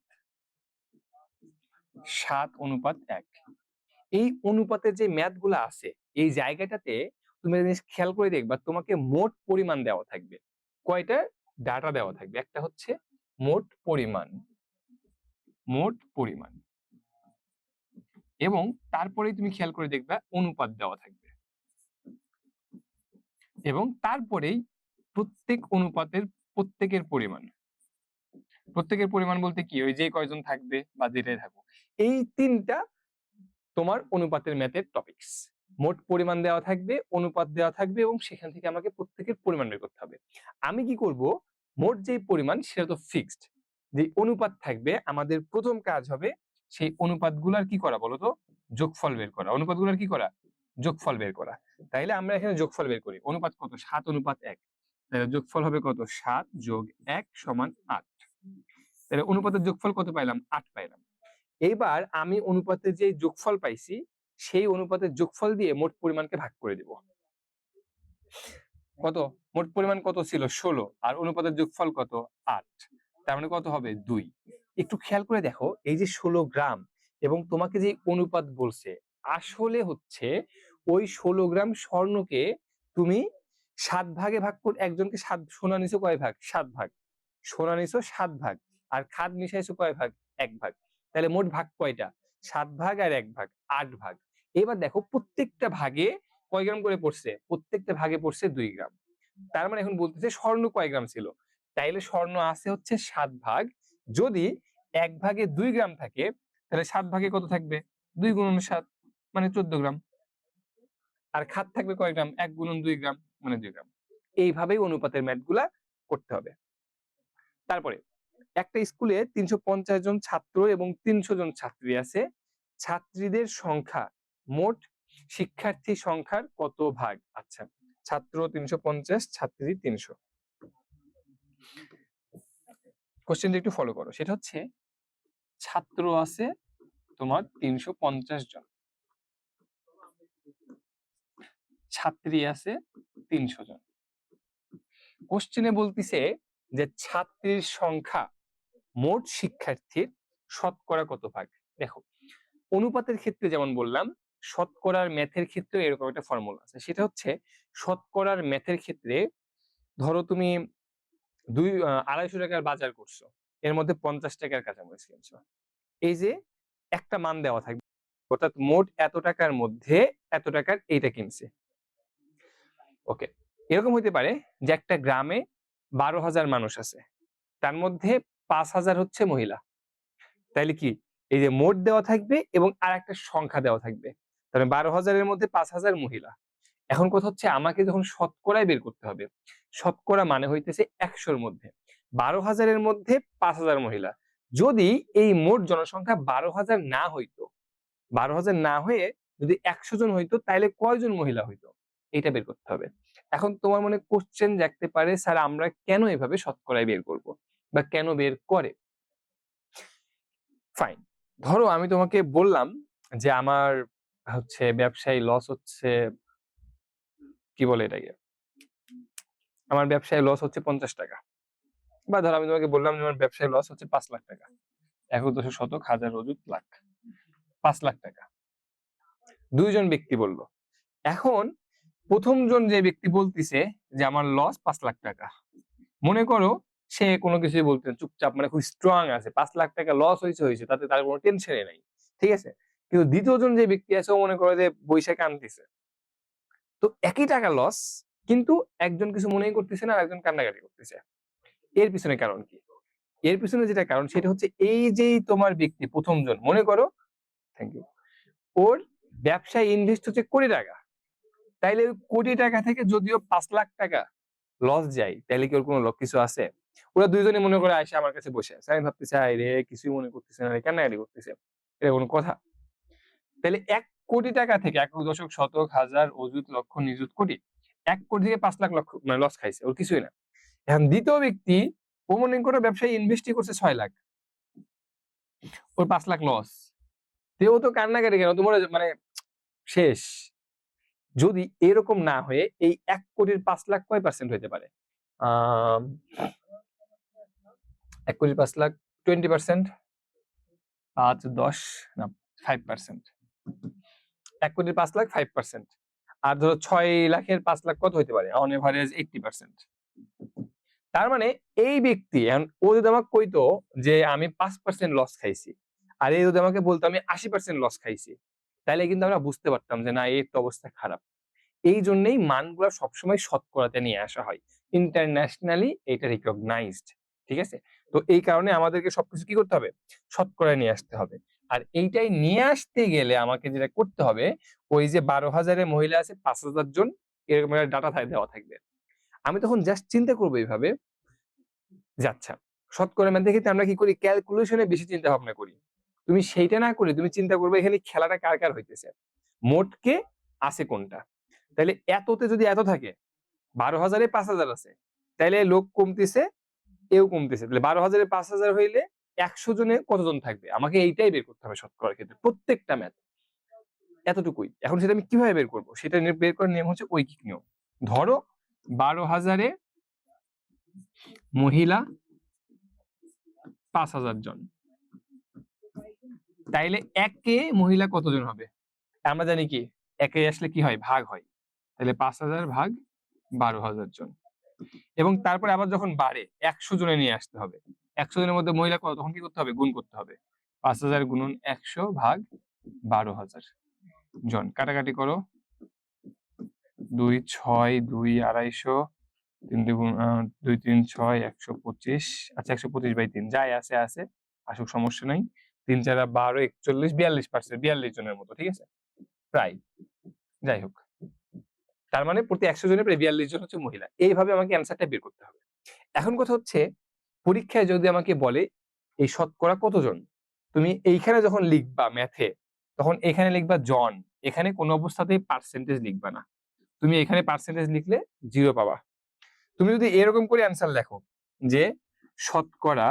Speaker 2: 7:1। এই অনুপাতের যে ম্যাথ গুলো আছে এই জায়গাটাতে তুমি একটা জিনিস খেয়াল করে দেখবা, তোমাকে মোট পরিমাণ দেওয়া থাকবে। কয়টা ডাটা দেওয়া থাকবে? একটা হচ্ছে মোট পরিমাণ, মোট পরিমাণ, এবং তারপরেই তুমি খেয়াল করে দেখবা অনুপাত দেওয়া থাকবে, এবং তারপরেই প্রত্যেক অনুপাতের প্রত্যেকের পরিমাণ। প্রত্যেকের পরিমাণ বলতে কি, ওই যে কয়জন থাকবে বা যেটাই থাকুক, এই তিনটা তোমার অনুপাতের ম্যাথের টপিকস। মোট পরিমাণ দেওয়া থাকবে, অনুপাত দেওয়া থাকবে, এবং সেখান থেকে আমাকে প্রত্যেকের পরিমাণ বের করতে হবে। আমি কি করব, মোট যে পরিমাণ সেটা তো ফিক্সড, যে অনুপাত থাকবে আমাদের প্রথম কাজ হবে সেই অনুপাতগুলোর কি করা বলতো, যোগফল বের করা। অনুপাতগুলোর কি করা, যোগফল বের করা। তাইলে আমরা এখানে যোগফল বের করি। অনুপাত কত, 7:1। তাহলে যোগফল হবে কত, 7 + 1 = 8। তাহলে অনুপাতের যোগফল কত পাইলাম, 8 পাইলাম। এইবার আমি অনুপাতের যে যোগফল পাইছি সেই অনুপাতের যোগফল দিয়ে মোট পরিমাণকে ভাগ করে দিব। কত, মোট পরিমাণ কত ছিল, 16, আর অনুপাতের যোগফল কত, 8। তার মানে কত হবে, 2। একটু খেয়াল করে দেখো, এই যে 16 গ্রাম এবং তোমাকে যে অনুপাত বলছে, আসলে হচ্ছে ওই 16 গ্রাম স্বর্ণকে তুমি 7 ভাগে ভাগ করে, একজনকে 7, সোনা নিছো কয় ভাগ, 7 ভাগ, সোনা নিছো 7 ভাগ, আর খাদ মিশাইছো কয় ভাগ, 1 ভাগ। তাহলে মোট ভাগ কয়টা, 7 ভাগ আর 1 ভাগ, 8 ভাগ। এবার দেখো প্রত্যেকটা ভাগে কয় গ্রাম করে পড়ছে, প্রত্যেকটা ভাগে পড়ছে 2 গ্রাম। তার মানে এখন বলতেছে স্বর্ণ কয় গ্রাম ছিল, তাইলে স্বর্ণ আছে হচ্ছে 7 ভাগ। যদি 1 ভাগে 2 গ্রাম থাকে, তাহলে 7 ভাগে কত থাকবে, 2 × 7 মানে 14 গ্রাম। আর খাদ থাকবে কয় গ্রাম, 1 × 2 গ্রাম মানে 2 গ্রাম। এইভাবেই অনুপাতের ম্যাথগুলা করতে হবে। তারপরে একটা স্কুলে 350 জন ছাত্র এবং 300 জন ছাত্রী আছে। ছাত্রীদের সংখ্যা মোট শিক্ষার্থী সংখ্যার কত ভাগ? আচ্ছা, ছাত্র 350, ছাত্রী 300। কোশ্চেনটা একটু ফলো করো। সেটা হচ্ছে ছাত্র আছে তোমার 350 জন, ছাত্রী আছে 300 জন। কোশ্চেনে বলতিছে যে ছাত্রীর সংখ্যা মোট শিক্ষার্থীর শতকরা কত ভাগ। দেখো, অনুপাতের ক্ষেত্রে যেমন বললাম, শতকরার ম্যাথের ক্ষেত্রে এরকম একটা ফর্মুলা আছে। সেটা হচ্ছে শতকরার ম্যাথের ক্ষেত্রে ধরো তুমি 250 টাকার বাজার করছো, এর মধ্যে 50 টাকার কাঁচামরিচ কিনছো। এই যে একটা মান দেওয়া থাকবে, অর্থাৎ মোট এত টাকার মধ্যে এত টাকার এইটা কিনছে। ওকে, এরকম হইতে পারে যে একটা গ্রামে 12,000 মানুষ আছে, তার মধ্যে 5,000 হচ্ছে মহিলা। তাইলে কি, এই যে মোট দেওয়া থাকবে এবং আর একটা সংখ্যা দেওয়া থাকবে, তাহলে 12,000-এর মধ্যে 5,000 মহিলা। এখন কথা হচ্ছে আমাকে যখন শতকরায় বের করতে হবে, শতকরা মানে হইতেছে 100-র মধ্যে 12,000-এর মধ্যে 5,000 মহিলা। যদি এই মোট জনসংখ্যা 12,000 না হইতো, 12,000 না হয়ে যদি 100 জন হইতো, তাহলে কয়জন মহিলা হইতো, এটা বের করতে হবে। এখন তোমার মনে কোশ্চেন জাগতে পারে, স্যার আমরা কেন এভাবে শতকরায় বের করব বা কেন বের করে। ফাইন, ধরো আমি তোমাকে বললাম যে আমার হচ্ছে ব্যবসায়ী লস হচ্ছে, কি বলে এটাকে, আমার ব্যবসায় লস হচ্ছে 50 টাকা। বা ধরো আমি তোমাকে বললাম যে আমার ব্যবসায় লস হচ্ছে 5 লাখ টাকা। 1 শতক হাজার অযুত লাখ, 5 লাখ টাকা। দুইজন ব্যক্তি বলল। এখন প্রথম জন যে ব্যক্তি বলতিছে যে আমার লস 5 লাখ টাকা, মনে করো সে কোনো কিছুই বলতে না, চুপচাপ, মানে খুব স্ট্রং আছে, 5 লাখ টাকা লস হয়েছে, তাতে তার কোনো টেনশনই নাই, ঠিক আছে। কিন্তু দ্বিতীয় জন যে ব্যক্তি আছে, ও মনে করে যে বৈশাখে আনতেছে, তো একই টাকা লস, কিন্তু একজন কিছু মনেই করতেছে না আর একজন কান্নাকাটি করতেছে। এর পিছনে কারণ কি? এর পিছনে যেটা কারণ সেটা হচ্ছে এই যে তোমার ব্যক্তি প্রথম জন, মনে করো, থ্যাংক ইউ, ওর ব্যবসায় ইনভেস্ট হচ্ছে কোটি টাকা। তাইলে ওই কোটি টাকা থেকে যদিও 5 লাখ টাকা লস যায়, তাইলে কি ওর কোনো কিছু আছে? ওরা দুইজনে মনে করে আইসা আমার কাছে বসে আছে, আমি ভাবতেছি আয় রে কিছুই মনে করতেছে না রে, কান্নাকাটি করতেছে, এটা কোনো কথা? তাহলে 1 কোটি টাকা থেকে, 1 দশক শতক হাজার অযুত লক্ষ নিযুত কোটি, 1 কোটি থেকে 5 লাখ লক্ষ মানে লস খাইছে, ওর কিছুই না। এখন দ্বিতীয় ব্যক্তি, ও মনে করো ব্যবসায় ইনভেস্টই করছে 6 লাখ, ওর 5 লাখ লস, তেও তো কান্নাকাটি কেন, তোমার মানে শেষ। যদি এরকম না হয়ে এই 1 কোটির 5 লাখ কয় পার্সেন্ট হইতে পারে, 1 কোটি 5 লাখ 20%, 5 10 না 5%। 1 কোটি 5 লাখ 5%। আর ধরো 6 লাখের 5 লাখ কত হইতে পারে? On average 80%। তার মানে এই ব্যক্তি ও যদি আমাকে কইতো যে আমি 5% লস খাইছি, আর এই যদি আমাকে বলতো আমি 80% লস খাইছি, তাহলে কিন্তু আমরা বুঝতে পারতাম যে না, এর তো অবস্থা খারাপ। এই জন্যই মানগুলো সবসময় শতকরাতে নিয়ে আসা হয়। ইন্টারন্যাশনালি এটা রিকগনাইজড। ঠিক আছে? তো এই কারণে আমাদেরকে সবকিছু কি করতে হবে? শতকরায় নিয়ে আসতে হবে। আর এইটাই নিয়ে আসতে গেলে আমাকে যেটা করতে হবে, ওই যে 12,000 এর মহিলা আছে 5,000 জন, এরকম একটা ডাটা দেওয়া থাকবে। আমি তখন জাস্ট চিন্তা করবো এইভাবে যে আচ্ছা, শতকরা ম্যাথের ক্ষেত্রে আমরা কি করি? ক্যালকুলেশনে বেশি চিন্তা ভাবনা করি। তুমি সেইটা না করে তুমি চিন্তা করবে এখানে খেলাটা কার কার হইতেছে, মোটকে আছে কোনটা। তাইলে এততে যদি এত থাকে, 12,000 এ 5,000 আছে, তাইলে লোক কমতেছে, এও কমতেছে। তাহলে 12,000 এ 5,000 হইলে 100 জনে কতজন থাকবে? আমাকে এইটাই বের করতে হবে শতকরার ক্ষেত্রে, প্রত্যেকটা ম্যাথ এতটুকুই। এখন সেটা আমি কিভাবে বের করব? সেটা বের করার নিয়ম হচ্ছে ঐকিক নিয়ম। ধরো 12,000 এ মহিলা 5,000 জন, তাইলে একে মহিলা কতজন হবে? আমরা জানি কি একে আসলে কি হয়? ভাগ হয়। তাহলে 5,000 ভাগ 12,000 জন। এবং তারপরে আবার যখন বাড়ে 100 জনে নিয়ে আসতে হবে। 100 জনের মধ্যে মহিলা কত? তখন কি করতে হবে? গুণ করতে হবে। 5,000 গুণন 100 ভাগ 12,000 জন। কাটাকাটি করো। 2 6 2 250, 3 দুগুণ 2 3 6 125। আচ্ছা 125/3 যাই আছে আছে, আসুক, সমস্যা নাই। 3 4 12 41 42%, 42 জনের মতো। ঠিক আছে? প্রায়। যাই হোক। তার মানে প্রতি 100 জনের প্রায় 42 জন হচ্ছে মহিলা। এইভাবে আমাকে অ্যানসারটা বের করতে হবে। এখন কথা হচ্ছে, পরীক্ষায় যদি আমাকে বলে এই শতকরা কতজন, তুমি এইখানে যখন লিখবা ম্যাথে, তখন এখানে লিখবা জন, এখানে কোনো অবস্থাতেই পার্সেন্টেজ লিখবা না। তুমি এখানে পার্সেন্টেজ লিখলে 0 পাবা। তুমি যদি এরকম করে অ্যানসার লেখো যে শতকরা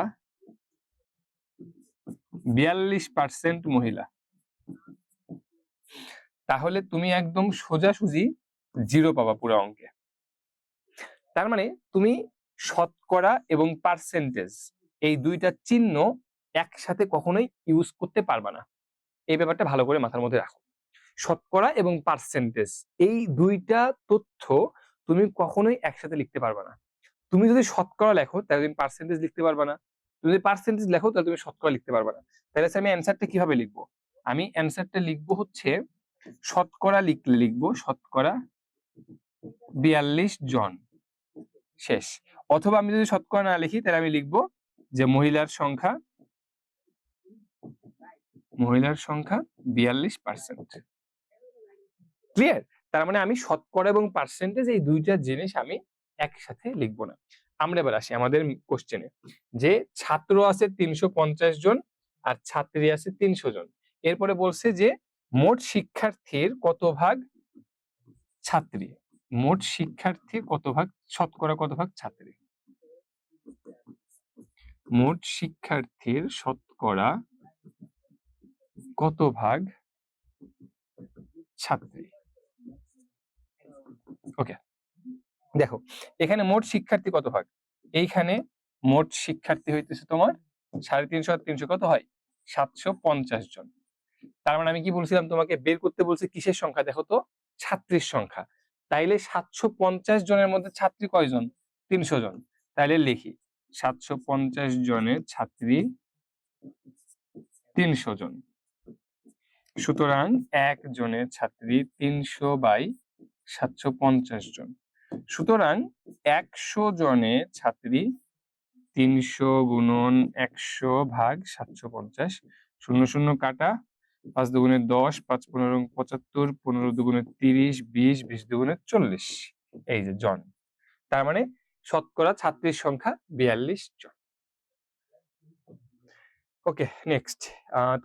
Speaker 2: 42% মহিলা, তাহলে তুমি একদম সোজাসুজি 0 পাবা পুরো অঙ্কে। তার মানে তুমি শতকরা এবং পার্সেন্টেজ এই দুইটা চিহ্ন একসাথে কখনোই ইউজ করতে পারবা না। এই ব্যাপারটা ভালো করে মাথার মধ্যে রাখো। শতকরা এবং পার্সেন্টেজ এই দুইটা তথ্য তুমি কখনোই একসাথে লিখতে পারবা না। তুমি যদি শতকরা লেখো তাহলে তুমি পার্সেন্টেজ লিখতে পারবা না, তুমি যদি পার্সেন্টেজ লেখো তাহলে তুমি শতকরা লিখতে পারবা না। তাহলে আমি অ্যান্সারটা কিভাবে লিখবো? আমি অ্যান্সারটা লিখবো হচ্ছে শতকরা লিখবো শতকরা 42 জন, শেষ। অথবা আমি যদি শতকরা না লিখি তাহলে আমি লিখবো যে মহিলার সংখ্যা 42%। ক্লিয়ার? তার মানে আমি শতকরা এবং পার্সেন্টেজ এই দুইটা জিনিস আমি একসাথে লিখবো না। আমরা এবার আসি আমাদের কোশ্চেনে, যে ছাত্র আছে 350 জন আর ছাত্রী আছে 300 জন। এরপরে বলছে যে মোট শিক্ষার্থীর কত ভাগ ছাত্রী, মোট শিক্ষার্থীর কত ভাগ, শতকরা কত ভাগ ছাত্রী, মোট শিক্ষার্থীর শতকরা কত ভাগ ছাত্রী। ওকে, দেখো এখানে মোট শিক্ষার্থী কত ভাগ, এইখানে মোট শিক্ষার্থী হইতেছে তোমার 350 আর 300 কত হয়? 750 জন। তার মানে আমি কি বলছিলাম তোমাকে? বের করতে বলছে কিসের সংখ্যা? দেখো তো, ছাত্রীর সংখ্যা। তাইলে 750 জনের মধ্যে ছাত্রী কয়জন? 300 জন। তাইলে লিখি 750 জনের ছাত্রী 300 জন। সুতরাং একজনের ছাত্রী 300/750 জন। সুতরাং 100 জনের ছাত্রী 300 গুণন 100 ভাগ 750, 0 0 কাটা, 5 দুগুণে 10, 5 15 75, 15 দুগুণে 30, 20, 20 দুগুণে 40, এই যে জন। তার মানে শতকরা ছাত্রীর সংখ্যা 42 জন। ওকে, নেক্সট।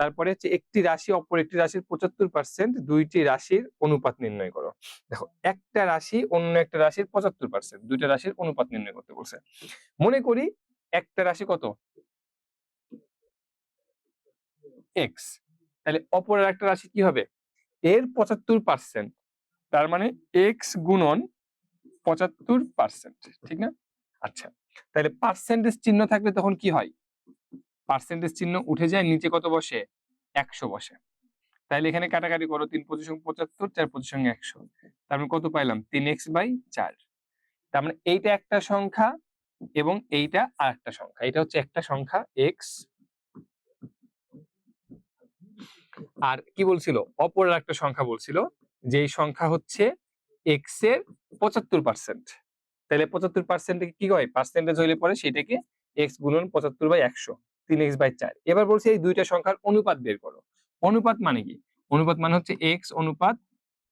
Speaker 2: তারপরে হচ্ছে একটি রাশি অপর একটি রাশির 75%, দুইটি রাশির অনুপাত নির্ণয় করো। দেখো, একটা রাশি অন্য একটা রাশির 75%, দুইটা রাশির অনুপাত নির্ণয় করতে বলছে। মনে করি একটা রাশি কত? এক্স। তাহলে অপর একটা রাশি কি হবে? এর 75%, তার মানে এক্স গুণন 75%, ঠিক না? আচ্ছা, তাহলে পার্সেন্টেজ চিহ্ন থাকলে তখন কি হয়? পার্সেন্টেজ চিহ্ন উঠে যায়, নিচে কত বসে? 100 বসে। তাহলে এখানে কাটাকাটি করো, 3×5 = 75, 4×100, তার মানে কত পাইলাম? 3x/4। তার মানে এইটা একটা সংখ্যা এবং এইটা আরেকটা সংখ্যা। এটা হচ্ছে একটা সংখ্যা x, আর কি বলছিল? অপর একটা সংখ্যা বলছিল, যে এই সংখ্যা হচ্ছে x এর 75%। তাহলে 75% কি হয়? পার্সেন্টেজ হইলে পরে সেটাকে x গুণন 75/100, 3x/4। এবার বলছে এই দুইটা সংখ্যার অনুপাত বের করো। অনুপাত মানে কি? অনুপাত মানে হচ্ছে x অনুপাত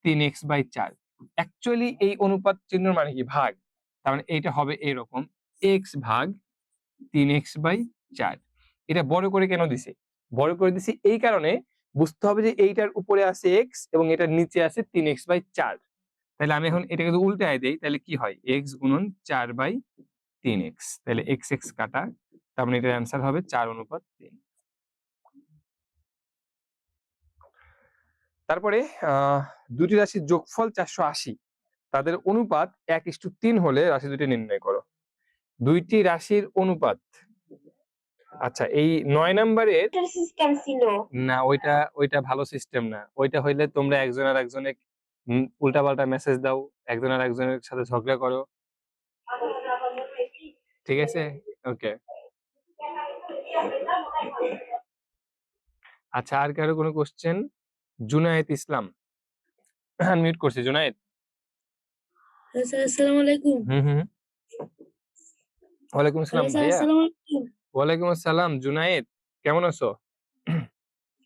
Speaker 2: 3x/4। অ্যাকচুয়ালি এই অনুপাত চিহ্ন মানে কি? ভাগ। তার মানে এইটা হবে এরকম, x ভাগ 3x/4। এটা বড় করে কেন দিছি? বড় করে দিছি এই কারণে, বুঝতে হবে যে এইটার উপরে আছে x এবং এটার নিচে আছে 3x/4। তাহলে আমি এখন এটাকে যদি উল্টায় দেই তাহলে কি হয়? x গুণন 4/3x। তাহলে x x কাটা, তার মানে এটার অ্যান্সার হবে 4:3। তারপরে দুটি রাশির যোগফল 480, তাদের অনুপাত 1:3 হলে রাশি দুটি নির্ণয় করো। দুইটি রাশির অনুপাত, আচ্ছা এই 9 নম্বরের না, ওইটা ভালো সিস্টেম না। ওইটা হইলে তোমরা একজন আর একজনের উল্টাপাল্টা মেসেজ দাও, একজন আর একজনের সাথে ঝগড়া করো, ঠিক আছে? ওকে। আচ্ছা, আর কারো কোনো কোশ্চেন? জুনায়েদ ইসলাম, আনমিউট করছি। জুনায়েদ।
Speaker 3: স্যার আসসালামু আলাইকুম।
Speaker 2: হুম। ওয়ালাইকুম আসসালাম
Speaker 3: স্যার
Speaker 2: ভাইয়া।
Speaker 3: আসসালামু আলাইকুম।
Speaker 2: ওয়ালাইকুম আসসালাম জুনায়েদ, কেমন আছো?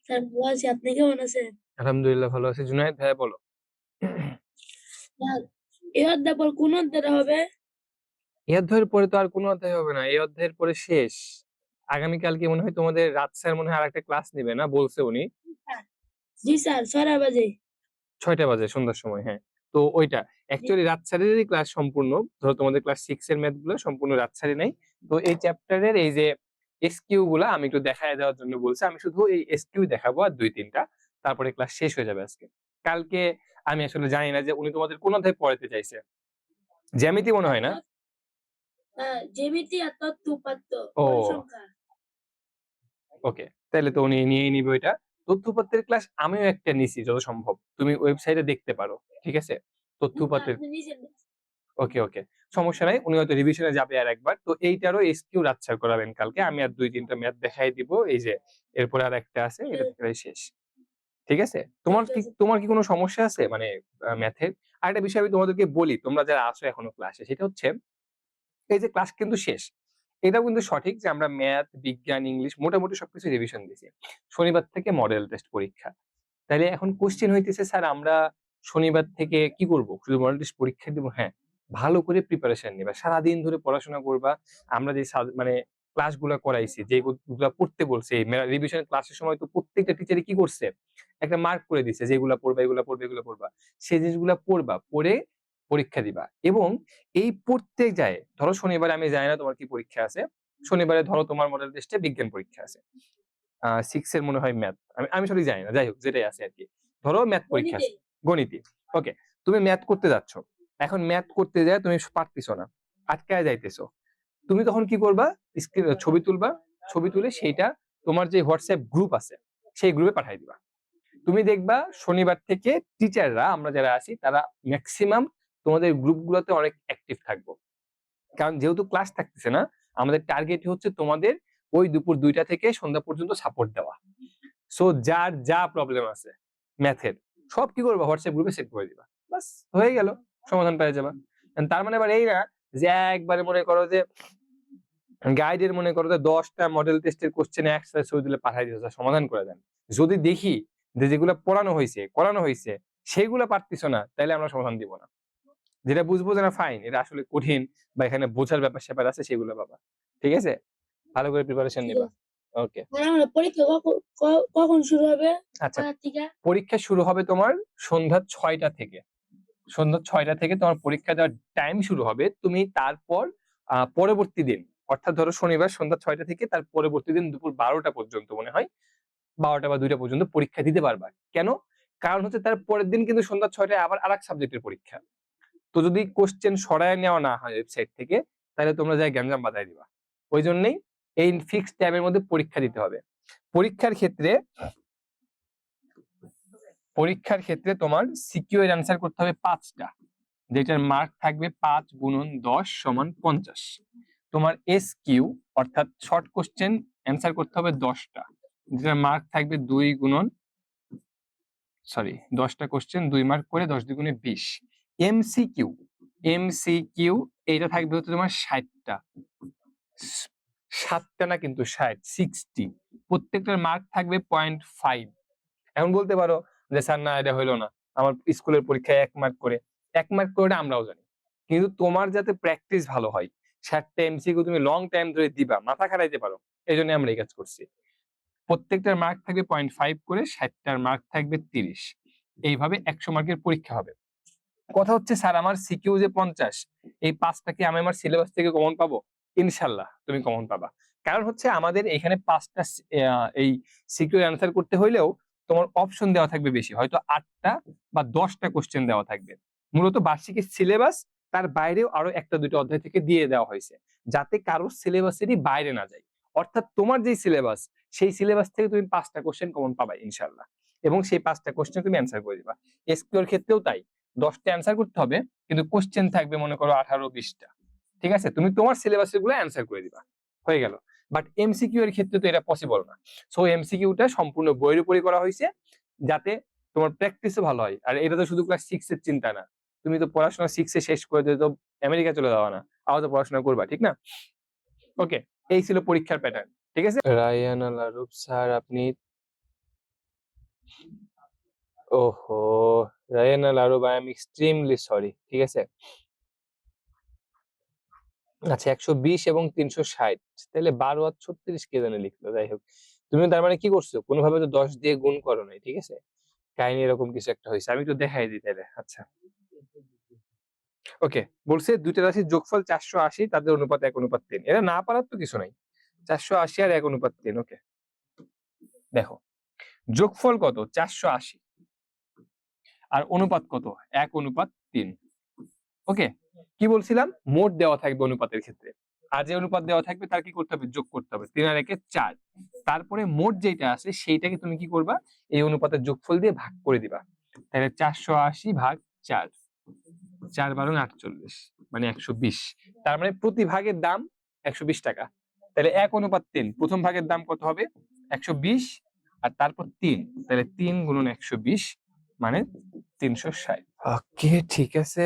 Speaker 3: স্যার ভালো আছি, আপনি কেমন আছেন?
Speaker 2: আলহামদুলিল্লাহ ভালো আছি। জুনায়েদ ভাইয়া বলো।
Speaker 3: স্যার এই অধ্যায় পর কোন অধ্যায়টা হবে?
Speaker 2: এই অধ্যায়ের পরে তো আর কোনো অধ্যায় হবে না, এই অধ্যায়ের পরে শেষ। আগামীকালকে মনে হয় তোমাদের রাত স্যার মনে হয় আরেকটা ক্লাস নেবে না, বলছে উনি।
Speaker 3: জি স্যার 6টা বাজে।
Speaker 2: 6টা বাজে সন্ধ্যার সময়, হ্যাঁ। তো ওইটা অ্যাকচুয়ালি রাত স্যারেরই ক্লাস সম্পূর্ণ। ধরো তোমাদের ক্লাস 6 এর ম্যাথ গুলো সম্পূর্ণ রাত স্যারে নাই। তো এই চ্যাপ্টারের এই যে এসকিউ গুলা আমি একটু দেখায় দেওয়ার জন্য বলছি। আমি শুধু এই এসকিউ দেখাবো আর 2-3টা, তারপরে ক্লাস শেষ হয়ে যাবে আজকে। কালকে আমি আসলে জানি না যে উনি তোমাদের কোন অধ্যায় পড়াতে চাইছে। জ্যামিতি মনে হয় না?
Speaker 3: জ্যামিতি আর তথ্য উপাত্ত
Speaker 2: ও
Speaker 3: পরিসংখ্যা।
Speaker 2: ওকে, তাহলে তো উনি নিয়েই নিবে ওইটা। তথ্য উপাত্তের ক্লাস আমিও একটা নিছি যত সম্ভব, তুমি ওয়েবসাইটে দেখতে পারো, ঠিক আছে? তথ্য উপাত্তের,
Speaker 3: আপনি নিজের
Speaker 2: ওকে সমস্যা নাই। উনি হয়তো রিভিশনে যাবে আর একবার। তো এইটারও এসকিউ রাচ্ছার করাবেন কালকে। আমি আর 2-3টা ম্যাথ দেখাই দিব, এই যে এরপরে আর একটা আছে, এটা দেখাই শেষ, ঠিক আছে? তোমার কি কোনো সমস্যা আছে মানে ম্যাথের? আরেকটা বিষয় আমি তোমাদেরকে বলি, তোমরা যারা আসো এখনো ক্লাসে, সেটা হচ্ছে এই যে ক্লাস কিন্তু শেষ। এটাও কিন্তু সঠিক যে আমরা ম্যাথ, বিজ্ঞান, ইংলিশ মোটামুটি সবকিছু রিভিশন দিছি। শনিবার থেকে মডেল টেস্ট পরীক্ষা। তাইলে এখন কোশ্চেন হইতেছে, স্যার আমরা শনিবার থেকে কি করব? শুধু মডেল টেস্ট পরীক্ষা দিব? হ্যাঁ, ভালো করে প্রিপারেশন নিবা, সারাদিন ধরে পড়াশোনা করবা। আমরা যে মানে ক্লাসগুলো করাইছি, যেগুলা পড়তে বলছে রিভিশন ক্লাসের সময়, তো প্রত্যেকটা টিচারই কি করছে? একটা মার্ক করে দিছে যে এগুলা পড়বা, এগুলা পড়বা, এগুলা পড়বা। সেই জিনিসগুলা পড়বা, পড়ে পরীক্ষা দিবা। এবং এই পড়তে যায়, ধরো শনিবারে আমি জানি না তোমার কি পরীক্ষা আছে। শনিবারে ধরো তোমার মডেল টেস্টে বিজ্ঞান পরীক্ষা আছে, 6 এর মনে হয় ম্যাথ, আমি সঠিক জানি না, যাই হোক যেটাই আছে আরকি। ধরো ম্যাথ পরীক্ষা আছে, গণিতে। ওকে, তুমি ম্যাথ করতে যাচ্ছ। এখন ম্যাথ করতে যায় তুমি পারতেছো না, আটকায় যাইতেছো। তুমি তখন কি করবা? ছবি তুলবা, ছবি তুলে সেইটা তোমার যে হোয়াটসঅ্যাপ গ্রুপ আছে সেই গ্রুপে পাঠিয়ে দিবা। তুমি দেখবা শনিবার থেকে টিচাররা, আমরা যারা আছি তারা ম্যাক্সিমাম তোমাদের গ্রুপগুলোতে অনেক অ্যাক্টিভ থাকবো। কারণ যেহেতু ক্লাস থাকতেছে না, আমাদের টার্গেট হচ্ছে তোমাদের ওই দুপুর 2টা থেকে সন্ধ্যা পর্যন্ত সাপোর্ট দেওয়া। সো যার যা প্রবলেম আছে ম্যাথের, সব কি করবা? হোয়াটসঅ্যাপ গ্রুপে সেট করে দিবা, বাস হয়ে গেল, সমাধান পেয়ে যাবা। তার মানে আবার এই না যে একবারে মনে করো যে গাইডের মনে করো যে 10টা মডেল টেস্টের কোশ্চেনে একসাথে ছবি তুলে পাঠিয়ে দিয়েছে, সমাধান করে দেন। যদি দেখি যে যেগুলো করানো হয়েছে সেগুলো পারতেছো না, তাহলে আমরা সমাধান দিব না। যেটা বুঝবো যে না ফাইন, এটা আসলে কঠিন বা এখানে বোঝার ব্যাপার স্যাপার আছে, সেগুলো পাবা, ঠিক আছে? ভালো করে প্রিপারেশন নিবা। ওকে,
Speaker 3: পরীক্ষা কখন শুরু হবে?
Speaker 2: আচ্ছা, পরীক্ষা শুরু হবে তোমার সন্ধ্যা 6টা থেকে। সন্ধ্যা 6টা থেকে তোমার পরীক্ষা দেওয়ার টাইম শুরু হবে। তুমি তারপর পরবর্তী দিন, অর্থাৎ ধরো শনিবার সন্ধ্যা 6টা থেকে তার পরবর্তী দিন দুপুর 12টা পর্যন্ত, মনে হয় 12টা বা 2টা পর্যন্ত পরীক্ষা দিতে পারবা। কেন? কারণ হচ্ছে তার পরের দিন কিন্তু সন্ধ্যা 6টায় আবার আরেক সাবজেক্টের পরীক্ষা। তো যদি কোশ্চেন সরায় নেওয়া না হয় ওয়েবসাইট থেকে, তাহলে তোমরা যাই গ্যাঞ্জাম বাজায় দিবা। ওই জন্যই এই ফিক্সড টাইমের মধ্যে পরীক্ষা দিতে হবে। পরীক্ষার ক্ষেত্রে তোমার সিকিউ এর অ্যান্সার করতে হবে 5টা, যেটার মার্ক থাকবে 5 গুণন 10 সমান 50। তোমার এসকিউ অর্থাৎ শর্ট কোশ্চেন অ্যান্সার করতে হবে 10টা, যেটার মার্ক থাকবে 10টা কোশ্চেন 2 মার্ক করে 10 দুগুণে 20। এমসিকিউ এইটা থাকবে হচ্ছে তোমার 60টা, 7টা না কিন্তু 60, প্রত্যেকটার মার্ক থাকবে 0.5। এখন বলতে পারো যে স্যার না এটা হইলো না, আমার স্কুলের পরীক্ষায় 1 মার্ক করে, 1 মার্ক করে আমরাও জানি, কিন্তু তোমার যাতে প্র্যাকটিস ভালো হয়, 60টা এমসিকিউ তুমি লং টাইম ধরে দিবা, মাথা খাটাইতে পারো, এই জন্য আমরা এই কাজ করছি। প্রত্যেকটার মার্ক থাকবে 0.5 করে, 60টার মার্ক থাকবে 30। এইভাবে 100 মার্কের পরীক্ষা হবে। কথা হচ্ছে স্যার আমার সিকিউ যে 50, এই 5টা কি আমি আমার সিলেবাস থেকে কমন পাবো? ইনশাল্লাহ তুমি কমন পাবা। কারণ হচ্ছে আমাদের এখানে 5টা এই সিকিউ অ্যান্সার করতে হইলেও তোমার অপশন দেওয়া থাকবে বেশি, হয়তো 8টা বা 10টা কোশ্চেন দেওয়া থাকবে। মূলত বার্ষিকের সিলেবাস তার বাইরেও আরো 1টা-2টা অধ্যায় থেকে দিয়ে দেওয়া হয়েছে, যাতে কারোর সিলেবাসেরই বাইরে না যায়। অর্থাৎ তোমার যে সিলেবাস, সেই সিলেবাস থেকে তুমি 5টা কোশ্চেন কমন পাবা ইনশাল্লাহ, এবং সেই 5টা কোশ্চেন তুমি অ্যান্সার করে দিবা। এসকিউ এর ক্ষেত্রেও তাই, 10টা অ্যান্সার করতে হবে, কিন্তু কোশ্চেন থাকবে মনে করো 18-20টা। ঠিক আছে, তুমি তোমার সিলেবাসের গুলো অ্যান্সার করে দিবা, হয়ে গেল। বাট এমসিকিউ এর ক্ষেত্রে তো এটা পসিবল না। সো এমসিকিউটা সম্পূর্ণ বইয়ের উপরই করা হয়েছে, যাতে তোমার প্র্যাকটিসও ভালো হয়। আর এটা তো শুধু ক্লাস 6 এর চিন্তা না, তুমি তো পড়াশোনা 6 এ শেষ করে দিয়ে তো আমেরিকা চলে যাওয়া না, আবার তো পড়াশোনা করবা, ঠিক না? ওকে, এই ছিল পরীক্ষার প্যাটার্ন। ঠিক আছে, রায়ান আল আরুফ স্যার আপনি, ওহো Rayan Al Aruf, I am extremely sorry. ঠিক আছে, আচ্ছা 120 এবং 360, তাহলে 12 আর 36 কে জানে লিখলো। যাই হোক, তুমি তার মানে কি করছো, কোনোভাবে তো 10 দিয়ে গুণ করো নাই। ঠিক আছে, কাহিনী এরকম কিছু একটা হয়েছে, আমি একটু দেখাই দিই তাহলে। আচ্ছা ওকে, বলছে দুইটা রাশির যোগফল 480, তাদের অনুপাত 1:3। এটা না পারার তো কিছু নাই, 480 আর 1:3। ওকে, দেখো যোগফল কত 480 আর অনুপাত কত 1:3। ওকে, কি বলছিলাম, মোট দেওয়া থাকবে অনুপাতের ক্ষেত্রে, আর যে অনুপাত দেওয়া থাকবে তার কি করতে হবে, যোগ করতে হবে। 3 আর 1 4, তারপরে মোট যেটা আছে সেইটাকে তুমি কি করবা, এই অনুপাতের যোগফল দিয়ে ভাগ করে দিবা। তাহলে 480 ভাগ 4, 4 12 48, মানে 120। তার মানে প্রতি ভাগের দাম 120 টাকা। তাহলে 1:3, প্রথম ভাগের দাম কত হবে 120, আর তারপর 3, তাহলে 3 গুণন 120 মানে 360। ওকে ঠিক আছে।